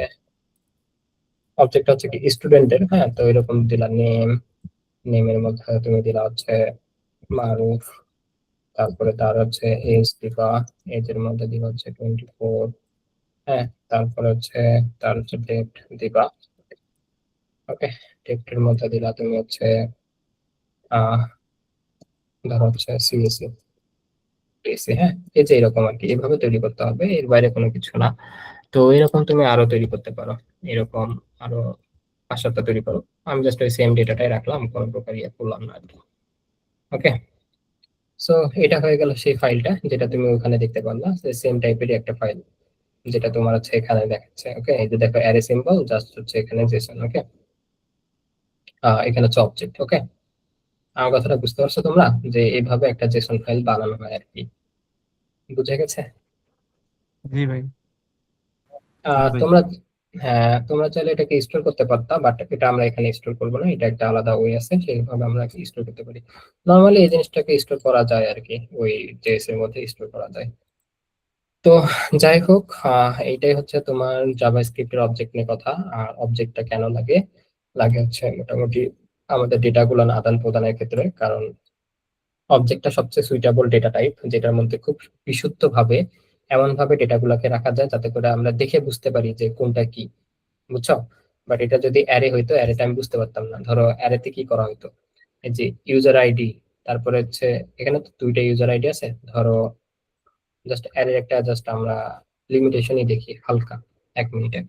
অবজেক্ট হচ্ছে কি স্টুডেন্টের, হ্যাঁ, তো এরকম দিলা নেম, নেমের মধ্যে তুমি দিলা হচ্ছে মারুফ, তারপরে তার হচ্ছে এজ দিবা, এজের মধ্যে দিবা হচ্ছে 24, হ্যাঁ, তারপরে হচ্ছে তার হচ্ছে ডেট দিবা। ওকে, ডেটের মধ্যে দিলা তুমি হচ্ছে আহ ধরো হচ্ছে সিএসসি, এসে, হ্যাঁ, এই যে এরকম আর কি, এভাবে তৈরি করতে হবে, এর বাইরে কোনো কিছু না। তো এরকম তুমি আরো তৈরি করতে পারো, এরকম আরো 5-7টা তৈরি করো। আমি জাস্ট ওই সেম ডেটাটাই রাখলাম, কোনো প্রকার ইয়ে করলাম না আর কি। ওকে, সো এটা হয়ে গেল সেই ফাইলটা যেটা তুমি ওখানে দেখতে পারলা, সেম টাইপেরই একটা ফাইল যেটা তোমার হচ্ছে এখানে দেখাচ্ছে। ওকে, এই যে দেখো অ্যারে সিম্বল, জাস্ট হচ্ছে এখানে জেসন। ওকে, এখানে হচ্ছে অবজেক্ট। ওকে, আমার কথাটা বুঝতে পারছো তোমরা, যে এইভাবে একটা জেসন ফাইল বানানো হয় আর কি, বুঝে গেছে? জি ভাই। জি ভাই। তোমরা, হ্যাঁ, তোমরা চাইলে এটাকে স্টোর করতে পারতা, বাট এটা আমরা এখানে স্টোর করবো না, এটা একটা আলাদা ওয়ে আছে, সেইভাবে আমরা স্টোর করতে পারি। নর্মালি এই জিনিসটাকে স্টোর করা যায় আর কি, ওই জেএস এর মধ্যে স্টোর করা যায়। তো যাই হোক, এইটাই হচ্ছে তোমার জাভাস্ক্রিপ্টের অবজেক্ট নিয়ে কথা। আর অবজেক্টটা কেন লাগে? লাগে হচ্ছে মোটামুটি আমাদের ডেটাগুলো আদান প্রদানের ক্ষেত্রে, কারণ অবজেক্টটা সবচেয়ে সুইটেবল ডেটা টাইপ, যেটার মধ্যে খুব বিশুদ্ধ ভাবে এমন ভাবে ডেটাগুলোকে রাখা যায় যাতে করে আমরা দেখে বুঝতে পারি যে কোনটা কি, বুঝছো? বাট এটা যদি অ্যারে হইতো, অ্যারেটা আমি বুঝতে পারতাম না। ধরো অ্যারেতে কি করা হইতো, এই যে ইউজার আইডি, তারপরে হচ্ছে এখানে তো 2টা ইউজার আইডি আছে, ধরো জাস্ট অ্যারের একটা জাস্ট আমরা লিমিটেশনই দেখি হালকা, 1 মিনিটে।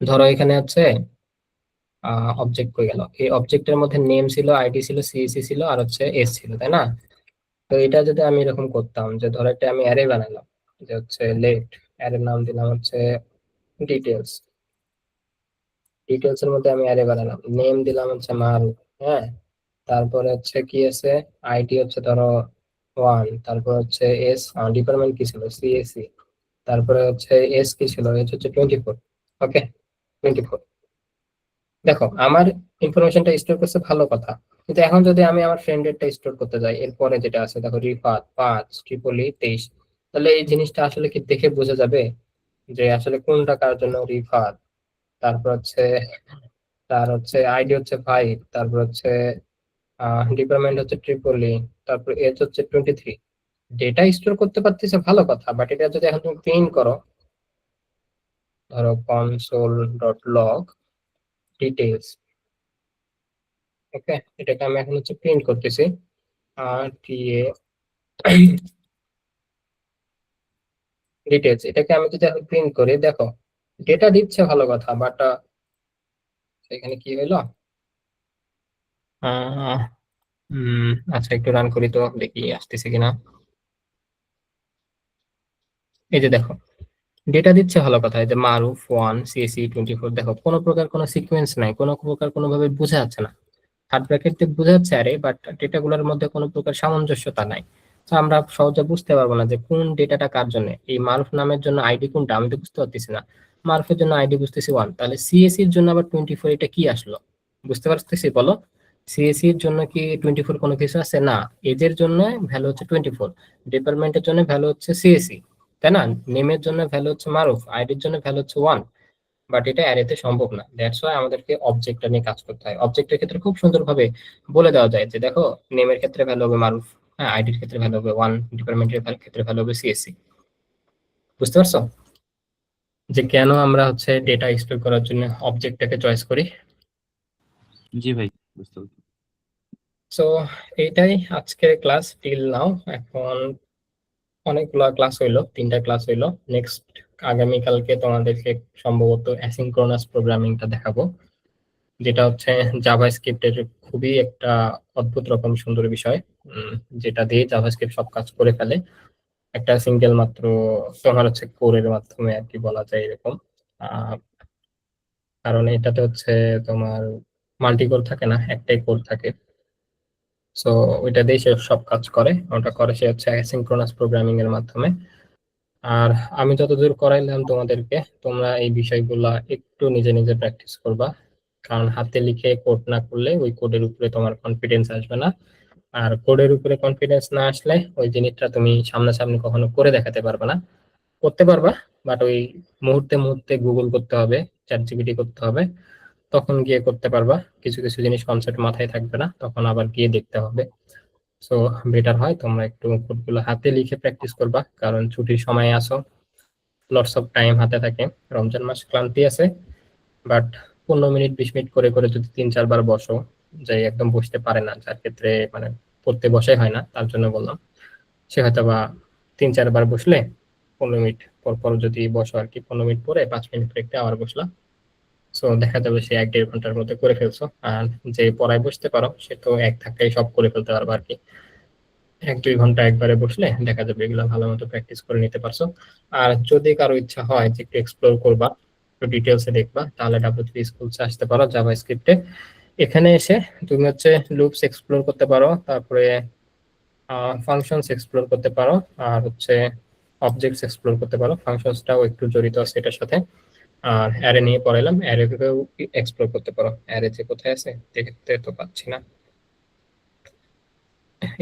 ধরো এখানে হচ্ছে অবজেক্ট কই গেল, এই অবজেক্টের মধ্যে নেম ছিল, আইডি ছিল, সিএসসি ছিল, আর হচ্ছে এস ছিল, তাই না? তো এটা যদি আমি এরকম করতাম যে ধরো একটা আমি অ্যারে বানালাম, যে হচ্ছে লেট, অ্যারের নাম দিলাম হচ্ছে ডিটেলস, ডিটেলস এর মধ্যে আমি অ্যারে বানালাম, নেম দিলাম হচ্ছে মাল, হ্যাঁ, তারপরে হচ্ছে কি আছে, আইডি হচ্ছে ধরো 1, তারপর হচ্ছে এস, ডিপার্টমেন্ট কি ছিল, সিএসসি, তারপরে হচ্ছে এস কি ছিল, এস হচ্ছে 24। ওকে, 24। দেখো আমার ইনফরমেশনটা স্টোর করছে, ভালো কথা, কিন্তু এখন যদি আমি আমার ফ্রেন্ডেরটা স্টোর করতে যাই, এরপরে যেটা আছে দেখো রিফাত 5 ট্রিপলি 23, তাহলে এই জিনিসটা আসলে কি দেখে বোঝা যাবে যে আসলে কোনটা কার জন্য রিফাত, তারপর হচ্ছে তার হচ্ছে আইডি হচ্ছে 5, তারপর হচ্ছে ডিপার্টমেন্ট হচ্ছে ট্রিপলি, তারপর এজ হচ্ছে 23। ডেটা স্টোর করতে পারতেছে ভালো কথা, বাট এটা যদি এখন তুমি প্রিন্ট করো, ধরো কনসোল ডট লগ ডিটেলস, ওকে, এটাকে আমি এখন হচ্ছে প্রিন্ট করতেছি আর টিএ ডিটেলস, এটাকে আমি যদি এখন প্রিন্ট করি, দেখো ডেটা দিচ্ছে ভালো কথা, বাট এখানে কি হইলো, আহ, আচ্ছা একটু রান করি তো দেখি আসতেছে কিনা। এই যে দেখো ডেটা দিচ্ছে ভালো কথা, এই যে মারুফ 1 সিএসি 24, দেখো কোনো প্রকার কোনো সিকোয়েন্স নাই, কোনো প্রকার কোনোভাবে বোঝা যাচ্ছে না, থার্ড ব্র্যাকেট দিয়ে বোঝা যাচ্ছে আরে, বাট ডেটাগুলোর মধ্যে কোনো প্রকার সামঞ্জস্যতা নাই। তো আমরা সহজে বুঝতে পারবো না যে কোন ডেটাটা কার জন্য। এই মারুফ নামের জন্য আইডি কোনটা আমি তো বুঝতে পারতেছি না, মারুফের জন্য আইডি বুঝতেছি 1, তাহলে সিএসসি এর জন্য আবার 24 এটা কি আসলো, বুঝতে পারতেছি বলো। সিএসসি এর জন্য কি 24 কোনো কিছু আছে না, এজের জন্য ভ্যালু হচ্ছে 24, ডিপার্টমেন্টের জন্য ভ্যালু হচ্ছে সিএসসি, তাই না, নেমের জন্য ভ্যালু হচ্ছে মারুফ, আইডির জন্য ভ্যালু হচ্ছে 1, বাট এটা অ্যারেতে সম্ভব না। দ্যাটস ওয়াই আমাদেরকে অবজেক্টটা নিয়ে কাজ করতে হয়। অবজেক্টের ক্ষেত্রে খুব সুন্দরভাবে বলে দেওয়া যায় যে দেখো নেমের ক্ষেত্রে ভ্যালু হবে মারুফ, হ্যাঁ, আইডির ক্ষেত্রে ভ্যালু হবে 1, ডিপার্টমেন্টের ক্ষেত্রে ভ্যালু হবে সিএসসি। বুঝতে পারছো যে কেন আমরা হচ্ছে ডেটা স্টোর করার জন্য অবজেক্টটাকে চয়েস করি। জি ভাই, বুঝতে পারছি। সো এইটাই আজকের ক্লাস টিল নাও। এখন অনেকগুলো ক্লাস হইলো, 3টা ক্লাস হইলো। নেক্সট আগামীকালকে তোমাদেরকে সম্ভবত অ্যাসিনক্রোনাস প্রোগ্রামিংটা দেখাবো, যেটা হচ্ছে জাভাস্ক্রিপ্টের খুবই একটা অদ্ভুত রকম সুন্দর বিষয়, যেটা দিয়ে জাভাস্ক্রিপ্ট সব কাজ করে ফেলে একটা সিঙ্গেল মাত্র তোমার হচ্ছে কোরের মাধ্যমে আর কি বলা যায় এরকম। আহ, কারণ এটাতে হচ্ছে তোমার মাল্টি কোর থাকে না, একটাই কোর থাকে। সো ওইটা দিয়ে সে সব কাজ করে, ওটা করে সে হচ্ছে অ্যাসিনক্রোনাস প্রোগ্রামিং এর মাধ্যমে। আর আমি যতদূর করাইলাম তোমাদেরকে, তোমরা এই বিষয়গুলা একটু নিজে নিজে প্র্যাকটিস করবা, কারণ হাতে লিখে কোড না করলে ওই কোডের উপরে তোমার কনফিডেন্স আসবে না। আর কোডের উপরে কনফিডেন্স না আসলে ওই জিনিসটা তুমি সামনাসামনি কখনো করে দেখাতে পারবে না। করতে পারবা, বাট ওই মুহূর্তে মুহূর্তে গুগল করতে হবে, চ্যাট জিপিটি করতে হবে, তখন গিয়ে করতে পারবা। কিছু কিছু জিনিস কনসেপ্ট মাথায় থাকবে না, তখন আবার গিয়ে দেখতে হবে। সো বেটার হয় তোমরা একটু কোডগুলো হাতে লিখে প্র্যাকটিস করবা, কারণ ছুটির সময় আসো, লটস অফ টাইম হাতে থাকে, রমজান মাস ক্লান্তি আছে, বাট 15 মিনিট 20 মিনিট করে করে যদি 3-4 বার বসো, যাই একদম বসতে পারে না, যার ক্ষেত্রে মানে পড়তে বসাই হয় না, তার জন্য বললাম, সে হয়তো বা 3-4 বার বসলে 15 মিনিট পর পর যদি বসো আর কি, 15 মিনিট পরে 5 মিনিট পরে একটা আবার বসলা, সো দেখা যাবে সে 1-1.5 ঘন্টার মধ্যে করে ফেলছো। আর যে পড়ায় বসতে পারো সে তো এক ধাক্কায় সব করে ফেলতে পারবে আর কি। 1-2 ঘন্টা একবারে বসলে দেখা যাবে এগুলো ভালো মতো প্র্যাকটিস করে নিতে পারছো। আর যদি কারো ইচ্ছা হয় যে একটু এক্সপ্লোর করবা, একটু ডিটেলসে দেখবা, তাহলে W3 স্কুলসে আসতে পারো জাভা স্ক্রিপ্টে। এখানে এসে তুমি হচ্ছে লুপস এক্সপ্লোর করতে পারো, তারপরে ফাংশনস এক্সপ্লোর করতে পারো, আর হচ্ছে অবজেক্টস এক্সপ্লোর করতে পারো, ফাংশনসটাও একটু জড়িত আছে এটার সাথে। আর অ্যারে নিয়ে পড়াইলাম, অ্যারেকেও এক্সপ্লোর করতে পারো। অ্যারে যে কোথায় আছে দেখতে তো পাচ্ছি না,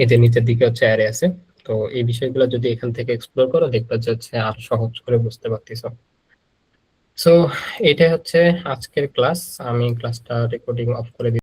এই যে নিচের দিকে হচ্ছে অ্যারে আছে। তো এই বিষয়গুলো যদি এখান থেকে এক্সপ্লোর করো, দেখবে যে হচ্ছে আরো সহজ করে বুঝতে পারতেছো। সো এটাই হচ্ছে আজকের ক্লাস। আমি ক্লাসটা রেকর্ডিং অফ করে দিই।